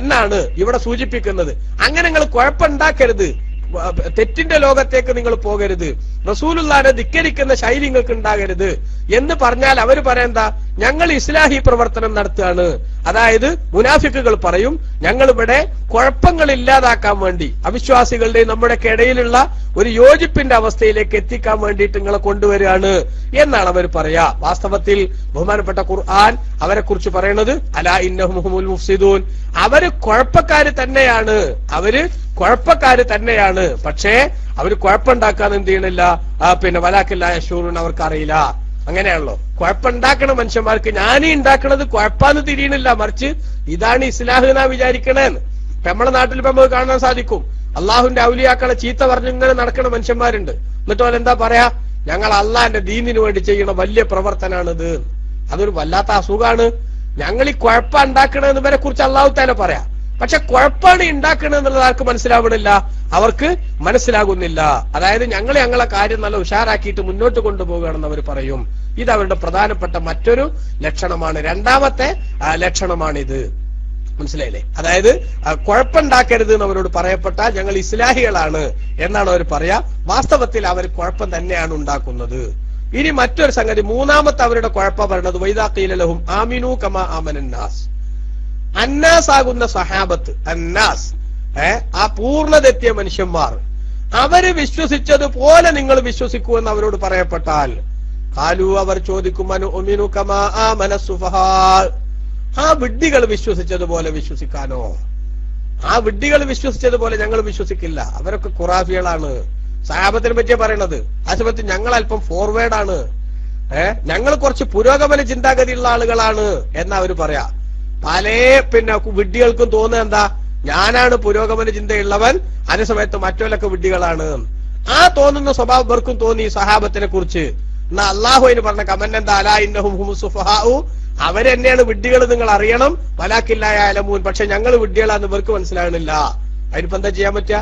എന്നാണ് ഇവിടെ സൂചിപ്പിക്കുന്നത്. അങ്ങനെ നിങ്ങൾ കുഴപ്പമുണ്ടാക്കരുത്, തെറ്റിന്റെ ലോകത്തേക്ക് നിങ്ങൾ പോകരുത്, റസൂലുള്ളാഹിനെ ധിക്കരിക്കുന്ന ശൈലി നിങ്ങൾക്ക് ഉണ്ടാകരുത് എന്ന് പറഞ്ഞാൽ അവര് പറയണ്ട, ഞങ്ങൾ ഇസ്ലാഹി പ്രവർത്തനം നടത്തുകയാണ്. അതായത് മുനാഫിക്കുകൾ പറയും, ഞങ്ങൾ ഇവിടെ കുഴപ്പങ്ങൾ ഇല്ലാതാക്കാൻ വേണ്ടി അവിശ്വാസികളുടെ നമ്മുടെ ഇടയിലുള്ള ഒരു യോജിപ്പിന്റെ അവസ്ഥയിലേക്ക് എത്തിക്കാൻ വേണ്ടിയിട്ട് നിങ്ങളെ കൊണ്ടുവരികയാണ് എന്നാണ് അവർ പറയാ. വാസ്തവത്തിൽ ബഹുമാനപ്പെട്ട ഖുർആൻ അവരെ കുറിച്ച് പറയുന്നത് അലാ ഇന്നഹും ഹുമുൽ മുഫ്സിദൂൻ, അവര് കുഴപ്പക്കാര് തന്നെയാണ്, അവര് കുഴപ്പക്കാര് തന്നെയാണ്. പക്ഷേ അവര് കുഴപ്പമുണ്ടാക്കാൻ എന്ത് ചെയ്യണില്ല? പിന്നെ വലാക്കില്ല യശൂറുൻ, അവർക്ക് അറിയില്ല. അങ്ങനെയാണല്ലോ കുഴപ്പമുണ്ടാക്കണ മനുഷ്യന്മാർക്ക് ഞാനീ ഉണ്ടാക്കണത് കുഴപ്പാന്ന് തിരിയണില്ല, മറിച്ച് ഇതാണ് ഇസ്ലാഹ് എന്നാ വിചാരിക്കണേന്ന്. ഇപ്പൊ നമ്മുടെ നാട്ടിൽ ഇപ്പൊ നമുക്ക് കാണാൻ സാധിക്കും, അള്ളാഹുവിന്റെ ഔലിയാക്കളെ ചീത്ത പറഞ്ഞു ഇങ്ങനെ നടക്കണ മനുഷ്യന്മാരുണ്ട്. എന്നിട്ട് അവൻ എന്താ പറയാ? ഞങ്ങൾ അള്ളാഹിന്റെ ദീനിന് വേണ്ടി ചെയ്യണ വലിയ പ്രവർത്തനാണിത്. അതൊരു വല്ലാത്ത അസുഖാണ്. ഞങ്ങൾ ഈ കുഴപ്പം ഉണ്ടാക്കണെന്ന് ഇവരെ കുറിച്ച് അള്ളാഹു താല പറയാം. പക്ഷെ കുഴപ്പമാണ് ഉണ്ടാക്കണെന്നുള്ളത് ആർക്ക് മനസ്സിലാവണില്ല, അവർക്ക് മനസ്സിലാകുന്നില്ല. അതായത് ഞങ്ങളെ കാര്യം നല്ല ഉഷാറാക്കിയിട്ട് മുന്നോട്ട് കൊണ്ടുപോകുകയാണെന്ന് അവർ പറയും. ഇത് അവരുടെ പ്രധാനപ്പെട്ട മറ്റൊരു ലക്ഷണമാണ്. രണ്ടാമത്തെ ലക്ഷണമാണിത്. മനസ്സിലായില്ലേ? അതായത് കുഴപ്പമുണ്ടാക്കരുത് എന്ന് അവരോട് പറയപ്പെട്ടാൽ ഞങ്ങൾ ഇസ്ലാഹികളാണ് എന്നാണ് അവർ പറയാ. വാസ്തവത്തിൽ അവർ കുഴപ്പം തന്നെയാണ് ഉണ്ടാക്കുന്നത്. ഇനി മറ്റൊരു സംഗതി, മൂന്നാമത്തെ അവരുടെ കുഴപ്പം പറയുന്നത് വൈദാ ഖീല ലഹും ആമിനൂ കമാ ആമനന്നാസ്, അന്നാസ് ആകുന്ന സഹാബത്ത്, അന്നാസ് ആ പൂർണ്ണതെത്തിയ മനുഷ്യന്മാർ, അവര് വിശ്വസിച്ചതുപോലെ നിങ്ങൾ വിശ്വസിക്കൂ എന്ന് അവരോട് പറയപ്പെട്ടാൽ ഖാലു, അവർ ചോദിക്കും അനുഅ്മിനു കമാ ആമന സുഫഹാ, ആ വിഡ്ഢികൾ വിശ്വസിച്ചതുപോലെ വിശ്വസിക്കാനോ? ആ വിഡ്ഢികൾ വിശ്വസിച്ചതുപോലെ ഞങ്ങൾ വിശ്വസിക്കില്ല, അവരൊക്കെ ഖുറാഫികളാണ്. സഹാബത്തിനെ പറ്റിയാ പറയണത്. ആ സമയത്ത് ഞങ്ങൾ അല്പം ഫോർവേഡാണ്, ഞങ്ങൾ കുറച്ച് പുരോഗമന ചിന്താഗതിയുള്ള ആളുകളാണ് എന്നാ അവര് പറയാ. പല പിന്നെ വിഡ്ഢികൾക്കും തോന്നുക എന്താ? ഞാനാണ് പുരോഗമന ചിന്തയുള്ളവൻ, അതേ സമയത്ത് മറ്റോലൊക്കെ വിഡ്ഢികളാണ്. ആ തോന്നുന്ന സ്വഭാവം ഇവർക്കും തോന്നി സഹാബത്തിനെ കുറിച്ച്. എന്നാ അള്ളാഹു അതിന് പറഞ്ഞ കമന്റ് എന്താ? അലാ ഇന്നഹും ഹുമുസ് സുഫഹാഉ, അവരെന്നെയാണ് വിഡ്ഢികൾ, നിങ്ങൾ അറിയണം. വലാക്കില്ലായ അലമൂൻ, പക്ഷെ ഞങ്ങൾ വിഡ്ഢികളാന്ന് ഇവർക്ക് മനസ്സിലാകണില്ല. അതിനിപ്പോ എന്താ ചെയ്യാൻ പറ്റുക?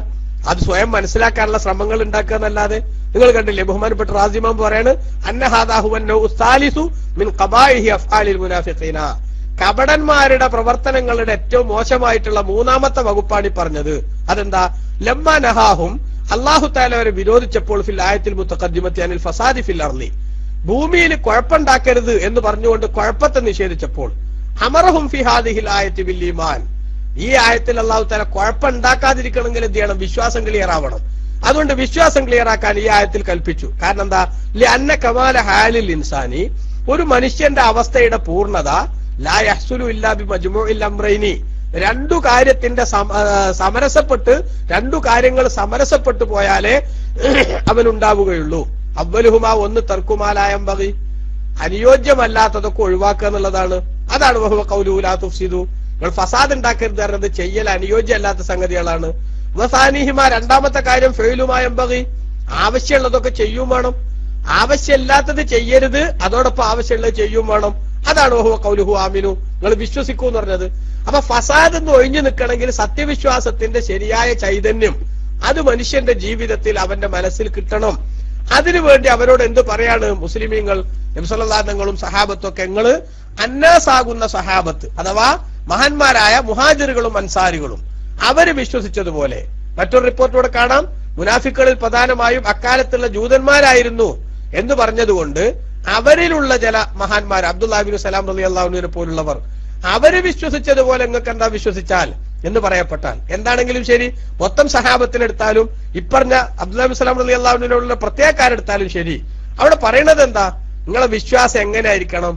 അത് സ്വയം മനസ്സിലാക്കാനുള്ള ശ്രമങ്ങൾ ഉണ്ടാക്കുക എന്നല്ലാതെ. നിങ്ങൾ കണ്ടില്ലേ ബഹുമാനപ്പെട്ട റാസിമാം പറയാണ്, കപടന്മാരുടെ പ്രവർത്തനങ്ങളുടെ ഏറ്റവും മോശമായിട്ടുള്ള മൂന്നാമത്തെ വകുപ്പാണ് ഈ പറഞ്ഞത്. അതെന്താ? ലമ്മാ നഹാഹും, അല്ലാഹു തആല അവരെ വിരോധിച്ചപ്പോൾ ഫിൽ ആയത്തിൽ മുതഖദ്ദിമത്തി അനിൽ ഫസാദി ഫിൽ അർളി, ഭൂമിയിൽ കുഴപ്പമുണ്ടാക്കരുത് എന്ന് പറഞ്ഞുകൊണ്ട് കുഴപ്പത്തെ നിഷേധിച്ചപ്പോൾ, അമറഹും ഫി ഹാദിഹിൽ ആയത്തി ബിൽ ഈമാൻ, ഈ ആയത്തിൽ അല്ലാഹു തആല കുഴപ്പമുണ്ടാക്കാതിരിക്കണമെങ്കിൽ എന്ത് ചെയ്യണം? വിശ്വാസം ക്ലിയർ ആവണം. അതുകൊണ്ട് വിശ്വാസം ക്ലിയർ ആക്കാൻ ഈ ആയത്തിൽ കൽപ്പിച്ചു. കാരണം എന്താ? ലഅന്ന കമാല ഹാലിൽ ഇൻസാനി, ഒരു മനുഷ്യന്റെ അവസ്ഥയുടെ പൂർണ്ണത ലാ യഹ്സുലു ഇല്ലാ ബി മജ്മുഇൽ അംറൈനി, രണ്ടു കാര്യത്തിന്റെ രണ്ടു കാര്യങ്ങൾ സമരസപ്പെട്ടു പോയാലേ അവനുണ്ടാവുകയുള്ളൂ. അവലുഹുമാ, ഒന്ന് തർക്കുമാലായംബഗി, അനുയോജ്യമല്ലാത്തതൊക്കെ ഒഴിവാക്കുക എന്നുള്ളതാണ്. അതാണ് വഹുവ ഖൗലുഹു ലാ തുഫ്സിദു, നിങ്ങൾ ഫസാദ് ഉണ്ടാക്കരുത് പറഞ്ഞത് ചെയ്യൽ അനുയോജ്യമല്ലാത്ത സംഗതികളാണ്. വസാനിഹിമ, രണ്ടാമത്തെ കാര്യം ഫെയിലുമായംബഗി, ആവശ്യമുള്ളതൊക്കെ ചെയ്യും വേണം, ആവശ്യമില്ലാത്തത് ചെയ്യരുത്, അതോടൊപ്പം ആവശ്യമുള്ളത് ചെയ്യും വേണം. അതാണ് വഹുവ ഖൗലുഹു ആമിനു, നിങ്ങൾ വിശ്വസിക്കൂ എന്ന് പറഞ്ഞത്. അപ്പൊ ഫസാദ് എന്ന് ഒഴിഞ്ഞു നിൽക്കണമെങ്കിൽ സത്യവിശ്വാസത്തിന്റെ ശരിയായ ചൈതന്യം അത് മനുഷ്യന്റെ ജീവിതത്തിൽ അവന്റെ മനസ്സിൽ കിട്ടണം. അതിനുവേണ്ടി അവരോട് എന്ത് പറയാണ് മുസ്ലിമീങ്ങൾ, നബി സല്ലല്ലാഹു അലൈഹി വസല്ലം സഹാബത്തൊക്കെ, നിങ്ങള് അന്നാസാകുന്ന സഹാബത്ത് അഥവാ മഹാന്മാരായ മുഹാജിറുകളും അൻസാരികളും അവര് വിശ്വസിച്ചതുപോലെ. മറ്റൊരു റിപ്പോർട്ടോടെ കാണാം, മുനാഫിക്കുകളിൽ പ്രധാനമായും അക്കാലത്തുള്ള ജൂതന്മാരായിരുന്നു എന്ന് പറഞ്ഞതുകൊണ്ട് അവരിലുള്ള ചില മഹാന്മാർ, അബ്ദുല്ലാഹി ഇബ്നു സലാം റളിയല്ലാഹു അൻഹുവിനെ പോലുള്ളവർ, അവര് വിശ്വസിച്ചതുപോലെ നിങ്ങൾക്ക് എന്താ വിശ്വസിച്ചാൽ എന്ന് പറയപ്പെട്ടാൽ, എന്താണെങ്കിലും ശരി, മൊത്തം സഹാബത്തിനെടുത്താലും ഇപ്പറഞ്ഞ അബ്ദുല്ലാഹി ഇബ്നു സലാം റളിയല്ലാഹു അൻഹുവിനുള്ള പ്രത്യേകക്കാരെടുത്താലും ശരി, അവിടെ പറയണത് എന്താ? നിങ്ങളെ വിശ്വാസം എങ്ങനെ ആയിരിക്കണം?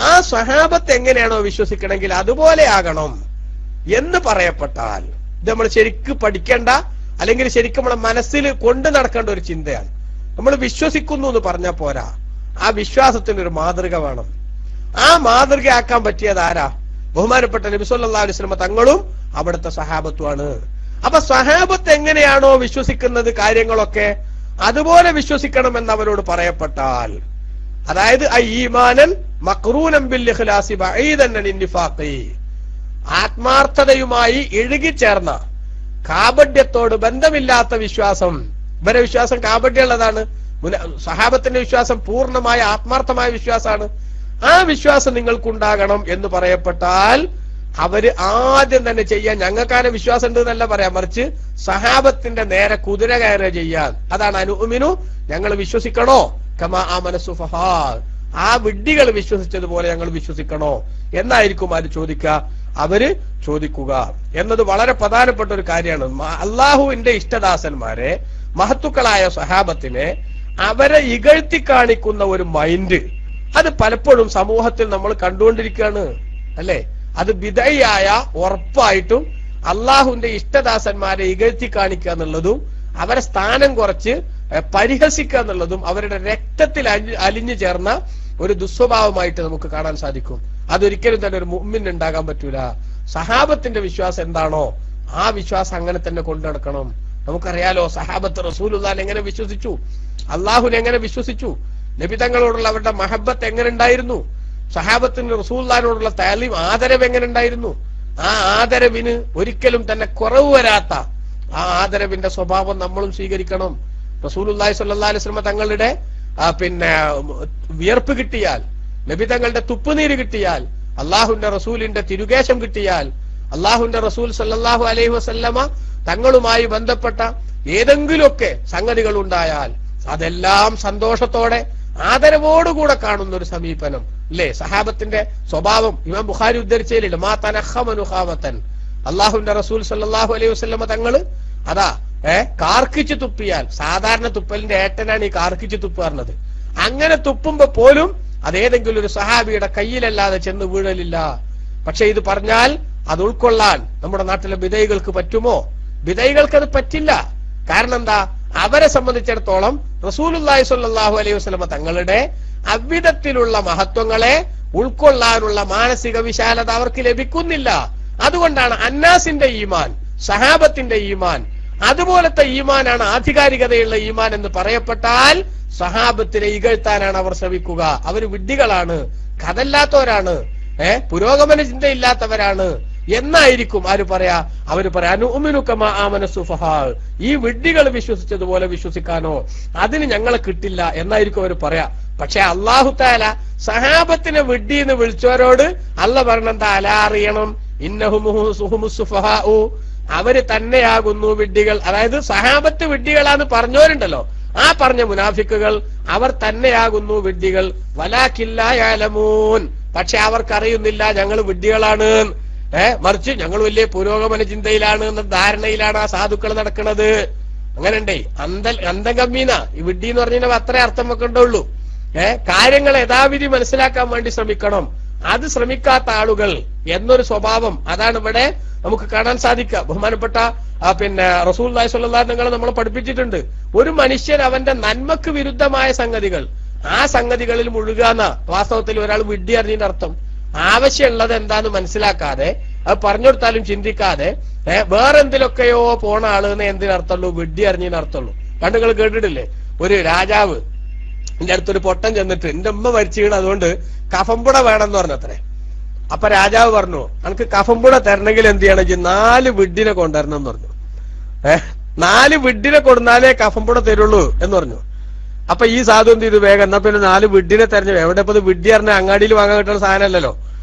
ആ സഹാബത്ത് എങ്ങനെയാണോ വിശ്വസിക്കണമെങ്കിൽ അതുപോലെ ആകണം എന്ന് പറയപ്പെട്ടാൽ, ഇത് നമ്മൾ ശരിക്കും പഠിക്കേണ്ട, അല്ലെങ്കിൽ ശരിക്കും നമ്മളെ മനസ്സിൽ കൊണ്ടു നടക്കേണ്ട ഒരു ചിന്തയാണ്. നമ്മൾ വിശ്വസിക്കുന്നു എന്ന് പറഞ്ഞാൽ പോരാ, ആ വിശ്വാസത്തിനൊരു മാതൃക വേണം. ആ മാതൃകയാക്കാൻ പറ്റിയത് ആരാ? ബഹുമാനപ്പെട്ട നബി സല്ലല്ലാഹു അലൈഹി വസല്ലം തങ്ങളും അവിടുത്തെ സഹാബത്തുമാണ്. അപ്പൊ സഹാബത്ത് എങ്ങനെയാണോ വിശ്വസിക്കുന്നത് കാര്യങ്ങളൊക്കെ അതുപോലെ വിശ്വസിക്കണമെന്ന് അവരോട് പറയപ്പെട്ടാൽ, അതായത് ഈമാനൻ മഖ്റൂനൻ ബിൽ ഇഖ്ലാസി ബഈദൻ അനിൻ നിഫാഖി, ആത്മാർത്ഥതയുമായി ഇഴുകിച്ചേർന്ന കാപഢ്യത്തോട് ബന്ധമില്ലാത്ത വിശ്വാസം. ഇവരെ വിശ്വാസം കാപഢ്യമുള്ളതാണ്. സഹാബത്തിന്റെ വിശ്വാസം പൂർണ്ണമായ ആത്മാർത്ഥമായ വിശ്വാസമാണ്. ആ വിശ്വാസം നിങ്ങൾക്കുണ്ടാകണം എന്ന് പറയപ്പെട്ടാൽ അവര് ആദ്യം തന്നെ ചെയ്യാൻ, ഞങ്ങൾക്കാരെ വിശ്വാസം ഉണ്ട് എന്നല്ല പറയാം, മറിച്ച് സഹാബത്തിന്റെ നേരെ കുതിര കയറുക ചെയ്യാൻ. അതാണ് അനുമിനു, ഞങ്ങൾ വിശ്വസിക്കണോ കമാ ആമന സുഫഹാ, ആ വിഡ്ഢികൾ വിശ്വസിച്ചതുപോലെ ഞങ്ങൾ വിശ്വസിക്കണോ എന്നായിരിക്കും ആര് അവര് ചോദിക്കുക എന്നത് വളരെ പ്രധാനപ്പെട്ട ഒരു കാര്യമാണ്. അള്ളാഹുവിന്റെ ഇഷ്ടദാസന്മാരെ, മഹത്തുക്കളായ സഹാബത്തിനെ അവരെ ഇകഴ്ത്തി കാണിക്കുന്ന ഒരു മൈൻഡ് അത് പലപ്പോഴും സമൂഹത്തിൽ നമ്മൾ കണ്ടുകൊണ്ടിരിക്കുകയാണ്, അല്ലെ? അത് ബിദഅയായ ഉറപ്പായിട്ടും അള്ളാഹുവിന്റെ ഇഷ്ടദാസന്മാരെ ഇകഴ്ത്തി കാണിക്കുക എന്നുള്ളതും അവരെ സ്ഥാനം കുറച്ച് പരിഹസിക്കുക എന്നുള്ളതും അവരുടെ രക്തത്തിൽ അലിഞ്ഞു ചേർന്ന ഒരു ദുസ്വഭാവമായിട്ട് നമുക്ക് കാണാൻ സാധിക്കും. അതൊരിക്കലും തന്നെ ഒരു മുഅ്മിൻ ഉണ്ടാകാൻ പറ്റൂല. സഹാബത്തിന്റെ വിശ്വാസം എന്താണോ ആ വിശ്വാസം അങ്ങനെ തന്നെ കൊണ്ടു നടക്കണം. നമുക്കറിയാലോ സഹാബത്ത് റസൂലുള്ളാഹിനെ എങ്ങനെ വിശ്വസിച്ചു, അള്ളാഹുവിനെ എങ്ങനെ വിശ്വസിച്ചു, നബി തങ്ങളോടുള്ള അവരുടെ മഹബത്ത് എങ്ങനെ ഉണ്ടായിരുന്നു, സഹാബത്തിന് റസൂലുള്ളാഹിനോടുള്ള തഅലീം ആദരവ് എങ്ങനെ ഉണ്ടായിരുന്നു. ആ ആദരവിന് ഒരിക്കലും തന്നെ കുറവ് വരാത്ത ആ ആദരവിന്റെ സ്വഭാവം നമ്മളും സ്വീകരിക്കണം. റസൂലുള്ളാഹി സ്വല്ലല്ലാഹു അലൈഹി വസല്ലം തങ്ങളുടെ വിയർപ്പ് കിട്ടിയാൽ, നബി തങ്ങളുടെ തുപ്പുനീര് കിട്ടിയാൽ, അള്ളാഹുവിന്റെ റസൂലിന്റെ തിരുകേശം കിട്ടിയാൽ, അള്ളാഹുവിന്റെ റസൂൽ സല്ലല്ലാഹു അലൈഹി വസല്ലമ തങ്ങളുമായി ബന്ധപ്പെട്ട ഏതെങ്കിലുമൊക്കെ സംഗതികൾ ഉണ്ടായാൽ അതെല്ലാം സന്തോഷത്തോടെ ആദരവോടുകൂടെ കാണുന്ന ഒരു സമീപനം, അല്ലേ? സഹാബത്തിന്റെ സ്വഭാവം ഇമാം ബുഖാരി ഉദ്ധരിച്ചതിലില്ല, മാ തനഖമനുഖാമതൻ, അള്ളാഹുവിന്റെ റസൂൽ സല്ലല്ലാഹു അലൈഹി വസല്ലമ തങ്ങള് അതാ കാർക്കിച്ച് തുപ്പിയാൽ, സാധാരണ തുപ്പലിന്റെ ഏട്ടനാണ് ഈ കാർക്കിച്ച് തുപ്പ് പറഞ്ഞത്, അങ്ങനെ തുപ്പുമ്പോ പോലും അതേതെങ്കിലും ഒരു സഹാബിയുടെ കയ്യിലല്ലാതെ ചെന്ന് വീഴലില്ല. പക്ഷെ ഇത് പറഞ്ഞാൽ അത് ഉൾക്കൊള്ളാൻ നമ്മുടെ നാട്ടിലെ ബിദൈകൾക്ക് പറ്റുമോ? ബിദൈകൾക്ക് അത് പറ്റില്ല. കാരണം എന്താ? അവരെ സംബന്ധിച്ചിടത്തോളം റസൂലുള്ളാഹി സ്വല്ലല്ലാഹു അലൈഹി വസല്ലം തങ്ങളുടെ അവിധത്തിലുള്ള മഹത്വങ്ങളെ ഉൾക്കൊള്ളാനുള്ള മാനസിക വിശാലത അവർക്ക് ലഭിക്കുന്നില്ല. അതുകൊണ്ടാണ് അന്നാസിന്റെ ഈമാൻ, സഹാബത്തിന്റെ ഈമാൻ അതുപോലത്തെ ഈമാനാണ് ആധികാരികതയുള്ള ഈമാൻ എന്ന് പറയപ്പെട്ടാൽ സഹാബത്തിനെ ഇകഴ്ത്താനാണ് അവർ ശ്രമിക്കുക. അവർ വിഡ്ഢികളാണ്, കഥല്ലാത്തവരാണ്, പുരോഗമന ചിന്തയില്ലാത്തവരാണ് എന്നായിരിക്കും ആര് പറയാ? അവര് പറയാ അനുഉമിനു കമാ ആമന സുഫഹാ, ഈ വിഡ്ഢികൾ വിശ്വസിച്ചതുപോലെ വിശ്വസിക്കാനോ അതിന് ഞങ്ങളെ കിട്ടില്ല എന്നായിരിക്കും അവർ പറയാ. പക്ഷെ അല്ലാഹു തആല സഹാബത്തിനെ വിഡ്ഢി എന്ന് വിളിച്ചവരോട് അല്ല പറഞ്ഞെന്താ? അലാ അറിയണം, ഇന്നഹുമുസ് സുഫഹാ, അവര് തന്നെയാകുന്നു വിഡ്ഢികൾ. അതായത് സഹാബത്ത് വിഡ്ഢികളാന്ന് പറഞ്ഞവരുണ്ടല്ലോ, ആ പറഞ്ഞ മുനാഫിക്കുകൾ അവർ തന്നെയാകുന്നു വിഡ്ഢികൾ. വലാകില്ലാ യഅലമൂൻ, പക്ഷെ അവർക്കറിയുന്നില്ല ഞങ്ങൾ വിഡ്ഢികളാണ്. മറിച്ച് ഞങ്ങൾ വലിയ പുരോഗമന ചിന്തയിലാണ് എന്ന ധാരണയിലാണ് ആ സാധുക്കൾ നടക്കുന്നത്. അങ്ങനെയുണ്ടേ. അന്തംഗമ്മീന ഈ വിഡ്ഢി എന്ന് പറഞ്ഞാൽ അത്രേ അർത്ഥം വെക്കണ്ടുള്ളൂ. കാര്യങ്ങൾ യഥാവിധി മനസ്സിലാക്കാൻ വേണ്ടി ശ്രമിക്കണം. അത് ശ്രമിക്കാത്ത ആളുകൾ എന്നൊരു സ്വഭാവം അതാണ് ഇവിടെ നമുക്ക് കാണാൻ സാധിക്കുക. ബഹുമാനപ്പെട്ട റസൂലുള്ളാഹി സ്വല്ലല്ലാഹു അലൈഹി വസല്ലം നമ്മളെ പഠിപ്പിച്ചിട്ടുണ്ട്, ഒരു മനുഷ്യൻ അവന്റെ നന്മക്ക് വിരുദ്ധമായ സംഗതികൾ ആ സംഗതികളിൽ മുഴുകാന്ന വാസ്തവത്തിൽ ഒരാൾ വിഡ്ഢി അറിഞ്ഞതിന്റെ അർത്ഥം. ആവശ്യമുള്ളത് എന്താന്ന് മനസ്സിലാക്കാതെ അത് പറഞ്ഞു കൊടുത്താലും ചിന്തിക്കാതെ വേറെന്തിലൊക്കെയോ പോണ ആള് എന്ന് എന്തിനർത്ഥമുള്ളൂ? വിഡ്ഢി അറിഞ്ഞതിന് അർത്ഥമുള്ളൂ. പണ്ടുകൾ കേട്ടിട്ടില്ലേ, ഒരു രാജാവ് എന്റെ അടുത്തൊരു പൊട്ടൻ ചെന്നിട്ട് എന്റെ ഉമ്മ മരിച്ചിട്ട് അതുകൊണ്ട് കഫംപുട വേണമെന്ന് പറഞ്ഞത്രേ. അപ്പൊ രാജാവ് പറഞ്ഞു, എനിക്ക് കഫംപുട തരണമെങ്കിൽ എന്ത് ചെയ്യണം? 4 വിഡ്ഢിനെ കൊണ്ടുവരണം എന്ന് പറഞ്ഞു. 4 വിഡ്ഢിനെ കൊടുന്നാലേ കഫംപുട തരുള്ളൂ എന്ന് പറഞ്ഞു. അപ്പൊ ഈ സാധു എന്ത് ചെയ്തു? വേഗം എന്നാ പിന്നെ 4 വിഡ്ഢിനെ തെരഞ്ഞു. എവിടെ ഇപ്പൊ വിഡ്ഢി പറഞ്ഞ അങ്ങാടിയിൽ വാങ്ങാൻ കിട്ടുന്ന സാധനമല്ലല്ലോ.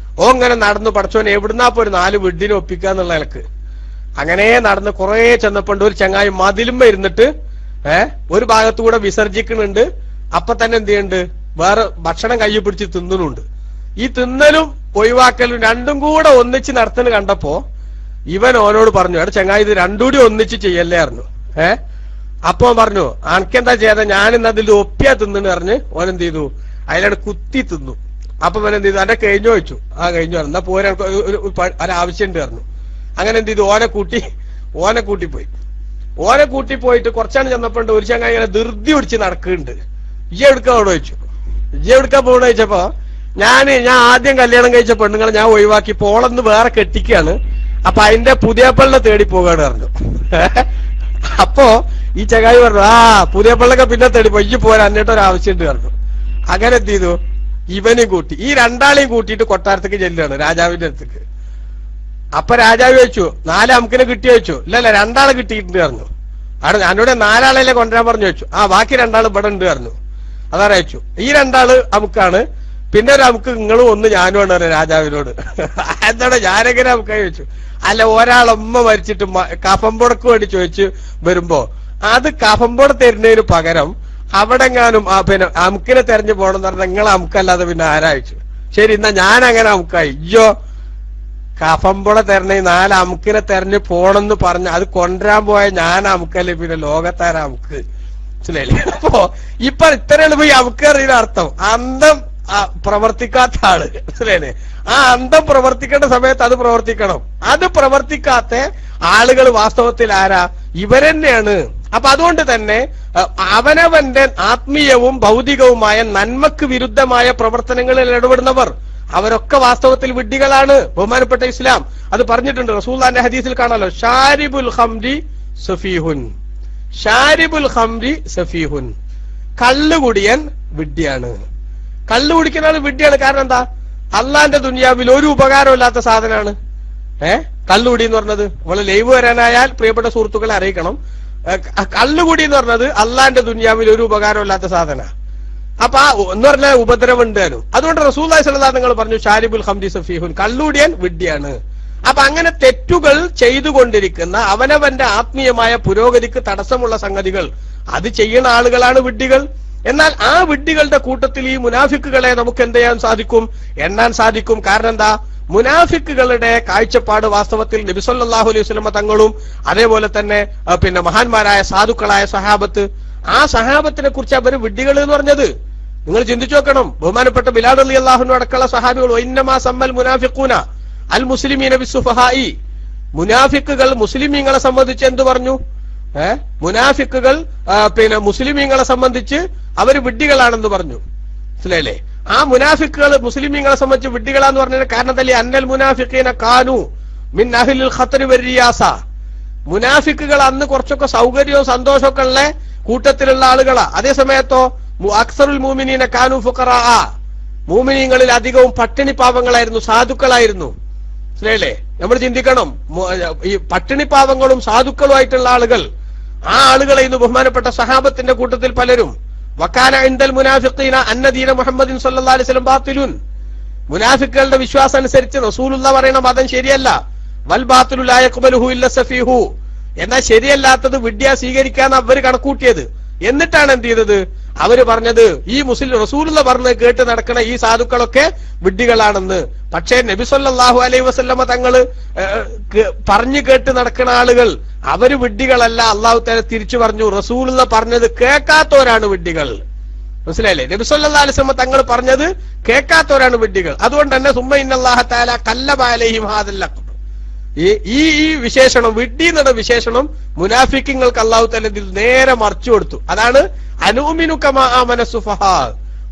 ഇങ്ങനെ നടന്നു പഠിച്ചോൻ എവിടുന്നാ ഒരു 4 വിഡ്ഢിനെ ഒപ്പിക്കാന്നുള്ള നിലക്ക് അങ്ങനെ നടന്ന് കുറെ ചെന്നപ്പോണ്ട് ഒരു ചങ്ങായി മതിലുമ്പ ഇരുന്നിട്ട് ഒരു ഭാഗത്തുകൂടെ വിസർജിക്കുന്നുണ്ട്. അപ്പൊ തന്നെ എന്ത് ചെയ്യുന്നുണ്ട്? വേറെ ഭക്ഷണം കയ്യിൽ പിടിച്ച് തിന്നുന്നുണ്ട്. ഈ തിന്നലും ഒഴിവാക്കലും രണ്ടും കൂടെ ഒന്നിച്ച് നടത്തുന്ന കണ്ടപ്പോ ഇവൻ ഓനോട് പറഞ്ഞു, എടാ ചങ്ങായി ഇത് രണ്ടും കൂടി ഒന്നിച്ച് ചെയ്യല്ലേ പറഞ്ഞു. അപ്പൊ പറഞ്ഞു, അനക്കെന്താ ചെയ്യാതെ ഞാൻ ഇന്ന് അതിൽ ഒപ്പിയാ തിന്നു പറഞ്ഞ് ഓനെന്ത് ചെയ്തു? അതിലാണ് കുത്തി തിന്നു. അപ്പൊ അവൻ എന്ത് ചെയ്തു? എന്റെ കഴിഞ്ഞു ചോദിച്ചു. ആ കഴിഞ്ഞു പറഞ്ഞു. എന്നാ പോരാ ഒരാവശ്യമുണ്ട് പറഞ്ഞു. അങ്ങനെ എന്ത് ചെയ്തു? ഓനെ കൂട്ടിപ്പോയി. ഓനെ കൂട്ടിപ്പോയിട്ട് കുറച്ചാണ് ചെന്നപ്പോണ്ട് ഒരു ചങ്ങായി ഇങ്ങനെ ധൃതി പിടിച്ച് നടക്കുന്നുണ്ട്. ഇജ്ജ് എവിടുക്കാ പോണോ ചോദിച്ചു. ഇജ്ജ് എവിടുക്കാ പോണോ ചോദിച്ചപ്പോ ഞാൻ ആദ്യം കല്യാണം കഴിച്ച പെണ്ണുങ്ങളെ ഞാൻ ഒഴിവാക്കി പോളന്ന് വേറെ കെട്ടിക്കാണ്. അപ്പൊ അതിന്റെ പുതിയ പെണ്ണെ തേടി പോകാണ് പറഞ്ഞു. അപ്പോ ഈ ചങ്ങായി പറഞ്ഞു, ആ പുതിയ പെണ്ണൊക്കെ പിന്നെ തേടി പോയി, ഇജ്ജ് പോരാ എന്നിട്ട് ഒരു ആവശ്യമുണ്ട് പറഞ്ഞു. അങ്ങനെ എന്ത് ചെയ്തു? ഇവനെയും കൂട്ടി ഈ രണ്ടാളെയും കൂട്ടിയിട്ട് കൊട്ടാരത്തേക്ക് ചെല്ലുകയാണ്, രാജാവിന്റെ അടുത്തേക്ക്. അപ്പൊ രാജാവ് ചോദിച്ചു, 4 അമുക്കിനെ കിട്ടി ചോദിച്ചു. ഇല്ലല്ല 2 ആളെ കിട്ടിയിട്ടുണ്ട് പറഞ്ഞു. അവിടെ ഞാനിവിടെ 4 ആളെല്ലാം കൊണ്ടുവരാൻ പറഞ്ഞു ചോദിച്ചു. ആ ബാക്കി 2 ആൾ ഇവിടെ ഉണ്ട് പറഞ്ഞു. അതാണ് അയച്ചു. ഈ 2 ആള് അമുക്കാണ്, പിന്നെ ഒരു അമുക്ക് നിങ്ങളും ഒന്ന് ഞാനും ആണ് പറഞ്ഞു രാജാവിനോട്. എന്താണ് ഞാനെങ്ങനെ അമുക്കായി ചോദിച്ചു. അല്ല ഒരാളമ്മ മരിച്ചിട്ട് കഫംപുടക്ക് വേണ്ടി ചോദിച്ചു വരുമ്പോ അത് കഫംപുട തരുന്നതിന് പകരം അവിടെ എങ്ങാനും പിന്നെ അമുക്കിനെ തെരഞ്ഞു പോകണമെന്ന് പറഞ്ഞാൽ നിങ്ങൾ അമുക്കല്ലാതെ പിന്നെ ആരായിച്ചു. ശരി എന്നാ ഞാൻ അങ്ങനെ അമുക്കായി. ഇയ്യോ കഫംപുട തരണേ 4 അമുക്കിനെ തെരഞ്ഞു പോണെന്ന് പറഞ്ഞ അത് കൊണ്ടുവരാൻ പോയ ഞാൻ അമുക്കല്ലേ പിന്നെ ലോകത്താര അമുക്ക്. മനസ്സിലായില്ലേ? അപ്പോ ഇപ്പൊ ഇത്ര എളുപ്പം ഈ അമുക്ക് അറിയുന്ന അർത്ഥം അന്തം പ്രവർത്തിക്കാത്ത ആള്. മനസ്സിലായില്ലേ? ആ അന്തം പ്രവർത്തിക്കേണ്ട സമയത്ത് അത് പ്രവർത്തിക്കണം. അത് പ്രവർത്തിക്കാത്ത ആളുകൾ വാസ്തവത്തിൽ ആരാ? ഇവരെന്നെയാണ്. അപ്പൊ അതുകൊണ്ട് തന്നെ അവനവന്റെ ആത്മീയവും ഭൗതികവുമായ നന്മക്ക് വിരുദ്ധമായ പ്രവർത്തനങ്ങളിൽ ഇടപെടുന്നവർ അവരൊക്കെ വാസ്തവത്തിൽ വിഡ്ഢികളാണ്. ബഹുമാനപ്പെട്ട ഇസ്ലാം അത് പറഞ്ഞിട്ടുണ്ട്. റസൂലുള്ളാഹിന്റെ ഹദീസിൽ കാണാലോ, ഷാരിബുൽ ഖംരി സഫീഹുൻ, ഷാരിബുൽ ഖംരി സഫീഹുൻ, കള്ളുകുടിയൻ വിഡ്ഢിയാണ്. കള്ളു കുടിക്കുന്ന ആൾ വിഡ്ഢിയാണ്. കാരണം എന്താ? അള്ളാന്റെ ദുനിയാവിൽ ഒരു ഉപകാരമില്ലാത്ത സാധനമാണ് കള്ളുകുടി എന്ന് പറഞ്ഞത്. നമ്മള് ലൈവ് വരാനായാൽ പ്രിയപ്പെട്ട സുഹൃത്തുക്കളെ അറിയിക്കണം, കള്ളുകുടി എന്ന് പറഞ്ഞത് അള്ളാന്റെ ദുനിയാവിൽ ഒരു ഉപകാരമില്ലാത്ത സാധന. അപ്പൊ എന്ന് പറഞ്ഞാൽ ഉപദ്രവം ഉണ്ടായിരുന്നു. അതുകൊണ്ട് റസൂലുള്ളാഹി സ്വല്ലല്ലാഹു അലൈഹി വസല്ലം പറഞ്ഞു ഷാരിബുൽ ഖംരി സഫീഹുൻ, കള്ളുകുടിയൻ വിഡ്ഢിയാണ്. അപ്പൊ അങ്ങനെ തെറ്റുകൾ ചെയ്തുകൊണ്ടിരിക്കുന്ന അവനവന്റെ ആത്മീയമായ പുരോഗതിക്ക് തടസ്സമുള്ള സംഗതികൾ അത് ചെയ്യുന്ന ആളുകളാണ് വിഡ്ഢികൾ. എന്നാൽ ആ വിഡ്ഢികളുടെ കൂട്ടത്തിൽ ഈ മുനാഫിക്കുകളെ നമുക്ക് എന്ത് ചെയ്യാൻ സാധിക്കും? എണ്ണാൻ സാധിക്കും. കാരണം എന്താ? മുനാഫിക്കുകളുടെ കാഴ്ചപ്പാട് വാസ്തവത്തിൽ നബി സല്ലല്ലാഹു അലൈഹി വസല്ലം തങ്ങളും അതേപോലെ തന്നെ പിന്നെ മഹാന്മാരായ സാധുക്കളായ സഹാബത്ത്, ആ സഹാബത്തിനെ കുറിച്ച് അവർ വിഡ്ഢികൾ എന്ന് പറഞ്ഞത് നിങ്ങൾ ചിന്തിച്ചു നോക്കണം. ബഹുമാനപ്പെട്ട ബിലാൽ റളിയല്ലാഹു അൻഹു അടക്കമുള്ള സഹാബികൾ ഇന്നമാ സമ്മൽ മുനാഫിഖൂന അൽ മുസ്ലിമീന ബിസ്സുഫഹാഇ, മുനാഫിക്കുകൾ മുസ്ലിമീങ്ങളെ സംബന്ധിച്ച് എന്ത് പറഞ്ഞു? മുനാഫിക്കുകൾ പിന്നെ മുസ്ലിമീങ്ങളെ സംബന്ധിച്ച് അവര് വിഡ്ഢികളാണെന്ന് പറഞ്ഞു. മനസ്സിലായില്ലേ? ആ മുനാഫിക്കുകൾ മുസ്ലിമീങ്ങളെ സംബന്ധിച്ച് വിഡ്ഢികളാന്ന് പറഞ്ഞതിന് കാരണം തന്നെ അന്നൽ മുനാഫിഖീന കാനു മിൻ അഹ്ലിൽ ഖത്രി വരിയാസ, മുനാഫിക്കുകൾ അന്ന് കുറച്ചൊക്കെ സൗകര്യവും സന്തോഷമൊക്കെ ഉള്ള കൂട്ടത്തിലുള്ള ആളുകളാ. അതേ സമയത്തോ അക്സറുൽ മൂമിനീന കാനു ഫുഖറാ, മൂമിനീങ്ങളിൽ അധികവും പട്ടിണി പാവങ്ങളായിരുന്നു, സാധുക്കളായിരുന്നു. മനസ്സിലായില്ലേ? നമ്മൾ ചിന്തിക്കണം, ഈ പട്ടിണി പാവങ്ങളും സാധുക്കളുമായിട്ടുള്ള ആളുകൾ, ആ ആളുകളെ ഇന്ന് ബഹുമാനപ്പെട്ട സഹാബത്തിന്റെ കൂട്ടത്തിൽ പലരും വക്കാന ഇൻദൽ മുനാഫിഖീന അന്ന ദീന മുഹമ്മദിൻ സല്ലല്ലാഹു അലൈഹി വസല്ലം ബാത്തിലുൻ, മുനാഫിക്കുകളുടെ വിശ്വാസം അനുസരിച്ച് റസൂലുള്ള പറയുന്ന മതം ശരിയല്ല. വൽ ബാത്തിലു ലാ യഖ്ബലുഹു ഇല്ല സഫീഹു, എന്നാൽ ശരിയല്ലാത്തത് വിഡ്ഢിയ സ്വീകരിക്കാന്ന് അവർ കണക്കൂട്ടിയത്. എന്നിട്ടാണ് എന്ത് ചെയ്തത്? അവര് പറഞ്ഞത് ഈ മുസ്ലിം റസൂലുള്ള പറഞ്ഞ് കേട്ട് നടക്കുന്ന ഈ സാധുക്കളൊക്കെ വിഡ്ഢികളാണെന്ന്. പക്ഷേ നബി സല്ലല്ലാഹു അലൈഹി വസല്ലമ തങ്ങള് പറഞ്ഞു കേട്ട് നടക്കുന്ന ആളുകൾ അവര് വിഡ്ഢികളല്ല. അള്ളാഹു തആല തിരിച്ചു പറഞ്ഞു, റസൂലുള്ള പറഞ്ഞത് കേൾക്കാത്തവരാണ് വിഡ്ഢികൾ. മനസ്സിലായില്ലേ? നബി സല്ലല്ലാഹു അലൈഹി വസല്ലമ തങ്ങൾ പറഞ്ഞത് കേൾക്കാത്തവരാണ് വിഡ്ഢികൾ. അതുകൊണ്ട് തന്നെ സുമ്മ ഇന്നല്ലാഹ തആല കല്ലബ അലൈഹിം ഹാദൽ ലഖബ്, ഈ വിശേഷണം, വിഡ്ഢി എന്നുള്ള വിശേഷണം മുനാഫിക്കങ്ങൾക്ക് അള്ളാഹു തആല ഇതിൽ നേരെ മറിച്ചു കൊടുത്തു. അതാണ് അനൂമിനു കമാ ആമന സുഫഹാ,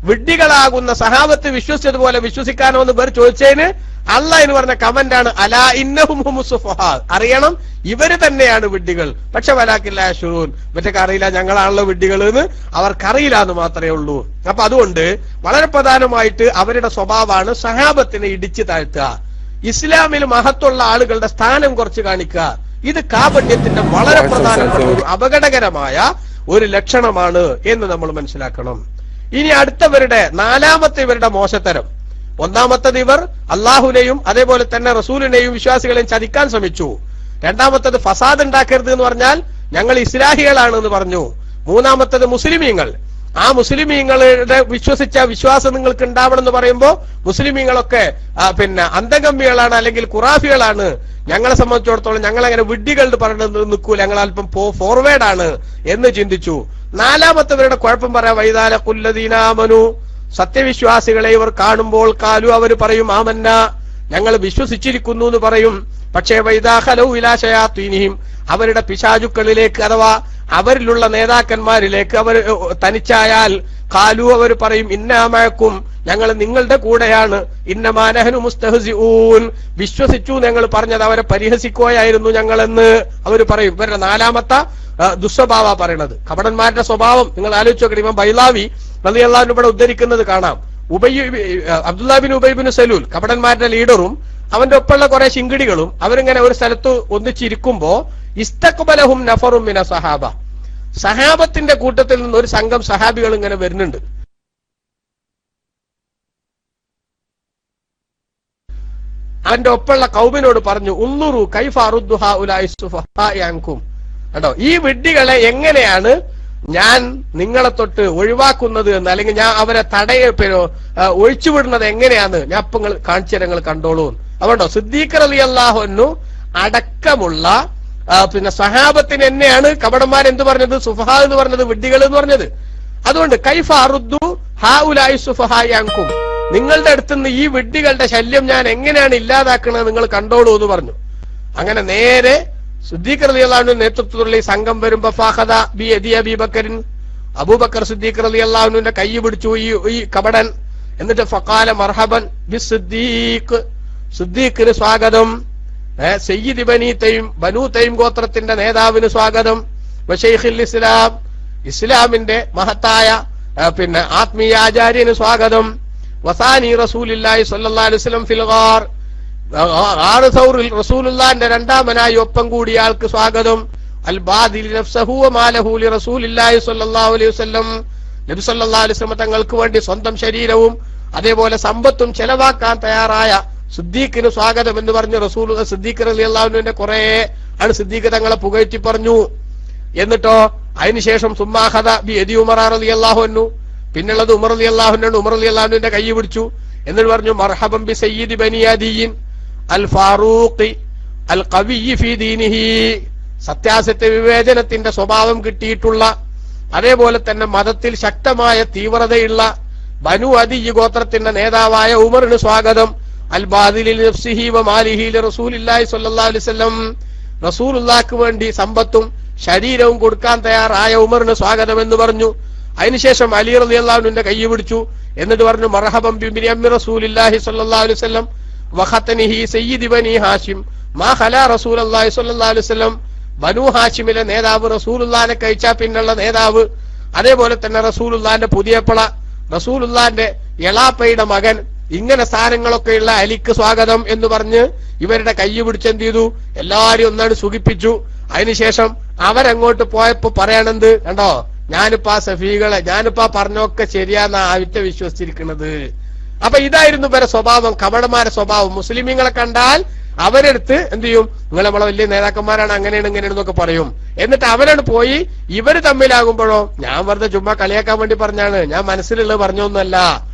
വിഡ്ഢികളാകുന്ന സഹാബത്ത് വിശ്വസിച്ചതുപോലെ വിശ്വസിക്കാനോ എന്ന് പേർ ചോദിച്ചതിന് അള്ളാഹ് എന്ന് പറഞ്ഞ കമന്റാണ് അലാ ഇന്നഹും ഹുമുസ് സുഫഹാ, അറിയണം ഇവര് തന്നെയാണ് വിഡ്ഢികൾ. പക്ഷെ വലാകില്ല യശുറൂൻ, മറ്റൊക്കെ അറിയില്ല, ഞങ്ങളാണല്ലോ വിഡ്ഢികൾ എന്ന് അവർക്കറിയില്ല എന്ന് മാത്രമേ ഉള്ളൂ. അപ്പൊ അതുകൊണ്ട് വളരെ പ്രധാനമായിട്ട് അവരുടെ സ്വഭാവമാണ് സഹാബത്തിനെ ഇടിച്ചു താഴ്ത്തുക, ഇസ്ലാമിൽ മഹത്തുള്ള ആളുകളുടെ സ്ഥാനം കുറച്ച് കാണിക്കുക. ഇത് കാപട്യത്തിന്റെ വളരെ പ്രധാനപ്പെട്ട ഒരു അപകടകരമായ ഒരു ലക്ഷണമാണ് എന്ന് നമ്മൾ മനസ്സിലാക്കണം. ഇനി അടുത്തവരുടെ നാലാമത്തെ ഇവരുടെ മോശത്തരം. ഒന്നാമത്തത്, ഇവർ അള്ളാഹുവിനെയും അതേപോലെ തന്നെ റസൂലിനെയും വിശ്വാസികളെയും ചതിക്കാൻ ശ്രമിച്ചു. രണ്ടാമത്തത്, ഫസാദ് ഉണ്ടാക്കരുത് എന്ന് പറഞ്ഞാൽ ഞങ്ങൾ ഇസ്ലാഹികളാണ് എന്ന് പറഞ്ഞു. മൂന്നാമത്തത്, മുസ്ലിമീങ്ങൾ, ആ മുസ്ലിമീങ്ങളുടെ വിശ്വസിച്ച വിശ്വാസം നിങ്ങൾക്ക് ഉണ്ടാവണം എന്ന് പറയുമ്പോൾ മുസ്ലിമീങ്ങളൊക്കെ അന്തഗമ്മികളാണ് അല്ലെങ്കിൽ ഖുറാഫികളാണ്, ഞങ്ങളെ സംബന്ധിച്ചിടത്തോളം ഞങ്ങൾ അങ്ങനെ വിഡ്ഢികളുടെ പറഞ്ഞത് നിൽക്കൂ, ഞങ്ങൾ അല്പം ഫോർവേഡ് ആണ് എന്ന് ചിന്തിച്ചു. നാലാമത്തവരുടെ കുഴപ്പം പറയാം, വൈദാല കുല്ലദീനാമനു, സത്യവിശ്വാസികളെ ഇവർ കാണുമ്പോൾ കാലു, അവർ പറയും ആമന്ന, ഞങ്ങൾ വിശ്വസിച്ചിരിക്കുന്നു എന്ന് പറയും. പക്ഷേ വൈദാഖലൗ ഇലാ ശയാത്തീനിഹിം, അവരുടെ പിശാചുക്കളിലേക്ക് അഥവാ അവരിലുള്ള നേതാക്കന്മാരിലേക്ക് അവർ തനിച്ചായാൽ കാലു, അവർ പറയും ഇന്നാമഴക്കും, ഞങ്ങൾ നിങ്ങളുടെ കൂടെയാണ്, ഇന്നമാനഹനു മുസ്തഹ്സിഊൻ, വിശ്വസിച്ചു ഞങ്ങൾ പറഞ്ഞത് അവരെ പരിഹസിക്കുകയായിരുന്നു ഞങ്ങളെന്ന് അവർ പറയും. ഇവരുടെ നാലാമത്തെ ദുസ്വഭാവ പറയണത്, കപടന്മാരുടെ സ്വഭാവം നിങ്ങൾ ആലോചിച്ച് നോക്കണം. ഇമാം ബൈലാവി റളിയല്ലാഹു അൻഹു ഇവിടെ ഉദ്ധരിക്കുന്നത് കാണാം. Abdullah bin Ubayy bin Salul, കപടന്മാരുടെ ലീഡറും അവന്റെ ഒപ്പമുള്ള കുറെ ശിങ്കിടികളും അവരിങ്ങനെ ഒരു സ്ഥലത്ത് ഒന്നിച്ചിരിക്കുമ്പോ ഇസ്തഖ്ബലഹും നഫറും മിന സഹാബ, സഹാബത്തിന്റെ കൂട്ടത്തിൽ നിന്ന് ഒരു സംഘം സഹാബികൾ ഇങ്ങനെ വരുന്നുണ്ട്. അവന്റെ ഒപ്പമുള്ള കൗമിനോട് പറഞ്ഞു, ഉന്നുറു കൈഫ അറുദ്ദു ഹഉലാഇ സുഫഹാഇ അൻകും, കേട്ടോ, ഈ വിഡ്ഢികളെ എങ്ങനെയാണ് ഞാൻ നിങ്ങളെ തൊട്ട് ഒഴിവാക്കുന്നത് എന്ന്, അല്ലെങ്കിൽ ഞാൻ അവരെ ഒഴിച്ചുവിടുന്നത് എങ്ങനെയാന്ന് ഞാൻ ഇപ്പൊ കാണിച്ചു തരാം, നിങ്ങൾ കണ്ടോളൂ. അതുകൊണ്ടോ സിദ്ദീഖ് റളിയല്ലാഹു അൻഹു അടക്കമുള്ള സഹാബത്തിന് എന്നെയാണ് കപടന്മാരെന്ത് പറഞ്ഞത്, സുഫഹാ എന്ന് പറഞ്ഞത്, വിഡ്ഢികൾ എന്ന് പറഞ്ഞത്. അതുകൊണ്ട് കൈഫ അറുദ്ദു ഹഉലാഇ സുഫഹാഇ അൻകും, നിങ്ങളുടെ അടുത്തുനിന്ന് ഈ വിഡ്ഢികളുടെ ശല്യം ഞാൻ എങ്ങനെയാണ് ഇല്ലാതാക്കുന്നത് നിങ്ങൾ കണ്ടോളൂ എന്ന് പറഞ്ഞു. അങ്ങനെ നേരെ സിദ്ദീഖ് റളിയല്ലാഹു അൻഹു നേതൃത്വത്തിലുള്ള ഈ സംഘം വരുമ്പോ ഫഖദ ബി യദി അബൂബക്കറിൻ, അബൂബക്കർ സിദ്ദീഖ് റളിയല്ലാഹു അൻഹുവിന്റെ കൈ പിടിച്ചു ഈ കപടൻ. എന്നിട്ട് ഫഖാല മർഹബൻ ബി സിദ്ദീഖ്, സിദ്ദീഖിന് സ്വാഗതം, സയ്യിദ് ബനൂ തൈം ഗോത്രത്തിന്റെ നേതാവിന് സ്വാഗതം, വശൈഖുൽ ഇസ്ലാം, ഇസ്ലാമിന്റെ മഹത്തായ ആത്മീയ ആചാര്യന് സ്വാഗതം, വസാനി റസൂലുള്ളാഹി സ്വല്ലല്ലാഹു അലൈഹി വസല്ലം ഫിൽ ഗാർ, ആറ് സൗറിൽ റസൂലുള്ളാഹിന്റെ രണ്ടാമനായി ഒപ്പം കൂടിയ ആൾക്ക് സ്വാഗതം, അൽ ബാദിൽ നഫ്സഹു വമാലഹു ലി റസൂലില്ലാഹി സ്വല്ലല്ലാഹു അലൈഹി വസല്ലം, നബി സല്ലല്ലാഹു അലൈഹി വസല്ലം തങ്ങൾക്ക് വേണ്ടി സ്വന്തം ശരീരവും അതേപോലെ സമ്പത്തും ചെലവാക്കാൻ തയ്യാറായ സിദ്ദീഖിന് സ്വാഗതം എന്ന് പറഞ്ഞ് റസൂൽ സിദ്ദീഖ് റളിയല്ലാഹു അൻഹുവിന്റെ കുറെ ആണ് സിദ്ദീഖ് തങ്ങളെ പുകഴ്ത്തി പറഞ്ഞു. എന്നിട്ടോ അതിനുശേഷം സുമ്മാഹദ ബി യദി ഉമർ റളിയല്ലാഹു അൻഹു, പിന്നുള്ളത് ഉമർ റളിയല്ലാഹു അൻഹു, ഉമർ റളിയല്ലാഹു അൻഹുവിന്റെ കൈ പിടിച്ചു. എന്നിട്ട് പറഞ്ഞു മർഹബൻ ബി സയ്യിദി ബനി അദിയിൻ അൽ ഫാറൂഖി അൽ ഖവിയ്യി ഫീ ദീനിഹി, സത്യാസത്യ വിവേചനത്തിന്റെ സ്വഭാവം കിട്ടിയിട്ടുള്ള അതേപോലെ തന്നെ മതത്തിൽ ശക്തമായ തീവ്രതയുള്ള ബനു അദിയ് ഗോത്രത്തിന്റെ നേതാവായ ഉമറിന് സ്വാഗതം, അൽ ബാദിലി നഫ്സിഹി വമാലിഹി റസൂലില്ലാഹി സ്വല്ലല്ലാഹു അലൈഹി വസല്ലം, റസൂലുള്ളാഹിക്ക് വേണ്ടി സമ്പത്തും ശരീരവും കൊടുക്കാൻ തയ്യാറായ ഉമറിന് സ്വാഗതം എന്ന് പറഞ്ഞു. അതിനുശേഷം അലി റളിയല്ലാഹു അൻഹുവിന്റെ കൈ പിടിച്ചു. എന്നിട്ട് പറഞ്ഞു മർഹബൻ ബിബനി അമ്മി റസൂലില്ലാഹി സ്വല്ലല്ലാഹു അലൈഹി വസല്ലം വഖതനിഹി സയ്യിദി ബനി ഹാഷിം മാ ഖലാ റസൂലുള്ളാഹി സ്വല്ലല്ലാഹു അലൈഹി വസല്ലം, ബനു ഹാഷിമിലെ നേതാവ്, റസൂലുള്ളാഹിനെ കഴിച്ചാ പിന്നുള്ള നേതാവ്, അതേപോലെ തന്നെ റസൂലുള്ളാഹിന്റെ പുതിയപ്പള, റസൂലുള്ളാഹിന്റെ എളാപ്പയുടെ മകൻ, ഇങ്ങനെ സ്ഥാനങ്ങളൊക്കെയുള്ള അലിക്ക് സ്വാഗതം എന്ന് പറഞ്ഞ് ഇവരുടെ കൈ പിടിച്ച് എന്ത് ചെയ്തു, എല്ലാരും ഒന്നാണ് സുഖിപ്പിച്ചു. അതിനുശേഷം അവരങ്ങോട്ട് പോയപ്പോ പറയണെന്ത് കണ്ടോ, ഞാനിപ്പോ ആ സഫീകളെ ഞാനിപ്പോ പറഞ്ഞൊക്കെ ശരിയാന്ന ആവിറ്റ വിശ്വസിച്ചിരിക്കുന്നത്. അപ്പൊ ഇതായിരുന്നു ഇവരെ സ്വഭാവം, കപടന്മാരുടെ സ്വഭാവം. മുസ്ലിമീങ്ങളെ കണ്ടാൽ അവരെടുത്ത് എന്ത് ചെയ്യും, നിങ്ങൾ നമ്മളെ വലിയ നേതാക്കന്മാരാണ്, അങ്ങനെയാണ് ഇങ്ങനെയാണെന്നൊക്കെ പറയും. എന്നിട്ട് അവരാണ് പോയി ഇവര് തമ്മിലാകുമ്പോഴോ, ഞാൻ വെറുതെ ചുമ്മാ കളിയാക്കാൻ വേണ്ടി പറഞ്ഞാണ്, ഞാൻ മനസ്സിലുള്ളത് പറഞ്ഞൊന്നല്ല.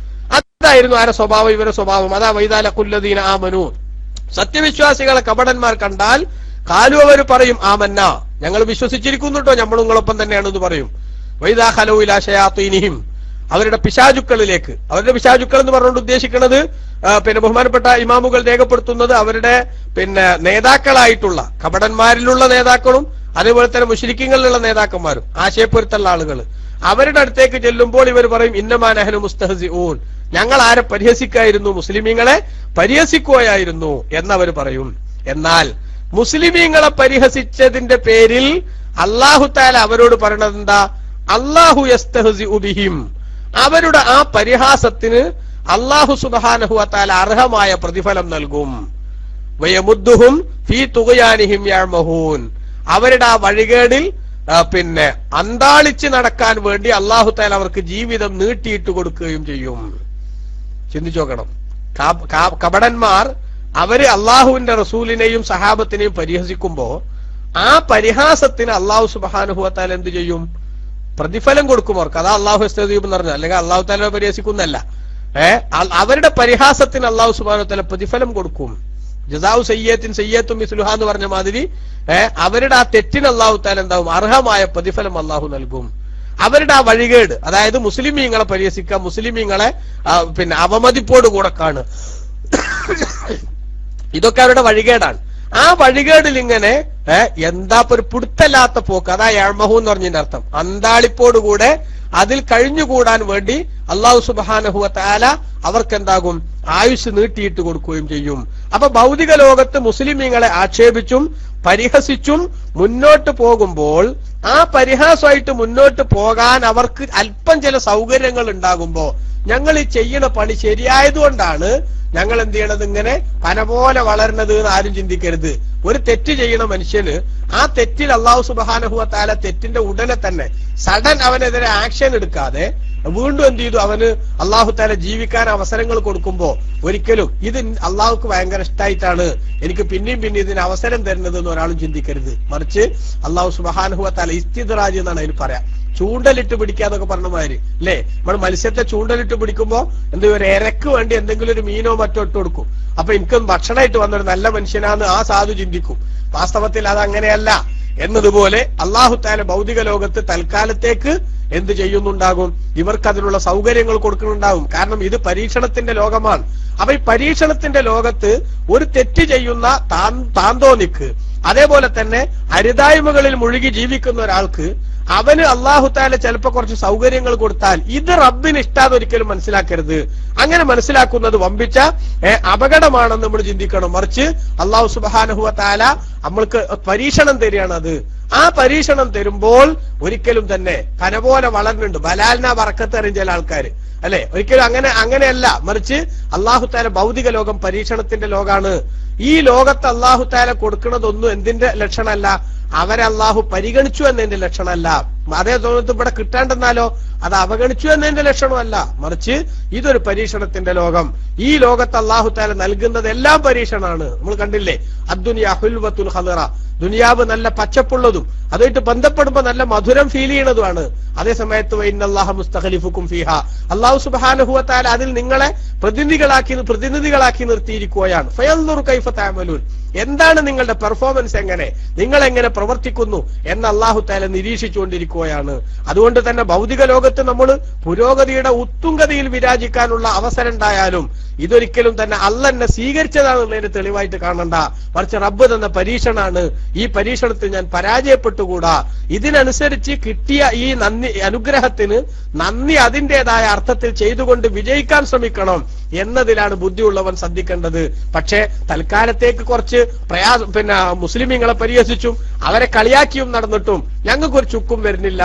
അതായിരുന്നു ആരെ സ്വഭാവം, ഇവരുടെ സ്വഭാവം. അതാ വൈദാലഖുല്ലദീന ആമനു, സത്യവിശ്വാസികളെ കപടന്മാർ കണ്ടാൽ കാലു അവർ പറയും ആമന്ന, ഞങ്ങൾ വിശ്വസിച്ചിരിക്കുന്നുട്ടോ, നമ്മളും നിങ്ങളൊപ്പം തന്നെയാണെന്ന് പറയും. വൈദാ ഖലൂ ഇലാ ശയാത്തീനിഹിം, അവരുടെ പിശാചുക്കളിലേക്ക്. അവരുടെ പിശാചുക്കൾ എന്ന് പറഞ്ഞുകൊണ്ട് ഉദ്ദേശിക്കുന്നത് പിന്നെ ബഹുമാനപ്പെട്ട ഇമാമുകൾ രേഖപ്പെടുത്തുന്നത് അവരുടെ നേതാക്കളായിട്ടുള്ള കപടന്മാരിലുള്ള നേതാക്കളും അതേപോലെ തന്നെ മുശ്രിക്കീങ്ങളിലുള്ള നേതാക്കന്മാരും ആശയപ്പൊരുത്തുള്ള ആളുകൾ. അവരുടെ അടുത്തേക്ക് ചെല്ലുമ്പോൾ ഇവർ പറയും ഇന്നമാ നഹ്നു മുസ്തഹ്സിഊൻ, ഞങ്ങൾ ആരെ പരിഹസിക്കായിരുന്നു, മുസ്ലിമീങ്ങളെ പരിഹസിക്കുകയായിരുന്നു എന്നവർ പറയും. എന്നാൽ മുസ്ലിമീങ്ങളെ പരിഹസിച്ചതിന്റെ പേരിൽ അല്ലാഹു തആല അവരോട് പറയണത് എന്താ, അല്ലാഹു യസ്തഹ്സിഉ ബിഹിം, അവരുടെ ആ പരിഹാസത്തിന് അല്ലാഹു സുബ്ഹാനഹു വ തആല അർഹമായ പ്രതിഫലം നൽകും. വയമുദ്ദുഹും ഫീ തുഗ്യാനിഹിം യഅമഹൂൻ, അവരുടെ ആ വഴികേടിൽ അന്താളിച്ച് നടക്കാൻ വേണ്ടി അല്ലാഹു തആല അവർക്ക് ജീവിതം നീട്ടിയിട്ട് കൊടുക്കുകയും ചെയ്യും. ചിന്തിച്ചു നോക്കണം. കപടന്മാർ അവര് അള്ളാഹുവിന്റെ റസൂലിനെയും സഹാബത്തിനെയും പരിഹസിക്കുമ്പോ ആ പരിഹാസത്തിന് അള്ളാഹു സുബ്ഹാനഹു വ തആല എന്ത് ചെയ്യും, പ്രതിഫലം കൊടുക്കും അവർക്ക്. അതാ അള്ളാഹു യസ്തഹ്സിഉ എന്ന് പറഞ്ഞത്, അല്ലെങ്കിൽ അള്ളാഹു തആല പരിഹസിക്കുന്നല്ല. അവരുടെ പരിഹാസത്തിന് അള്ളാഹു സുബ്ഹാനഹു വ തആല പ്രതിഫലം കൊടുക്കും. ജസാഉ സയ്യിഅത്തിൻ സയ്യിഅത്തും മിസ്ലുഹാ എന്ന് പറഞ്ഞ മാതിരി അവരുടെ ആ തെറ്റിന് അള്ളാഹു തആല എന്താവും, അർഹമായ പ്രതിഫലം അള്ളാഹു നൽകും. അവരുടെ ആ വഴികേട്, അതായത് മുസ്ലിമീങ്ങളെ പരിഹസിക്കുക, മുസ്ലിമീങ്ങളെ അവമതിപ്പോട് കൂടെ കാണുക, ഇതൊക്കെ അവരുടെ വഴികേടാണ്. ആ വഴികേടിൽ ഇങ്ങനെ എന്താ ഒരു പുടുത്തല്ലാത്ത പോക്ക്, അതാ യഅമഹു എന്ന് പറഞ്ഞതിന്റെ അർത്ഥം, അന്താളിപ്പോടുകൂടെ അതിൽ കഴിഞ്ഞുകൂടാൻ വേണ്ടി അല്ലാഹു സുബ്ഹാനഹു വ തആല അവർക്ക് എന്താകും, ആയുസ് നീട്ടിയിട്ട് കൊടുക്കുകയും ചെയ്യും. അപ്പൊ ഭൗതിക ലോകത്ത് മുസ്ലിമീങ്ങളെ ആക്ഷേപിച്ചും പരിഹസിച്ചും മുന്നോട്ട് പോകുമ്പോൾ ആ പരിഹാസമായിട്ട് മുന്നോട്ട് പോകാൻ അവർക്ക് അല്പം ചില സൗകര്യങ്ങൾ ഉണ്ടാകുമ്പോ, ഞങ്ങൾ ഈ ചെയ്യുന്ന പണി ശരിയായതുകൊണ്ടാണ് ഞങ്ങൾ എന്ത് ചെയ്യണത്, ഇങ്ങനെ പന പോലെ വളരുന്നത് എന്ന് ആരും ചിന്തിക്കരുത്. ഒരു തെറ്റ് ചെയ്യണ മനുഷ്യന് ആ തെറ്റിൽ അല്ലാഹു സുബ്ഹാനഹു വ തആല തെറ്റിന്റെ ഉടനെ തന്നെ സഡൻ അവനെതിരെ ആക്ഷൻ എടുക്കാതെ വീണ്ടും എന്ത് ചെയ്തു, അവന് അല്ലാഹു തആല ജീവിക്കാൻ അവസരങ്ങൾ കൊടുക്കുമ്പോ ഒരിക്കലും ഇത് അള്ളാഹുക്ക് ഭയങ്കര ഇഷ്ടമായിട്ടാണ് എനിക്ക് പിന്നെയും പിന്നെ ഇതിന് അവസരം തരുന്നത് എന്ന് ഒരാളും ചിന്തിക്കരുത്. മറിച്ച് അല്ലാഹു സുബ്ഹാനഹു വ തആല ഇസ്തിദ്റാജ് എന്നാണ് അതിന് പറയാം, ചൂണ്ടലിട്ട് പിടിക്കാന്നൊക്കെ പറഞ്ഞ മാതിരി അല്ലേ. നമ്മൾ മത്സ്യത്തെ ചൂണ്ടലിട്ട് പിടിക്കുമ്പോ ഒരു ഇരക്ക് വേണ്ടി എന്തെങ്കിലും ഒരു മീനോ മറ്റോ ഇട്ട് കൊടുക്കും. അപ്പൊ എനിക്കൊന്ന് ഭക്ഷണമായിട്ട് വന്നൊരു നല്ല മനുഷ്യനാന്ന് ആ സാധു ചിന്തിക്കും. വാസ്തവത്തിൽ അത് അങ്ങനെയല്ല. എന്നതുപോലെ അല്ലാഹു തആല ഭൗതിക ലോകത്ത് തൽക്കാലത്തേക്ക് എന്ത് ചെയ്യുന്നുണ്ടാകും, ഇവർക്ക് അതിനുള്ള സൗകര്യങ്ങൾ കൊടുക്കുന്നുണ്ടാകും. കാരണം ഇത് പരീക്ഷണത്തിന്റെ ലോകമാണ്. അപ്പൊ ഈ പരീക്ഷണത്തിന്റെ ലോകത്ത് ഒരു തെറ്റ് ചെയ്യുന്ന താന്തോന്നിക്ക്, അതേപോലെ തന്നെ അരുതായ്മകളിൽ മുഴുകി ജീവിക്കുന്ന ഒരാൾക്ക് അവന് അല്ലാഹു തആല ചിലപ്പോ കുറച്ച് സൗകര്യങ്ങൾ കൊടുത്താൽ ഇത് റബ്ബിന് ഇഷ്ടാതെ ഒരിക്കലും മനസ്സിലാക്കരുത്. അങ്ങനെ മനസ്സിലാക്കുന്നത് വമ്പിച്ച അപകടമാണെന്ന് നമ്മൾ ചിന്തിക്കണം. മറിച്ച് അല്ലാഹു സുബ്ഹാനഹു വ തആല നമ്മൾക്ക് പരീക്ഷണം തരികയാണ്. അത് ആ പരീക്ഷണം തരുമ്പോൾ ഒരിക്കലും തന്നെ പന പോലെ വളർന്നുണ്ട് ബലാലിന വറക്കത്തെറിയും ചില ആൾക്കാര് അല്ലെ. ഒരിക്കലും അങ്ങനെയല്ല. മറിച്ച് അല്ലാഹു തആല ഭൗതിക ലോകം പരീക്ഷണത്തിന്റെ ലോകാണ്. ഈ ലോകത്ത് അല്ലാഹു തആല കൊടുക്കുന്നതൊന്നും എന്തിന്റെ ലക്ഷണമല്ല, അവരെ അല്ലാഹു പരിഗണിച്ചു എന്നതിന്റെ ലക്ഷണമല്ല. അതേ സമയത്ത് ഇവിടെ കിട്ടാണ്ടെന്നാലോ അത് അവഗണിച്ചു എന്നതിന്റെ ലക്ഷണമല്ല. മറിച്ച് ഇതൊരു പരീക്ഷണത്തിന്റെ ലോകം. ഈ ലോകത്ത് അല്ലാഹു തആല നൽകുന്നത് എല്ലാം പരീക്ഷണമാണ്. നമ്മൾ കണ്ടില്ലേ, അദ്ദുനിയ ഹുൽവത്തുൽ ഖദറ, ദുനിയാവ് നല്ല പച്ചപ്പുള്ളതും അതുമായിട്ട് ബന്ധപ്പെടുമ്പോ നല്ല മധുരം ഫീൽ ചെയ്യണതുമാണ്. അതേ സമയത്ത് ഇന്നല്ലാഹ മുസ്തഖലിഫുക്കും ഫീഹ, അല്ലാഹു സുബ്ഹാനഹു വ തആല അതിൽ നിങ്ങളെ പ്രതിനിധികളാക്കി നിർത്തിയിരിക്കുകയാണ്. ഫയൻദുർ കൈഫ തഅമലൂൻ, എന്താണ് നിങ്ങളുടെ പെർഫോമൻസ്, നിങ്ങൾ എങ്ങനെ പ്രവർത്തിക്കുന്നു എന്ന് അല്ലാഹു തആല നിരീക്ഷിച്ചുകൊണ്ടിരിക്കുകയാണ്. അതുകൊണ്ട് തന്നെ ഭൗതിക ലോകത്ത് നമ്മൾ പുരോഗതിയുടെ ഉത്തുംഗതിയിൽ വിരാജിക്കാനുള്ള അവസരം ഉണ്ടായാലും ഇതൊരിക്കലും തന്നെ അള്ളാഹ് എന്നെ സ്വീകരിച്ചതാണെന്നുള്ളതിന്റെ തെളിവായിട്ട് കാണണ്ട. മറിച്ച് റബ്ബ് തന്ന പരീക്ഷണാണ്. ഈ പരീക്ഷണത്തിൽ ഞാൻ പരാജയപ്പെട്ടുകൂടാ. ഇതിനനുസരിച്ച് കിട്ടിയ ഈ അനുഗ്രഹത്തിന് നന്ദി അതിൻ്റെതായ അർത്ഥത്തിൽ ചെയ്തുകൊണ്ട് വിജയിക്കാൻ ശ്രമിക്കണം എന്നതിലാണ് ബുദ്ധിയുള്ളവൻ ശ്രദ്ധിക്കേണ്ടത്. പക്ഷേ തൽക്കാലത്തേക്ക് കുറച്ച് മുസ്ലിമീങ്ങളെ പരിഹസിച്ചും അവരെ കളിയാക്കിയും നടന്നിട്ടും ഞങ്ങൾക്കൊരു ചുക്കും വരുന്നില്ല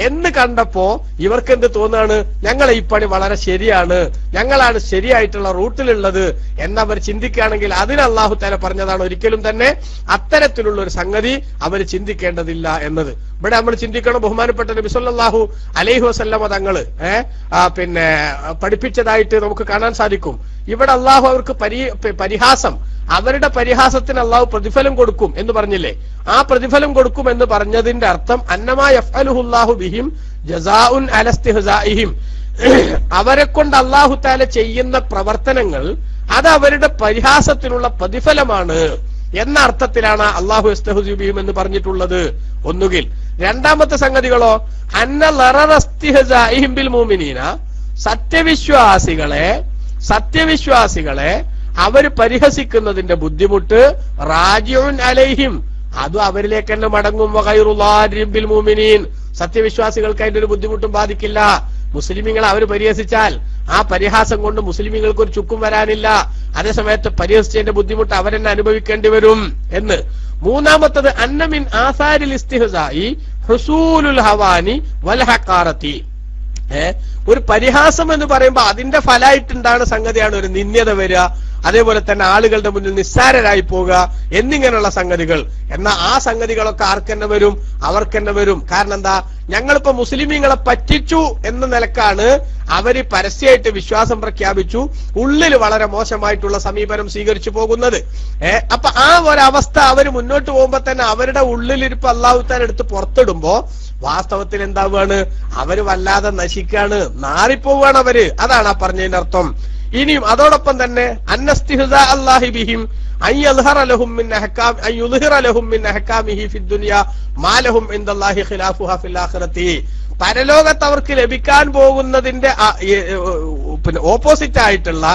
എന്ന് കണ്ടപ്പോ ഇവർക്ക് എന്ത് തോന്നാണ്? ഞങ്ങളെ ഈ പണി വളരെ ശരിയാണ്, ഞങ്ങളാണ് ശരിയായിട്ടുള്ള റൂട്ടിലുള്ളത് എന്നവർ ചിന്തിക്കുകയാണെങ്കിൽ അതിന് അല്ലാഹു തആല പറഞ്ഞതാണ് ഒരിക്കലും തന്നെ അത്തരത്തിലുള്ള ഒരു സംഗതി അവർ ചിന്തിക്കേണ്ടതില്ല എന്നത്. ഇവിടെ നമ്മൾ ചിന്തിക്കണം, ബഹുമാനപ്പെട്ട നബി സല്ലല്ലാഹു അലൈഹി വസല്ലമ തങ്ങള് പഠിപ്പിച്ചതായിട്ട് നമുക്ക് കാണാൻ സാധിക്കും. ഇവിടെ അള്ളാഹു അവർക്ക് പരിഹാസം, അവരുടെ പരിഹാസത്തിന് അള്ളാഹു പ്രതിഫലം കൊടുക്കും എന്ന് പറഞ്ഞില്ലേ? ആ പ്രതിഫലം കൊടുക്കും എന്ന് പറഞ്ഞതിന്റെ അർത്ഥം അന്നമാ യഫ്അലുഹുല്ലാഹു ബിഹിം ജസാഉൻ അലാ ഇസ്തിഹ്സാഇഹിം, അവരെ കൊണ്ട് അള്ളാഹു തആല ചെയ്യുന്ന പ്രവർത്തനങ്ങൾ അത് അവരുടെ പരിഹാസത്തിനുള്ള പ്രതിഫലമാണ് എന്ന അർത്ഥത്തിലാണ് അള്ളാഹു യസ്തഹ്സി ബിഹിം എന്ന് പറഞ്ഞിട്ടുള്ളത്. ഒന്നുകിൽ രണ്ടാമത്തെ സംഗതികളോ അന്ന ലററ ഇസ്തിഹ്സാഇഹിം ബിൽ മുഅ്മിനീന, സത്യവിശ്വാസികളെ അവര് പരിഹസിക്കുന്നതിന്റെ ബുദ്ധിമുട്ട് റാജിഉൻ അലൈഹിം, അതും അവരിലേക്ക് തന്നെ മടങ്ങും. വഗൈറുല്ലാഹിം ബിൽ മുഅ്മിനീൻ, സത്യവിശ്വാസികൾക്ക് അതിന്റെ ഒരു ബുദ്ധിമുട്ടും ബാധിക്കില്ല. മുസ്ലിമീങ്ങളെ അവർ പരിഹസിച്ചാൽ ആ പരിഹാസം കൊണ്ട് മുസ്ലിമീങ്ങൾക്ക് ഒരു ചുക്കും വരാനില്ല. അതേസമയത്ത് പരിഹസിച്ചതിന്റെ ബുദ്ധിമുട്ട് അവരെന്നെ അനുഭവിക്കേണ്ടി വരും എന്ന്. മൂന്നാമത്തത് അന്നമിൻ ആസാരിൽ ഇസ്തിഹ്സാഇ ഹുസൂലുൽ ഹവാനി വൽ ഹഖാറത്തി, ഒരു പരിഹാസം എന്ന് പറയുമ്പോൾ അതിന്റെ ഫലമായിട്ടുണ്ടാകുന്ന സംഗതിയാണ് ഒരു നിന്ദ്യത വരിക, അതേപോലെ തന്നെ ആളുകളുടെ മുന്നിൽ നിസ്സാരരായി പോവുക എന്നിങ്ങനെയുള്ള സംഗതികൾ. എന്നാൽ ആ സംഗതികളൊക്കെ ആർക്കെന്നെ വരും? അവർക്കെന്നെ വരും. കാരണം എന്താ? ഞങ്ങളിപ്പോ മുസ്ലിമീങ്ങളെ പറ്റിച്ചു എന്ന നിലക്കാണ് അവര് പരസ്യമായിട്ട് വിശ്വാസം പ്രഖ്യാപിച്ചു, ഉള്ളിൽ വളരെ മോശമായിട്ടുള്ള സമീപനം സ്വീകരിച്ചു പോകുന്നത്. അപ്പൊ ആ ഒരവസ്ഥ അവര് മുന്നോട്ട് പോകുമ്പോ തന്നെ അവരുടെ ഉള്ളിലിരിപ്പ് അല്ലാഹു തആല എടുത്ത് പുറത്തിടുമ്പോ വാസ്തവത്തിൽ എന്താവുകയാണ്? അവര് വല്ലാതെ നശിക്കാണ്, നാറിപ്പോവാണ് അവര്. അതാണ് ആ പറഞ്ഞതിന്റെ അർത്ഥം. ഇനിയും അതോടൊപ്പം തന്നെ അന്നസ്തിഹ്സാ അല്ലാഹി ബിഹിം അയ്യൽഹറ ലഹും മിൻ അഹ്കാം അയ്യുൽഹിറ ലഹും മിൻ അഹ്കാമിഹി ഫിദ് ദുനിയ മാ ലഹും ഇൻദല്ലാഹി ഖിലാഫുഹാ ഫിൽ ആഖിറതി, പരലോകത്ത് അവർക്ക് ലഭിക്കാൻ പോകുന്നതിന്റെ ഓപ്പോസിറ്റ് ആയിട്ടുള്ള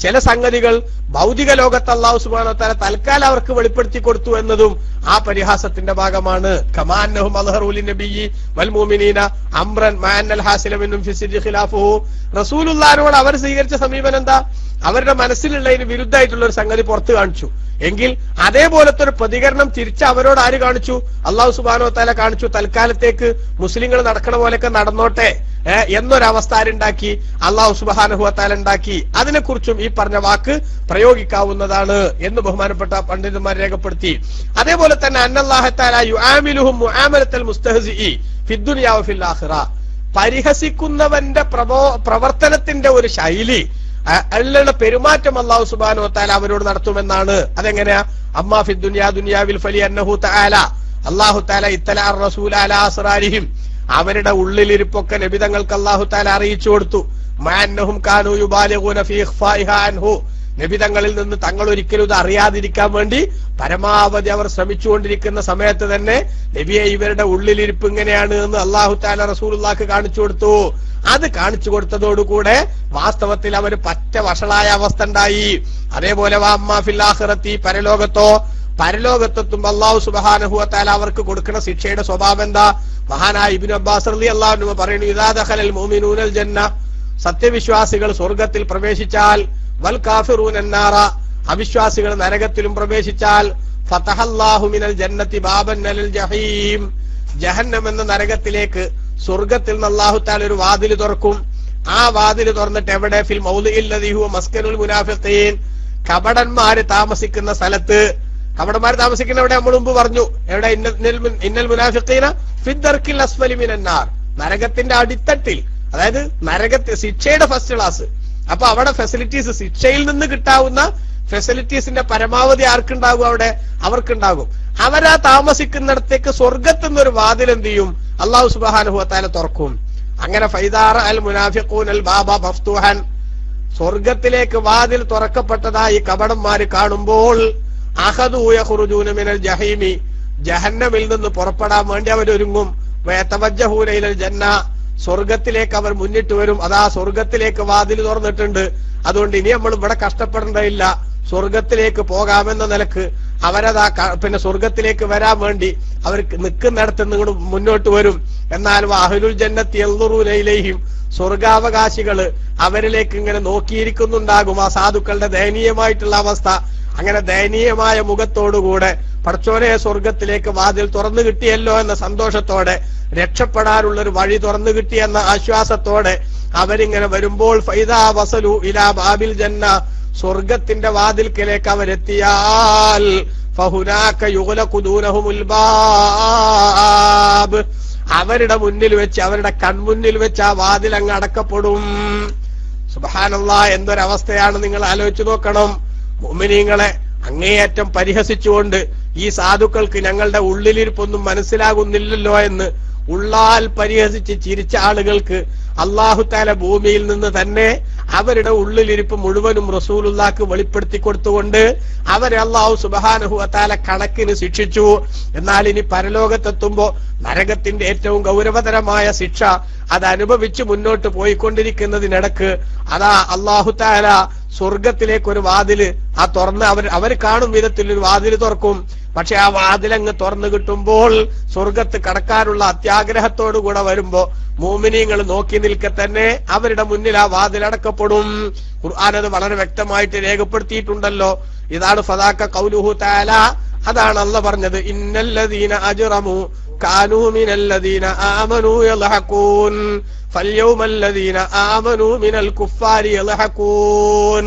ചില സംഗതികൾ ഭൗതിക ലോകത്ത് അല്ലാഹു സുബ്ഹാനഹു വ തആല തൽക്കാലം അവർക്ക് വെളിപ്പെടുത്തി കൊടുത്തു എന്നതും ആ പരിഹാസത്തിന്റെ ഭാഗമാണ്. കമാന്നഹും അൽഹറു ലിനബിയ്യി വൽ മുഅ്മിനീന അംറൻ മഅന്നൽ ഹാസില മിൻഹും ഫി സിദ്ദി ഖിലാഫുഹു, റസൂലുള്ളാഹിനോട് അവർ സ്വീകരിച്ച സമീപനം എന്താ? അവരുടെ മനസ്സിലുള്ളതിന് വിരുദ്ധമായിട്ടുള്ള ഒരു സംഗതി പുറത്തു കാണിച്ചു എങ്കിൽ അതേപോലത്തെ ഒരു പ്രതികരണം തിരിച്ച് അവരോട് ആര് കാണിച്ചു? അല്ലാഹു സുബ്ഹാനഹു വ തആല കാണിച്ചു. തൽക്കാലത്തേക്ക് മുസ്ലിങ്ങൾ നടക്കണ പോലെയൊക്കെ നടന്നോട്ടെ എന്നൊരവസ്ഥ ആരുണ്ടാക്കി? അല്ലാഹു സുബ്ഹാനഹു വ തആല ഉണ്ടാക്കി. അതിനെക്കുറിച്ചും ഈ പറഞ്ഞ വാക്ക് പ്രയോഗിക്കാവുന്നതാണ് എന്ന് ബഹുമാനപ്പെട്ട പണ്ഡിതന്മാർ രേഖപ്പെടുത്തി. അതേപോലെ തന്നെ അന്നല്ലാഹു തആല യുആമിലുഹും മുആമലത്തൽ മുസ്തഹ്സിഇ ഫിദ്ദുനിയ വഫിൽ ആഖിറ, പരിഹസിക്കുന്നവന്റെ പ്രവർത്തനത്തിന്റെ ഒരു ശൈലി, അയാളുടെ പെരുമാറ്റം അല്ലാഹു സുബ്ഹാനഹു വ തആല അവരോട് നടത്തുമെന്നാണ്. അതെങ്ങനെയാ? അമ്മാ ഫി ദുനിയാവിൽ ഫലി അന്നഹു തആല, അല്ലാഹു തആല ഇത്തല റസൂല അലാ അസ്റാരിഹിം, അവരുടെ ഉള്ളിലിരിപ്പൊക്കെ നബി തങ്ങൾക്ക് അല്ലാഹു തആല അറിയിച്ചു കൊടുത്തു. മഅന്നഹും കാനൂ യുബാലിഗൂന ഫീ ഇഖ്ഫാഇഹാ അൻഹു, നബി തങ്ങളിൽ നിന്ന് തങ്ങൾ ഒരിക്കലും ഇത് അറിയാതിരിക്കാൻ വേണ്ടി പരമാവധി അവർ ശ്രമിച്ചുകൊണ്ടിരിക്കുന്ന സമയത്ത് തന്നെ നബിയെ ഇവരുടെ ഉള്ളിലിരിപ്പ് ഇങ്ങനെയാണ് എന്ന് അല്ലാഹു തആല റസൂലുള്ളാഹിക്ക് കാണിച്ചു കൊടുത്തു. അത് കാണിച്ചു കൊടുത്തതോടുകൂടെ വാസ്തവത്തിൽ അവർ പറ്റ വഷളായ അവസ്ഥ ഉണ്ടായി. അതേപോലെ വഅമ്മാ ഫിൽ ആഖിറത്തി, പരലോകത്തെത്തുമ്പോ അല്ലാഹു സുബ്ഹാനഹു വ തആല അവർക്ക് കൊടുക്കുന്ന ശിക്ഷയുടെ സ്വഭാവം എന്താ? മഹാനായ ഇബ്നു അബ്ബാസ് റളിയല്ലാഹു അൻഹു പറയുന്നു, ഇദാ ദഖലൽ മുഅ്മിനൂനൽ ജന്ന, സത്യവിശ്വാസികൾ സ്വർഗ്ഗത്തിൽ പ്രവേശിച്ചാൽ, വൽ കാഫിറൂന അന്നാറ, അവിശ്വാസികൾ നരകത്തിലും പ്രവേശിച്ചാൽ, ഫതഹല്ലാഹു മിനൽ ജന്നതി ബാബൻ അലൽ ജഹീം, ജഹന്നം എന്ന നരകത്തിലേക്ക് സ്വർഗ്ഗത്തിൽ നിന്ന് അല്ലാഹു തആല ഒരു വാതിൽ തുറക്കും. ആ വാതിൽ തുറന്നിട്ട് എവിടെ? ഫിൽ മൗദിഇൽ ലദീ ഹുവ മസ്കനുൽ മുനാഫിഖീൻ, കപടന്മാര് താമസിക്കുന്ന സ്ഥലത്ത്. കപടന്മാർ താമസിക്കുന്ന എവിടെ? നമ്മൾ മുമ്പ് പറഞ്ഞു. എവിടെ? ഇന്നൽ മുനാഫിഖീന ഫിദ്ദർക്കിൽ അസ്ഫലി മിനന്നാർ, നരകത്തിന്റെ അടിത്തട്ടിൽ, അതായത് നരകത്തെ ശിക്ഷയുടെ ഫസ്റ്റ് ക്ലാസ്. അപ്പൊ അവിടെ ഫെസിലിറ്റീസ്, ശിക്ഷയിൽ നിന്ന് കിട്ടാവുന്ന ഫെസിലിറ്റീസിന്റെ പരമാവധി ആർക്കുണ്ടാകും? അവിടെ അവർക്കുണ്ടാകും. അവരാ താമസിക്കുന്നിടത്തേക്ക് സ്വർഗത്തിൽ നിന്നൊരു വാതിൽ എന്ത് ചെയ്യും? അല്ലാഹു സുബ്ഹാനഹു വ തആല തുറക്കും. അങ്ങനെ ഫൈദാറ അൽ മുനാഫിഖൂനൽ ബാബ മഫ്തൂഹൻ, സ്വർഗത്തിലേക്ക് വാതിൽ തുറക്കപ്പെട്ടതായി കപടന്മാര് കാണുമ്പോൾ, അഖദു യഖ്റുജൂന മിനൽ ജഹീമി, ജഹന്നമിൽ നിന്ന് പുറപ്പെടാൻ വേണ്ടി അവരൊരുങ്ങും. വയതവജ്ജഹൂന ഇലൽ ജന്ന, സ്വർഗത്തിലേക്ക് അവർ മുന്നിട്ട് വരും. അതാ സ്വർഗത്തിലേക്ക് വാതിൽ തുറന്നിട്ടുണ്ട്, അതുകൊണ്ട് ഇനി നമ്മൾ ഇവിടെ കഷ്ടപ്പെടേണ്ടതില്ല, സ്വർഗത്തിലേക്ക് പോകാമെന്ന നിലക്ക് അവരതാ പിന്നെ സ്വർഗത്തിലേക്ക് വരാൻ വേണ്ടി അവർ നിൽക്കുന്നിടത്ത് നിങ്ങൾ മുന്നോട്ട് വരും. എന്നാൽ അഹ്ലുൽ ജന്നത്തി യൻദുറൂന ഇലൈഹിം, സ്വർഗാവകാശികള് അവരിലേക്ക് ഇങ്ങനെ നോക്കിയിരിക്കുന്നുണ്ടാകും. ആ സാധുക്കളുടെ ദയനീയമായിട്ടുള്ള അവസ്ഥ. അങ്ങനെ ദയനീയമായ മുഖത്തോടുകൂടെ പടച്ചോനെ സ്വർഗത്തിലേക്ക് വാതിൽ തുറന്നു കിട്ടിയല്ലോ എന്ന സന്തോഷത്തോടെ, രക്ഷപ്പെടാനുള്ളൊരു വഴി തുറന്നു കിട്ടിയെന്ന ആശ്വാസത്തോടെ അവരിങ്ങനെ വരുമ്പോൾ ഫൈദാ വസലു ഇലാ ബാബിൽ ജന്ന, സ്വർഗത്തിന്റെ വാതിൽക്കലേക്ക് അവരെത്തിയാൽ ഫഹുനാക യുഗ്ലഖു ദൂനഹുൽ ബാബ്, അവരുടെ മുന്നിൽ വെച്ച്, അവരുടെ കൺമുന്നിൽ വെച്ച് ആ വാതിൽ അങ്ങ് അടക്കപ്പെടും. സുബ്ഹാനല്ലാഹ്, എന്തൊരവസ്ഥയാണ് നിങ്ങൾ ആലോചിച്ചു നോക്കണം. മുഅ്മിനീങ്ങളെ അങ്ങേയറ്റം പരിഹസിച്ചുകൊണ്ട് ഈ സാധുക്കൾക്ക് ഞങ്ങളുടെ ഉള്ളിലിരിപ്പൊന്നും മനസ്സിലാകുന്നില്ലല്ലോ എന്ന് ഉള്ളാൽ പരിഹസിച്ച് ചിരിച്ച ആളുകൾക്ക് അല്ലാഹു തആല ഭൂമിയിൽ നിന്ന് തന്നെ അവരുടെ ഉള്ളിലിരിപ്പ് മുഴുവനും റസൂലുള്ളാഹിക്ക് വെളിപ്പെടുത്തി കൊടുത്തുകൊണ്ട് അവരെ അല്ലാഹു സുബ്ഹാനഹു വ തആല കണക്കിന് ശിക്ഷിച്ചു. എന്നാൽ ഇനി പരലോകത്തെത്തുമ്പോ നരകത്തിന്റെ ഏറ്റവും ഗൗരവതരമായ ശിക്ഷ അത് അനുഭവിച്ച് മുന്നോട്ട് പോയിക്കൊണ്ടിരിക്കുന്നതിനിടക്ക് അതാ അല്ലാഹു തആല സ്വർഗത്തിലേക്ക് ഒരു വാതില് ആ തുറന്ന് അവർ കാണും വിധത്തിൽ ഒരു വാതില് തുറക്കും. പക്ഷെ ആ വാതിലങ്ങ് തുറന്നു കിട്ടുമ്പോൾ സ്വർഗത്ത് കടക്കാനുള്ള അത്യാഗ്രഹത്തോടുകൂടെ വരുമ്പോ മുഅ്മിനീങ്ങൾ നോക്കി നിൽക്കെ തന്നെ അവരുടെ മുന്നിൽ ആ വാതിലടക്കപ്പെടും. ഖുർആൻ അത് വളരെ വ്യക്തമായിട്ട് രേഖപ്പെടുത്തിയിട്ടുണ്ടല്ലോ. ഇതാണ് ഫദാക ഖൗലുഹു തആല, അതാണ് അല്ലാഹ് പറഞ്ഞത്, ഇന്നല്ലദീന അജ്റമു കാനൂ മിനല്ലദീന ആമനൂ യൽഹഖൂൻ ഫൽയൗമല്ലദീന ആമനൂ മിനൽ കുഫാരി യൽഹഖൂൻ.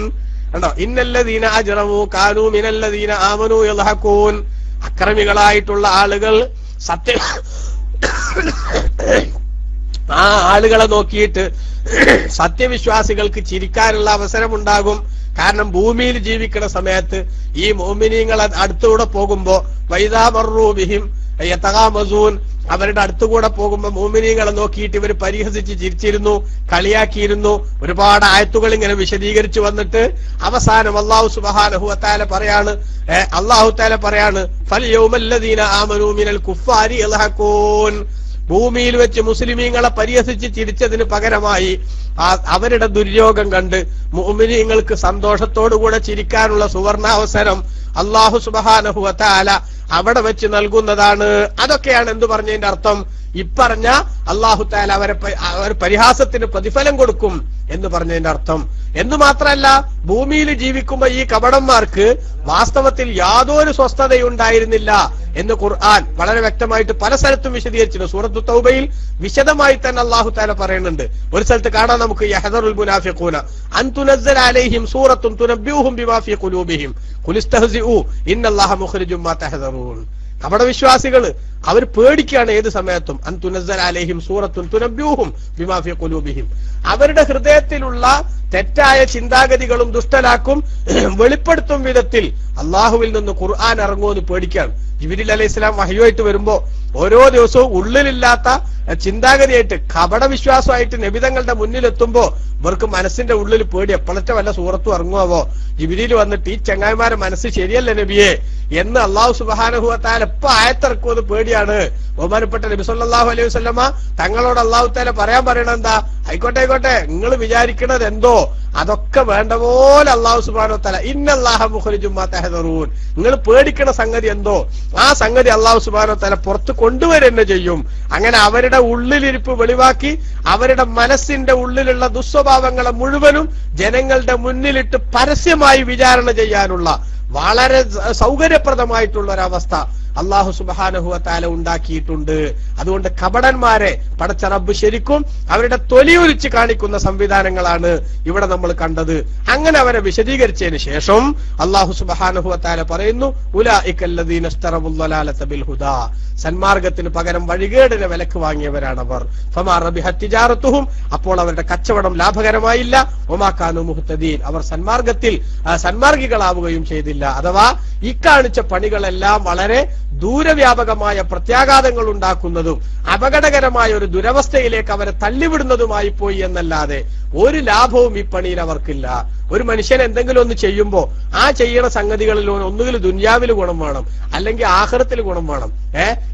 കണ്ടോ, ഇന്നല്ലദീന അജ്റമു കാനൂ മിനല്ലദീന ആമനൂ യൽഹഖൂൻ, അക്രമികളായിട്ടുള്ള ആളുകൾ ആ ആളുകളെ നോക്കിയിട്ട് സത്യവിശ്വാസികൾക്ക് ചിരിക്കാനുള്ള അവസരമുണ്ടാകും. കാരണം ഭൂമിയിൽ ജീവിക്കുന്ന സമയത്ത് ഈ മുഅ്മിനീങ്ങൾ അടുത്തുകൂടെ പോകുമ്പോ വൈദാ മർറൂ ബിഹിം യതഗാമസൂൻ, അവരുടെ അടുത്തുകൂടെ പോകുമ്പോ മുഅ്മിനീങ്ങളെ നോക്കിയിട്ട് ഇവർ പരിഹസിച്ച് ചിരിച്ചിരുന്നു, കളിയാക്കിയിരുന്നു. ഒരുപാട് ആയത്തുകൾ ഇങ്ങനെ വിശദീകരിച്ചു വന്നിട്ട് അവസാനം അല്ലാഹു സുബ്ഹാനഹു വ തആല പറയാണ് ഫൽ യൗമല്ലദീന ആമനൂ മിനൽ കുഫാരി യൽഹഖൂൻ, ഭൂമിയിൽ വെച്ച് മുസ്ലിമീങ്ങളെ പരിഹസിച്ച് ചിരിച്ചതിന് പകരമായി അവരുടെ ദുര്യോഗം കണ്ട് മുഅ്മിനീങ്ങൾക്ക് സന്തോഷത്തോടുകൂടെ ചിരിക്കാനുള്ള സുവർണാവസരം അല്ലാഹു സുബ്ഹാനഹു വ തആല അവിടെ വെച്ച് നൽകുന്നതാണ്. അതൊക്കെയാണ് എന്തു പറഞ്ഞതിന്റെ അർത്ഥം. ഇപ്പറഞ്ഞ അല്ലാഹു തആല അവർ പരിഹാസത്തിന് പ്രതിഫലം കൊടുക്കും എന്ന് പറഞ്ഞതിന്റെ അർത്ഥം. എന്ന് മാത്രമല്ല, ഭൂമിയിൽ ജീവിക്കുമ്പോ ഈ കപടന്മാർക്ക് വാസ്തവത്തിൽ യാതൊരു സ്വസ്ഥതയുണ്ടായിരുന്നില്ല എന്ന് ഖുർആൻ വളരെ വ്യക്തമായിട്ട് പല സ്ഥലത്തും വിശദീകരിച്ചിട്ടുണ്ട്. സൂറത്തു തൗബയിൽ വിശദമായി തന്നെ അല്ലാഹു തആല പറയുന്നുണ്ട്. ഒരു സ്ഥലത്ത് കാണാൻ നമുക്ക് യഹ്ദറുൽ മുനാഫിഖൂന അൻ തുനസ്സല അലൈഹിം സൂറത്തുൻ തുനബ്ബിഉഹും ബിമാ ഫീ ഖുലൂബിഹിം ഖുൽ ഇസ്തഹ്സിഉ ഇന്നല്ലാഹ മുഖ്രിജും മാ തഹ്ദറൂൻ. നമ്മുടെ വിശ്വാസികള് അവർ പേടിക്കുകയാണ് ഏത് സമയത്തും. അൻ തുനസ്സല അലൈഹിം സൂറത്തുൻ തുനബ്ബിഉഹും ബിമാ ഫീ ഖുലൂബിഹിം, അവരുടെ ഹൃദയത്തിലുള്ള തെറ്റായ ചിന്താഗതികളും ദുഷ്ടലാക്കും വെളിപ്പെടുത്തും വിധത്തിൽ അള്ളാഹുവിൽ നിന്ന് ഖുർആൻ ഇറങ്ങുമെന്ന് പേടിക്കുകയാണ്. ജിബ്രീൽ അലൈഹിസ്സലാം വഹയുമായിട്ട് വരുമ്പോ ഓരോ ദിവസവും ഉള്ളിലില്ലാത്ത ചിന്താഗതിയായിട്ട് കപട വിശ്വാസമായിട്ട് നബിതങ്ങളുടെ മുന്നിലെത്തുമ്പോ ഇവർക്ക് മനസ്സിന്റെ ഉള്ളിൽ പേടി, എപ്പോഴത്തെ വല്ല സൂറത്തും ഇറങ്ങുവോ, ജിബ്രീൽ വന്നിട്ട് ഈ ചങ്ങായിമാരെ മനസ്സ് ശരിയല്ല നബിയെ എന്ന് അല്ലാഹു സുബ്ഹാനഹു വ തആല എപ്പോ ആയത്തിറക്കുമെന്ന് പേടിയാണ്. ബഹുമാനപ്പെട്ട നബി സല്ലല്ലാഹു അലൈഹി വസല്ലമ തങ്ങളോട് അല്ലാഹു തആല പറയാൻ പറയണത് എന്താ? ആയിക്കോട്ടെ നിങ്ങൾ വിചാരിക്കണത് എന്തോ അതൊക്കെ വേണ്ട പോലെ അല്ലാഹു സുബ്ഹാനഹു വ തആല ഇന്നല്ലാഹ മുഖ്രിജും മാ തഹ്ദറൂൻ, നിങ്ങൾ പേടിക്കണ സംഗതി എന്തോ ആ സംഗതി അല്ലാഹു സുബ്ഹാനഹു വ തആല പുറത്ത് കൊണ്ടുവരുന്ന ചെയ്യും. അങ്ങനെ അവരുടെ ഉള്ളിലിരിപ്പ് വെളിവാക്കി അവരുടെ മനസ്സിന്റെ ഉള്ളിലുള്ള ദുസ്വഭാവങ്ങളെ മുഴുവനും ജനങ്ങളുടെ മുന്നിലിട്ട് പരസ്യമായി വിചാരണ ചെയ്യാനുള്ള വളരെ സൗകര്യപ്രദമായിട്ടുള്ള ഒരവസ്ഥ അല്ലാഹു സുബ്ഹാനഹു വ തആല ഉണ്ടാക്കിയിട്ടുണ്ട്. അതുകൊണ്ട് കപടന്മാരെ പടച്ച റബ്ബ് ശരിക്കും അവരുടെ തൊലിയൊലിച്ച് കാണിക്കുന്ന സംവിധാനങ്ങളാണ് ഇവിടെ നമ്മൾ കണ്ടത്. അങ്ങനെ അവരെ വിശദീകരിച്ചതിന് ശേഷം അല്ലാഹു സുബ്ഹാനഹു വ തആല പറയുന്നു, ഉലൈകല്ലദീന ഇസ്തറബുൽ ളലാലത ബിൽ ഹുദാ, സന്മാർഗത്തിന് പകരം വഴികേടിനെ വിലക്ക് വാങ്ങിയവരാണവർ. ഫമാ റബിഹത് തിജാറത്തുഹും, അപ്പോൾ അവരുടെ കച്ചവടം ലാഭകരമായില്ല. വമാ കാനൂ മുഹ്തദീൻ, അവർ സന്മാർഗികളാവുകയും ചെയ്തില്ല. അഥവാ ഇക്കാണിച്ച പണികളെല്ലാം വളരെ ദൂരവ്യാപകമായ പ്രത്യാഘാതങ്ങൾ ഉണ്ടാക്കുന്നതും അപകടകരമായ ഒരു ദുരവസ്ഥയിലേക്ക് അവരെ തള്ളിവിടുന്നതുമായി പോയി എന്നല്ലാതെ ഒരു ലാഭവും ഈ പണിയിൽ അവർക്കില്ല. ഒരു മനുഷ്യൻ എന്തെങ്കിലും ഒന്ന് ചെയ്യുമ്പോ ആ ചെയ്യുന്ന സംഗതികളിൽ ഒന്നുകിൽ ദുനിയാവിൽ ഗുണം വേണം, അല്ലെങ്കിൽ ആഖിറത്തിൽ ഗുണം വേണം.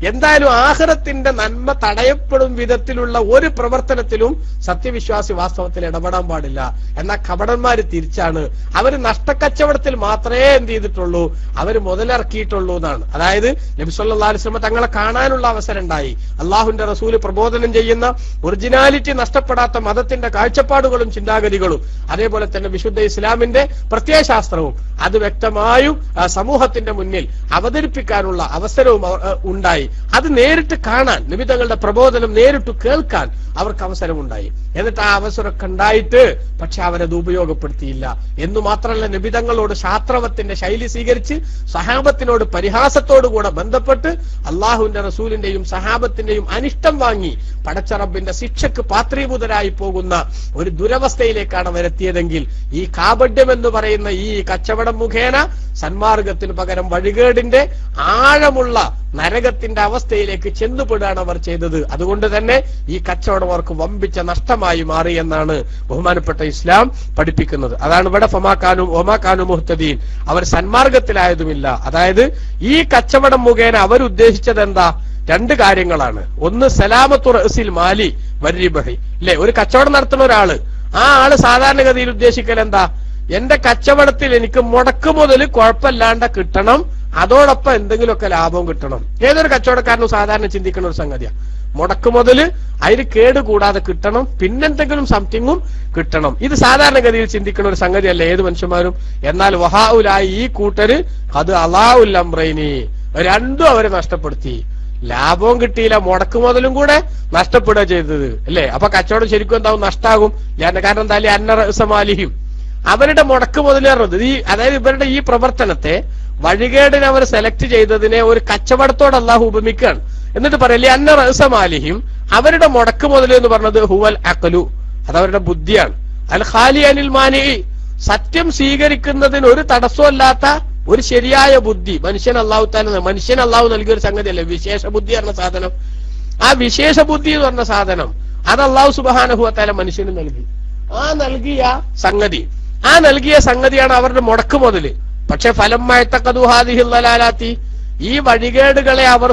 എന്തായാലും ആഖിറത്തിന്റെ നന്മ തടയപ്പെടും വിധത്തിലുള്ള ഒരു പ്രവർത്തനത്തിലും സത്യവിശ്വാസി വാസ്തവത്തിൽ ഇടപെടാൻ പാടില്ല. എന്നാൽ കപടന്മാര് തിരിച്ചാണ്. അവര് നഷ്ടക്കച്ചവടത്തിൽ മാത്രമേ എന്ത് ചെയ്തിട്ടുള്ളൂ, അവര് മുതലിറക്കിയിട്ടുള്ളൂ എന്നാണ്. അതായത് നബി സല്ലല്ലാഹു അലൈഹി വസല്ലം തങ്ങളെ കാണാനുള്ള അവസരം ഉണ്ടായി. അള്ളാഹുവിന്റെ റസൂല് പ്രബോധനം ചെയ്യുന്ന ഒറിജിനാലിറ്റി നഷ്ടപ്പെടാത്ത മതത്തിന്റെ കാഴ്ചപ്പാടുകളും ചിന്താഗതികളും അതേപോലെ തന്നെ വിശുദ്ധ ഇസ്ലാമിന്റെ പ്രത്യയശാസ്ത്രവും അത് വ്യക്തമായും സമൂഹത്തിന്റെ മുന്നിൽ അവതരിപ്പിക്കാനുള്ള അവസരവും ഉണ്ടായി. അത് നേരിട്ട് കാണാൻ, നബി തങ്ങളുടെ പ്രബോധനം നേരിട്ട് കേൾക്കാൻ അവർക്ക് അവസരമുണ്ടായി. എന്നിട്ട് ആ അവസരമൊക്കെ ഉണ്ടായിട്ട് പക്ഷെ അവരത് ഉപയോഗപ്പെടുത്തിയില്ല എന്നു മാത്രമല്ല, നബി തങ്ങളോട് ശാസ്ത്രവത്തിന്റെ ശൈലി സ്വീകരിച്ച് സഹാബത്തിനോട് പരിഹാസത്തോടുകൂടെ ബന്ധപ്പെട്ട് അള്ളാഹുവിന്റെ റസൂലിന്റെയും സഹാബത്തിന്റെയും അനിഷ്ടം വാങ്ങി പടച്ച റബ്ബിന്റെ ശിക്ഷക്ക് പാത്രീഭൂതരായി പോകുന്ന ഒരു ദുരവസ്ഥയിലേക്കാണ് അവരെത്തിയതെങ്കിൽ ഈ കാപഢ്യം എന്ന് പറയുന്ന ഈ കച്ചവടം മുഖേന സന്മാർഗത്തിന് പകരം വഴികേടിന്റെ ആഴമുള്ള നരകത്തിന്റെ അവസ്ഥയിലേക്ക് ചെന്നുപെടുകയാണ് അവർ ചെയ്തത്. അതുകൊണ്ട് തന്നെ ഈ കച്ചവടം അവർക്ക് വമ്പിച്ച നഷ്ടമായി മാറി എന്നാണ് ബഹുമാനപ്പെട്ട ഇസ്ലാം പഠിപ്പിക്കുന്നത്. അതാണ് ഇവിടെ ഒമാക്കാനു മുഹ്തദീൻ, അവർ സന്മാർഗത്തിലായതുമില്ല. അതായത് ഈ കച്ചവടം മുഖേന അവരുദ്ദേശിച്ചത് എന്താ? രണ്ട് കാര്യങ്ങളാണ്. ഒന്ന് സലാമത്തു റഅസിൽ മാലി വരിബഹി, അല്ലെ? ഒരു കച്ചവടം നടത്തുന്ന ഒരാള്, ആ ആള് സാധാരണഗതിയിൽ ഉദ്ദേശിക്കൽ എന്താ? എന്റെ കച്ചവടത്തിൽ എനിക്ക് മുടക്ക് മുതൽ കുഴപ്പമില്ലാണ്ട് കിട്ടണം, അതോടൊപ്പം എന്തെങ്കിലുമൊക്കെ ലാഭവും കിട്ടണം. ഏതൊരു കച്ചവടക്കാരനും സാധാരണ ചിന്തിക്കുന്ന ഒരു സംഗതിയാണ്. മുടക്ക് മുതൽ അതിന് കേട് കൂടാതെ കിട്ടണം, പിന്നെന്തെങ്കിലും സംതിങ്ങും കിട്ടണം. ഇത് സാധാരണഗതിയിൽ ചിന്തിക്കുന്ന ഒരു സംഗതിയല്ല ഏത് മനുഷ്യന്മാരും. എന്നാൽ വഹാഉലായി ഈ കൂട്ടര് അത് അലാഉൽ അംറൈനി, രണ്ടും അവരെ നഷ്ടപ്പെടുത്തി. ലാഭവും കിട്ടിയില്ല, മുടക്ക് മുതലും കൂടെ നഷ്ടപ്പെടുക ചെയ്തത്, അല്ലെ? അപ്പൊ കച്ചവടം ശരിക്കും എന്താവും? നഷ്ടാകും. കാരണം എന്തായാലും അന്നറസമാലിഹിം, അവരുടെ മുടക്ക് മുതലേറുന്നത് അതായത് ഇവരുടെ ഈ പ്രവർത്തനത്തെ, വഴികേടിനെ അവർ സെലക്ട് ചെയ്തതിനെ ഒരു കച്ചവടത്തോട് അല്ലാഹു ഉപമിക്കുകയാണ്. എന്നിട്ട് പറയല്ലേ അന്ന റഅസമാലിഹിം, അവരുടെ മുടക്ക് മുതൽ എന്ന് പറഞ്ഞത് ഹുവൽ അഖലു, അതവരുടെ ബുദ്ധിയാണ്. അൽ ഖാലി അനിൽ മാനി, സത്യം സ്വീകരിക്കുന്നതിന് ഒരു തടസ്സമല്ലാത്ത ഒരു ശരിയായ ബുദ്ധി മനുഷ്യൻ അള്ളാഹു നൽകിയ ഒരു സംഗതിയല്ലേ വിശേഷ ബുദ്ധി എന്ന സാധനം. ആ വിശേഷ ബുദ്ധി എന്ന് പറഞ്ഞ സാധനം അത് അള്ളാഹു സുബ്ഹാനഹു വ തആല മനുഷ്യന് നൽകി. ആ നൽകിയ സംഗതിയാണ് അവരുടെ മുടക്ക് മുതല്. പക്ഷെ ഫലംമായത്തക്കതുഹാദിഹില്ലാലാത്തി, ഈ വഴികേടുകളെ അവർ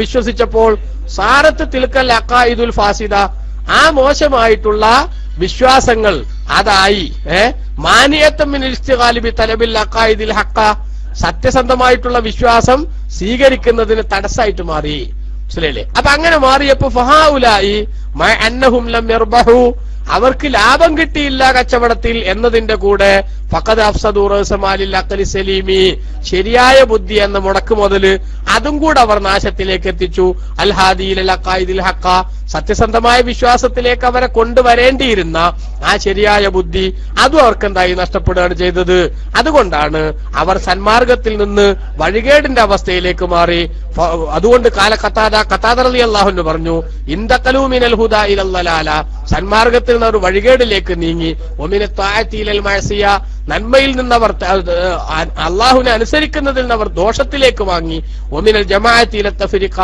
വിശ്വസിച്ചപ്പോൾ സാറത്ത് തിൽക്കൽ അഖായിദുൽ ഫാസിദ, ആ മോശമായിട്ടുള്ള വിശ്വാസങ്ങൾ അതായി മാനിയത്തം മിനൽ ഇസ്തിഗാലി ബി തലബിൽ അഖായിദിൽ ഹഖ, സത്യസന്ധമായിട്ടുള്ള വിശ്വാസം സ്വീകരിക്കുന്നതിന് തടസ്സമായിട്ട് മാറി. മനസ്സിലായില്ലേ? അപ്പൊ അങ്ങനെ മാറിയപ്പോ ഫഹാഉലായി മഅ അന്നഹും ലം യർബഹു, അവർക്ക് ലാഭം കിട്ടിയില്ല കച്ചവടത്തിൽ എന്നതിന്റെ കൂടെ ഫഖദ് അഫ്സദു റഅസമാലിൽ അഖ്ലി സലീമി, ശരിയായ ബുദ്ധി എന്ന മുടക്ക് മുതല് അതും കൂടെ അവർ നാശത്തിലേക്ക് എത്തിച്ചു. അൽ ഹാദിയിൽ അഖായിദിൽ ഹഖ, സത്യസന്ധമായ വിശ്വാസത്തിലേക്ക് അവരെ കൊണ്ടുവരേണ്ടിയിരുന്ന ആ ശരിയായ ബുദ്ധി അതും അവർക്ക് എന്തായി നഷ്ടപ്പെടുകയാണ് ചെയ്തത്. അതുകൊണ്ടാണ് അവർ സന്മാർഗത്തിൽ നിന്ന് വഴികേടിന്റെ അവസ്ഥയിലേക്ക് മാറി. അതുകൊണ്ട് ഖതാദ റളിയല്ലാഹു അൻഹു പറഞ്ഞു, ഇൻതഖലൂ മിനൽ ഹുദാ ഇലൽ ളലാല, സന്മാർഗത്തിൽ നിന്ന് അവർ വഴികേടിലേക്ക് നീങ്ങി. വമിന ത്വാഅതി ഇലൽ മഅസിയ, നന്മയിൽ നിന്നവർ അള്ളാഹുവിനെ അനുസരിക്കുന്നതിൽ നിന്ന് അവർ ദോഷത്തിലേക്ക് വാങ്ങി. ഒമിനൽ ജമാഅത്തി ഇല തഫ്രീഖ,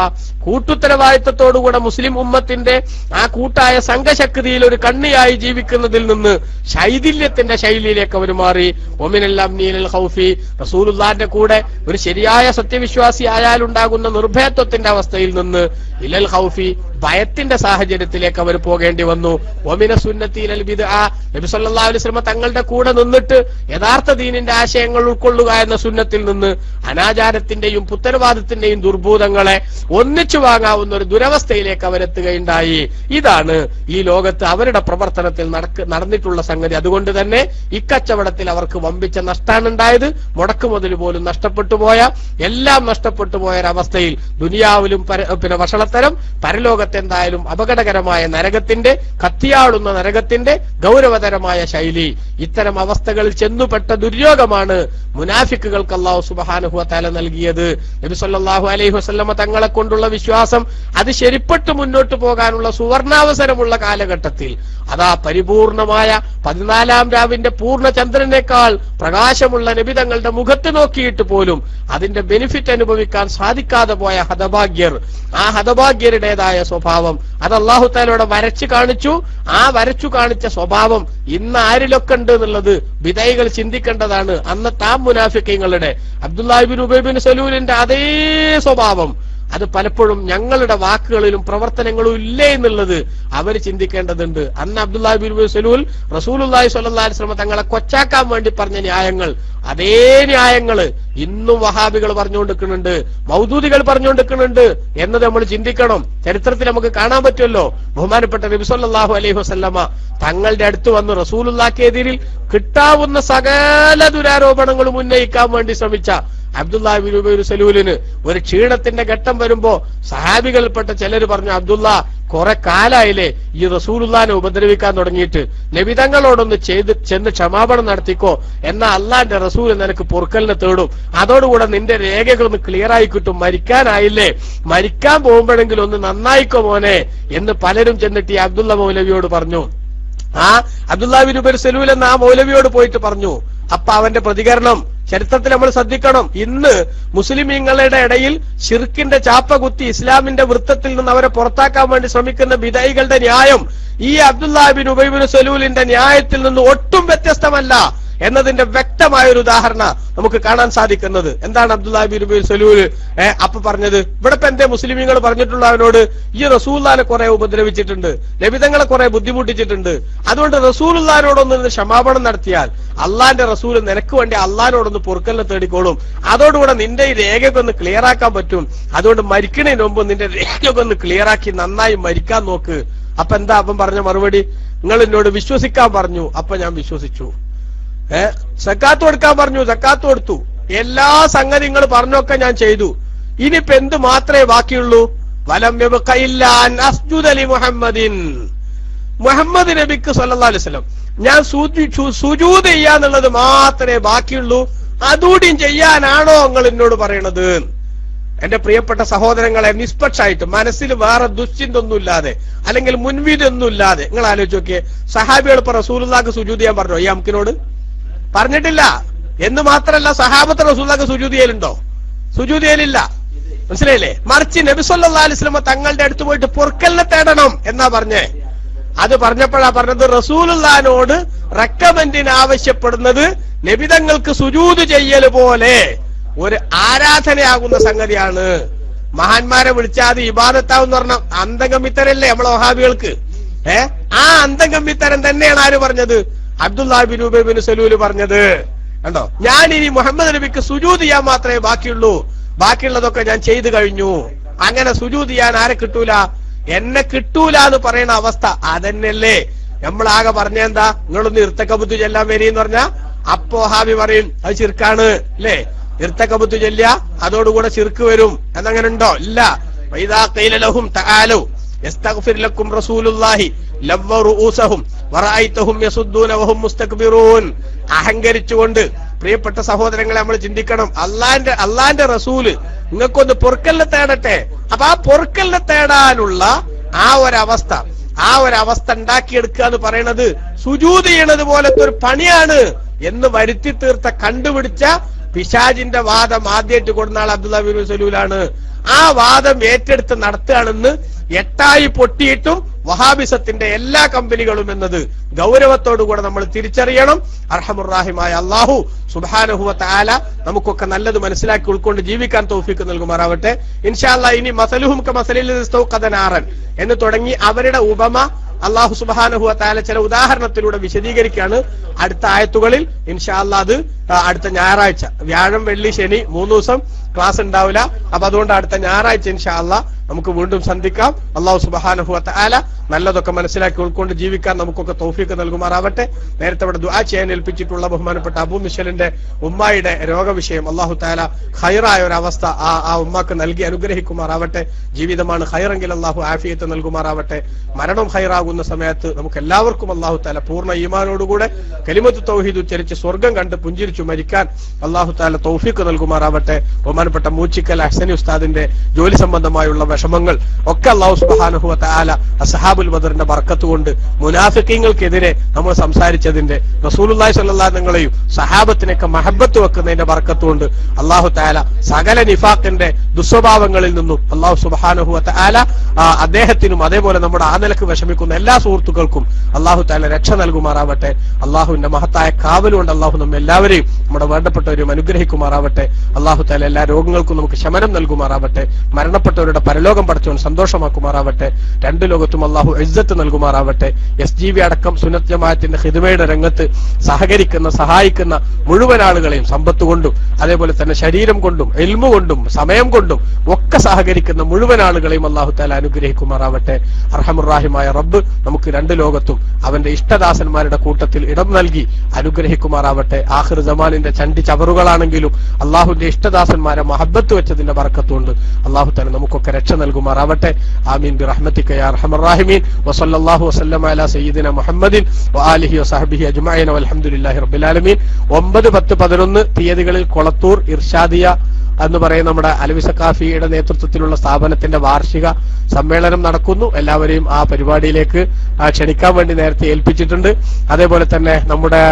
കൂട്ടുത്തരവാദിത്തത്തോടുകൂടെ മുസ്ലിം ഉമ്മത്തിന്റെ ആ കൂട്ടായ സംഘശക്തിയിൽ ഒരു കണ്ണിയായി ജീവിക്കുന്നതിൽ നിന്ന് ശൈഥില്യത്തിന്റെ ശൈലിയിലേക്ക് അവർ മാറി. ഒമിനൽ അംനി ഇലൽ ഖൗഫി, റസൂലുള്ളാഹിന്റെ കൂടെ ഒരു ശരിയായ സത്യവിശ്വാസി ആയാൽ ഉണ്ടാകുന്ന നിർഭയത്വത്തിന്റെ അവസ്ഥയിൽ നിന്ന് ഇലൽ ഖൗഫി, ഭയത്തിന്റെ സാഹചര്യത്തിലേക്ക് അവർ പോകേണ്ടി വന്നു. ഒമിന സുന്നത്തി ഇലൽ ബിദ്അ, നബി സല്ലല്ലാഹു അലൈഹി വസല്ലം തങ്ങളുടെ കൂടെ നിന്നിട്ട് യഥാർത്ഥ ദീനിന്റെ ആശയങ്ങൾ ഉൾക്കൊള്ളുക എന്ന സുന്നത്തിൽ നിന്ന് അനാചാരത്തിന്റെയും പുത്തരവാദത്തിന്റെയും ദുർഭൂതങ്ങളെ ഒന്നിച്ചു വാങ്ങാവുന്ന ഒരു ദുരവസ്ഥയിലേക്ക് അവരെത്തുകയുണ്ടായി. ഇതാണ് ഈ ലോകത്ത് അവരുടെ പ്രവർത്തനത്തിൽ നടന്നിട്ടുള്ള സംഗതി. അതുകൊണ്ട് തന്നെ ഇക്കച്ചവടത്തിൽ അവർക്ക് വമ്പിച്ച നഷ്ടമാണ് ഉണ്ടായത്. മുടക്ക് മുതൽ പോലും നഷ്ടപ്പെട്ടു പോയ, എല്ലാം നഷ്ടപ്പെട്ടു പോയ ഒരവസ്ഥയിൽ ദുനിയാവിലും പിന്നെ വഷളത്തരം, പരലോകത്ത് എന്തായാലും അപകടകരമായ നരകത്തിന്റെ, കത്തിയാളുന്ന നരകത്തിന്റെ ഗൗരവതരമായ ശൈലി. ഇത്തരം അവസ്ഥകളിൽ ചെന്നുപെട്ട ദുര്യോഗമാണ് മുനാഫിക്കുകൾക്ക് അല്ലാഹു സുബ്ഹാനഹു വ തആല നൽകിയത്. നബി സല്ലല്ലാഹു അലൈഹി വസല്ലമ തങ്ങളെ കൊണ്ടുള്ള വിശ്വാസം അത് ശരിപ്പെട്ടു മുന്നോട്ട് പോകാനുള്ള സുവർണാവസരമുള്ള കാലഘട്ടത്തിൽ അതാ പരിപൂർണമായ 14-ാം രാവിന്റെ പൂർണ്ണ ചന്ദ്രനേക്കാൾ പ്രകാശമുള്ള നബി തങ്ങളുടെ മുഖത്ത് നോക്കിയിട്ട് പോലും അതിന്റെ ബെനിഫിറ്റ് അനുഭവിക്കാൻ സാധിക്കാതെ പോയ ഹതഭാഗ്യർ, ആ ഹതഭാഗ്യരുടേതായ സ്വഭാവം. അത് അല്ലാഹു തആലയുടെ വരച്ചു കാണിച്ചു. ആ വരച്ചു കാണിച്ച സ്വഭാവം ഇന്ന് ആരിലൊക്കെ ഉണ്ട് എന്നുള്ളത് ബിദഈകൾ ചിന്തിക്കേണ്ടതാണ്. അന്നത്തെ ആ മുനാഫിഖീങ്ങളുടെ അബ്ദുല്ലാഹി ഇബ്നു ഉബൈ ഇബ്നു സലൂലിന്റെ അതേ സ്വഭാവം അത് പലപ്പോഴും ഞങ്ങളുടെ വാക്കുകളിലും പ്രവർത്തനങ്ങളും ഇല്ലേ എന്നുള്ളത് അവർ ചിന്തിക്കേണ്ടതുണ്ട്. അന്ന് അബ്ദുല്ലാഹി ഇബ്നു ഉബൈ സലൂൽ റസൂലുള്ളാഹി സ്വല്ലല്ലാഹി അലൈഹി വസല്ലം തങ്ങളെ കൊച്ചാക്കാൻ വേണ്ടി പറഞ്ഞ ന്യായങ്ങൾ, അതേ ന്യായങ്ങള് ഇന്നും വഹാബികൾ പറഞ്ഞുകൊണ്ടിരിക്കുന്നുണ്ട്, മൗദൂദികൾ പറഞ്ഞുകൊണ്ടിരിക്കുന്നുണ്ട് എന്നത് നമ്മൾ ചിന്തിക്കണം. ചരിത്രത്തിൽ നമുക്ക് കാണാൻ പറ്റുമല്ലോ, ബഹുമാനപ്പെട്ട നബി സല്ലല്ലാഹു അലൈഹി വസല്ലമ തങ്ങളുടെ അടുത്ത് വന്ന് റസൂലുള്ളാഹിക്കെതിരിൽ കിട്ടാവുന്ന സകല ദുരാരോപണങ്ങളും ഉന്നയിക്കാൻ വേണ്ടി ശ്രമിച്ച അബ്ദുല്ലാഹി ഇബ്നു ഉബൈ സലൂലിന് ഒരു ക്ഷീണത്തിന്റെ ഘട്ടം വരുമ്പോ സഹാബികൾപ്പെട്ട ചിലർ പറഞ്ഞു, അബ്ദുല്ലാ കുറെ കാലായില്ലേ ഈ റസൂലുള്ളാഹിനെ ഉപദ്രവിക്കാൻ തുടങ്ങിയിട്ട്, നബിതങ്ങളോടൊന്ന് ചെന്ന് ക്ഷമാപണം നടത്തിക്കോ, എന്നാ അള്ളാന്റെ റസൂൽ നിനക്ക് പൊറുക്കലിനെ തേടും, അതോടുകൂടെ നിന്റെ രേഖകളൊന്ന് ക്ലിയർ ആയി കിട്ടും, മരിക്കാനായില്ലേ, മരിക്കാൻ പോകുമ്പോഴെങ്കിലും ഒന്ന് നന്നായിക്കോ മോനെ എന്ന് പലരും ചെന്നിട്ട് ഈ അബ്ദുള്ള മൗലവിയോട് പറഞ്ഞു. ആ അബ്ദുല്ലാഹി ഇബ്നു ഉബൈ സലൂൽ എന്ന ആ മൗലവിയോട് പോയിട്ട് പറഞ്ഞു. അപ്പൊ അവന്റെ പ്രതികരണം ചരിത്രത്തിൽ നമ്മൾ ശ്രദ്ധിക്കണം. ഇന്ന് മുസ്ലിമീങ്ങളുടെ ഇടയിൽ ശിർക്കിന്റെ ചാപ്പ കുത്തി ഇസ്ലാമിന്റെ വൃത്തത്തിൽ നിന്ന് അവരെ പുറത്താക്കാൻ വേണ്ടി ശ്രമിക്കുന്ന ബിദഈകളുടെ ന്യായം ഈ അബ്ദുല്ലാഹി ഇബ്നു ഉബൈ ഇബ്നു സലൂലിന്റെ ന്യായത്തിൽ നിന്ന് ഒട്ടും വ്യത്യസ്തമല്ല എന്നതിന്റെ വ്യക്തമായ ഒരു ഉദാഹരണം നമുക്ക് കാണാൻ സാധിക്കുന്നത്. എന്താണ് അബ്ദുല്ലാഹി ഇബ്നു ഉബൈ സലൂല് അപ്പൊ പറഞ്ഞത്? ഇവിടെ ഇപ്പൊ എന്തേ മുസ്ലിമീങ്ങൾ പറഞ്ഞിട്ടുള്ള അവനോട്, ഈ റസൂലുള്ളാഹിനെ കുറെ ഉപദ്രവിച്ചിട്ടുണ്ട്, നബിതങ്ങളെ കുറെ ബുദ്ധിമുട്ടിച്ചിട്ടുണ്ട്, അതുകൊണ്ട് റസൂലുള്ളാഹിനോടൊന്ന് ക്ഷമാപണം നടത്തിയാൽ അള്ളാന്റെ റസൂൽ നിനക്ക് വേണ്ടി അള്ളാഹിനോടൊന്ന് പൊറുക്കലിനെ തേടിക്കോളും, അതോടുകൂടെ നിന്റെ ഈ രേഖയൊക്കെ ഒന്ന് ക്ലിയർ ആക്കാൻ പറ്റും, അതുകൊണ്ട് മരിക്കണതിന് മുമ്പ് നിന്റെ രേഖയൊക്കെ ഒന്ന് ക്ലിയർ ആക്കി നന്നായി മരിക്കാൻ നോക്ക്. അപ്പൊ എന്താ അപ്പം പറഞ്ഞ മറുപടി? നിങ്ങൾ എന്നോട് വിശ്വസിക്കാൻ പറഞ്ഞു, അപ്പൊ ഞാൻ വിശ്വസിച്ചു. സക്കാത്ത് കൊടുക്കാൻ പറഞ്ഞു, സക്കാത്ത് കൊടുത്തു. എല്ലാ സംഗതി നിങ്ങൾ പറഞ്ഞൊക്കെ ഞാൻ ചെയ്തു. ഇനിയിപ്പോ എന്ത് മാത്രമേ ബാക്കിയുള്ളൂ? വലം യബ്ഖഇല്ലാ അൻ അസ്ജുദ ലി മുഹമ്മദിൻ, മുഹമ്മദ് നബിക്ക് സല്ലല്ലാഹു അലൈഹി വസല്ലം ഞാൻ സുജൂദ് ചെയ്യാന്നുള്ളത് മാത്രമേ ബാക്കിയുള്ളൂ. അതുകൂടിയും ചെയ്യാനാണോ നിങ്ങൾ എന്നോട് പറയണത്? എന്റെ പ്രിയപ്പെട്ട സഹോദരങ്ങളെ, നിഷ്പക്ഷമായിട്ട് മനസ്സിൽ വേറെ ദുശ്ചിന്തൊന്നുമില്ലാതെ അല്ലെങ്കിൽ മുൻവിധിയൊന്നുമില്ലാതെ നിങ്ങൾ ആലോചിച്ച് നോക്കിയേ, സഹാബികൾ ഇപ്പൊ റസൂലുള്ളാഹിക്ക് സുജൂദ് ചെയ്യാൻ പറഞ്ഞോ? ഈ അംകിനോട് പറഞ്ഞിട്ടില്ല. എന്ന് മാത്രമല്ല, സഹാബത്ത് റസൂലുള്ളാഹിക്ക് സുജൂദ് ചെയ്യലുണ്ടോ? സുജൂദ് ചെയ്യലില്ല. മനസ്സിലായില്ലേ? മറിച്ച് നബി സല്ലല്ലാഹു അലൈഹി വസല്ലം തങ്ങളുടെ അടുത്ത് പോയിട്ട് പൊറുക്കലിനെ തേടണം എന്നാ പറഞ്ഞേ. അത് പറഞ്ഞപ്പോഴാ പറഞ്ഞത് റസൂലുള്ളാഹിനോട് റെക്കമെന്റിന് ആവശ്യപ്പെടുന്നത് നബിതങ്ങൾക്ക് സുജൂദ് ചെയ്യൽ പോലെ ഒരു ആരാധനയാകുന്ന സംഗതിയാണ്. മഹാന്മാരെ വിളിച്ചാൽ അത് ഇബാദത്താവെന്ന് പറഞ്ഞ അന്തംഗമിത്തരല്ലേ നമ്മളെ വഹാബികൾക്ക്? ആ അന്തംഗമിത്തരം തന്നെയാണ് ആര് പറഞ്ഞത്? അബ്ദുല്ലാഹി ഇബ്നു ഉബൈ ഇബ്നു സലൂൽ പറഞ്ഞത്. കണ്ടോ? ഞാൻ ഇനി മുഹമ്മദ് നബിക്ക് സുജൂദ് ചെയ്യാൻ മാത്രമേ ബാക്കിയുള്ളൂ, ബാക്കിയുള്ളതൊക്കെ ഞാൻ ചെയ്തു കഴിഞ്ഞു. അങ്ങനെ സുജൂദ് ചെയ്യാൻ ആരെ കിട്ടൂല? എന്നെ കിട്ടൂല എന്ന് പറയുന്ന അവസ്ഥ അതന്നെയല്ലേ നമ്മളാകെ പറഞ്ഞെന്താ? നിങ്ങളൊന്ന് ഇർത്തക്കബുത്ത് ചെല്ലാൻ വരീന്ന് പറഞ്ഞാ അപ്പോ ഹാബി പറയും അത് ശിർക്കാണ് അല്ലേ? ഇർത്തക്കബുത്ത് ചെല്ലിയ അതോടുകൂടെ ശിർക്ക് വരും എന്നങ്ങനെ ഉണ്ടോ? ഇല്ല. വൈദാ ഖീല ലഹും തആലു യസ്തഗ്ഫിർ ലക്കും റസൂലുള്ളാഹി ലവ്വ റൂസഹും വറഅയ്തഹും യസുദ്ദൂന വഹും മുസ്തക്ബിറൂൻ. അഹങ്കരിച്ചുകൊണ്ട് പ്രിയപ്പെട്ട സഹോദരങ്ങളെ നമ്മൾ ചിന്തിക്കണം. അള്ളാന്റെ റസൂല് നിങ്ങൾക്കൊന്ന് പൊറുക്കലിനെ തേടട്ടെ. അപ്പൊ ആ പൊറുക്കലിനെ തേടാനുള്ള ആ ഒരവസ്ഥ ഉണ്ടാക്കിയെടുക്കുക എന്ന് പറയുന്നത് സുജൂദ് ചെയ്യണത് പോലത്തെ ഒരു പണിയാണ് എന്ന് വരുത്തി തീർത്ത കണ്ടുപിടിച്ച പിശാചിന്റെ വാദം ആദ്യമായിട്ട് കൊടുന്ന ആൾ അബ്ദുല്ലാഹി ഇബ്നു സലൂലാണ്. ആ വാദം ഏറ്റെടുത്ത് നടത്തുകയാണെന്ന് എട്ടായി പൊട്ടിയിട്ടും വഹാബിസത്തിന്റെ എല്ലാ കമ്പനികളും എന്നത് ഗൗരവത്തോടുകൂടെ നമ്മൾ തിരിച്ചറിയണം. അർഹമുർ-റഹീമായ അല്ലാഹു സുബ്ഹാനഹു വ തആല നമുക്കൊക്കെ നല്ലത് മനസ്സിലാക്കി ഉൾക്കൊണ്ട് ജീവിക്കാൻ തൗഫീഖ് നൽകുമാറാവട്ടെ. ഇൻഷാ അല്ലാഹ് ഇനി മസലുഹും കമസലിൽ ഇസ്തൗഖദ നാറൻ എന്ന് തുടങ്ങി അവരുടെ ഉപമ അല്ലാഹു സുബ്ഹാനഹു വ തആല ചില ഉദാഹരണത്തിലൂടെ വിശദീകരിക്കുകയാണ് അടുത്ത ആയത്തുകളിൽ. ഇൻഷാ അല്ലാഹ് അത് അടുത്ത ഞായറാഴ്ച, വ്യാഴം വെള്ളി ശനി 3 ദിവസം ക്ലാസ് ഉണ്ടാവില്ല. അപ്പൊ അതുകൊണ്ട് അടുത്ത ഞായറാഴ്ച ഇൻഷാ അല്ലാഹ് നമുക്ക് വീണ്ടും സന്ധിക്കാം. അല്ലാഹു സുബ്ഹാനഹു വ തആല നല്ലതൊക്കെ മനസ്സിലാക്കി ഉൾക്കൊണ്ട് ജീവിക്കാൻ നമുക്കൊക്കെ തൗഫീഖ് നൽകുമാറാവട്ടെ. നേരത്തെ ഇവിടെ ദുആ ചെയ്യാൻ ഏൽപ്പിച്ചിട്ടുള്ള ബഹുമാനപ്പെട്ട അബൂ മിഷലിന്റെ ഉമ്മായുടെ രോഗവിഷയം അല്ലാഹു തആല ഖൈറായ ഒരു അവസ്ഥ ആ ഉമ്മാക്ക് നൽകി അനുഗ്രഹിക്കുമാറാവട്ടെ. ജീവിതമാണ് ഖൈറെങ്കിൽ അല്ലാഹു ആഫിയത്ത് നൽകുമാറാവട്ടെ. മരണം ഖൈറാകുന്ന സമയത്ത് നമുക്ക് എല്ലാവർക്കും അല്ലാഹു തആല പൂർണ്ണ ഈമാനോടുകൂടെ കലിമത്ത് തൗഹീദ് ഉച്ചരിച്ച് സ്വർഗം കണ്ട് പുഞ്ചിരിച്ചു മരിക്കാൻ അല്ലാഹു തആല തൗഫീഖ് നൽകുമാറാവട്ടെ. ബഹുമാനപ്പെട്ട മൂച്ചിക്കൽ അഹ്സനി ഉസ്താദിന്റെ ജോലി സംബന്ധമായുള്ള വിഷമങ്ങൾ ഒക്കെ അല്ലാഹു സുബ്ഹാനഹു വ തആല അസ്ഹാബുൽ ബദറിന്റെ ബർക്കത്ത് കൊണ്ട് മുനാഫിഖീങ്ങൾക്കെതിരെ നമ്മൾ സംസാരിച്ചതിന്റെ റസൂലുള്ളാഹി സ്വല്ലല്ലാഹു അലൈഹി വസല്ലമയും സഹാബത്തിനൊക്കെ മഹബത്ത് വെക്കുന്നതിന്റെ ബർക്കത്ത് കൊണ്ട് അല്ലാഹു തആല സകല നിഫാഖിന്റെ ദുസ്വഭാവങ്ങളിൽ നിന്നും അല്ലാഹു സുബ്ഹാനഹു വ തആല അദ്ദേഹത്തിനും അതേപോലെ നമ്മുടെ ആ നിലക്ക് വിഷമിക്കുന്ന എല്ലാ സുഹൃത്തുക്കൾക്കും അല്ലാഹു തആല രക്ഷ നൽകുമാറാവട്ടെ. അല്ലാഹുവിന്റെ മഹത്തായ കാവലുകൊണ്ട് അല്ലാഹു നമ്മെ എല്ലാവരെയും നമ്മുടെ വേണ്ടപ്പെട്ടവരും അനുഗ്രഹിക്കുമാറാവട്ടെ. അല്ലാഹു തആല എല്ലാ രോഗങ്ങൾക്കും നമുക്ക് ശമനം നൽകുമാറാവട്ടെ. മരണപ്പെട്ടവരുടെ പരലോകം പഠിച്ചവൻ സന്തോഷമാക്കുമാറാവട്ടെ. രണ്ട് ലോകത്തും അല്ലാഹു ഇസ്സത്ത് നൽകുമാറാവട്ടെ. SGB അടക്കം സുന്നത്ത് ജമാഅത്തിന്റെ ഖിദ്മയുടെ രംഗത്ത് സഹകരിക്കുന്ന സഹായിക്കുന്ന മുഴുവൻ ആളുകളെയും സമ്പത്ത് കൊണ്ടും അതേപോലെ തന്നെ ശരീരം കൊണ്ടും ഇൽമു കൊണ്ടും സമയം കൊണ്ടും ഒക്കെ സഹകരിക്കുന്ന മുഴുവൻ ആളുകളെയും അല്ലാഹു തആല അനുഗ്രഹിക്കുമാറാവട്ടെ. അർഹമുർ-റഹീമായ റബ്ബ് നമുക്ക് രണ്ട് ലോകത്തും അവന്റെ ഇഷ്ടദാസന്മാരുടെ കൂട്ടത്തിൽ ഇടം നൽകി അനുഗ്രഹിക്കുമാറാവട്ടെ. ആഖിർ സമാനിന്റെ ചണ്ടി ചവറുകളാണെങ്കിലും അള്ളാഹുവിന്റെ ഇഷ്ടദാസന്മാരെ മഹബത്ത് വെച്ചതിന്റെ ബർക്കത്തുകൊണ്ട് അല്ലാഹു തആല നമുക്കൊക്കെ രക്ഷ നൽകുമാറാവട്ടെ. ആമീൻ ബിറഹ്മതിക യാ അർഹമർ റഹീമീൻ. വസല്ലല്ലാഹു വസല്ലമ അലാ സയ്യിദിന മുഹമ്മദിൻ വആലിഹി വസഹ്ബിഹി അജ്മഈൻ വൽഹംദുലില്ലാഹി റബ്ബിൽ ആലമീൻ. 9, 10, 11 തീയതികളിൽ കൊളത്തൂർ ഇർഷാദിയ എന്ന് പറയുന്ന നമ്മുടെ അലവി സഖാഫിയുടെ നേതൃത്വത്തിലുള്ള സ്ഥാപനത്തിന്റെ വാർഷിക സമ്മേളനം നടക്കുന്നു. എല്ലാവരെയും ആ പരിപാടിയിലേക്ക് ക്ഷണിക്കാൻ വേണ്ടി നേരത്തെ ഏൽപ്പിച്ചിട്ടുണ്ട്. അതേപോലെ തന്നെ നമ്മുടെ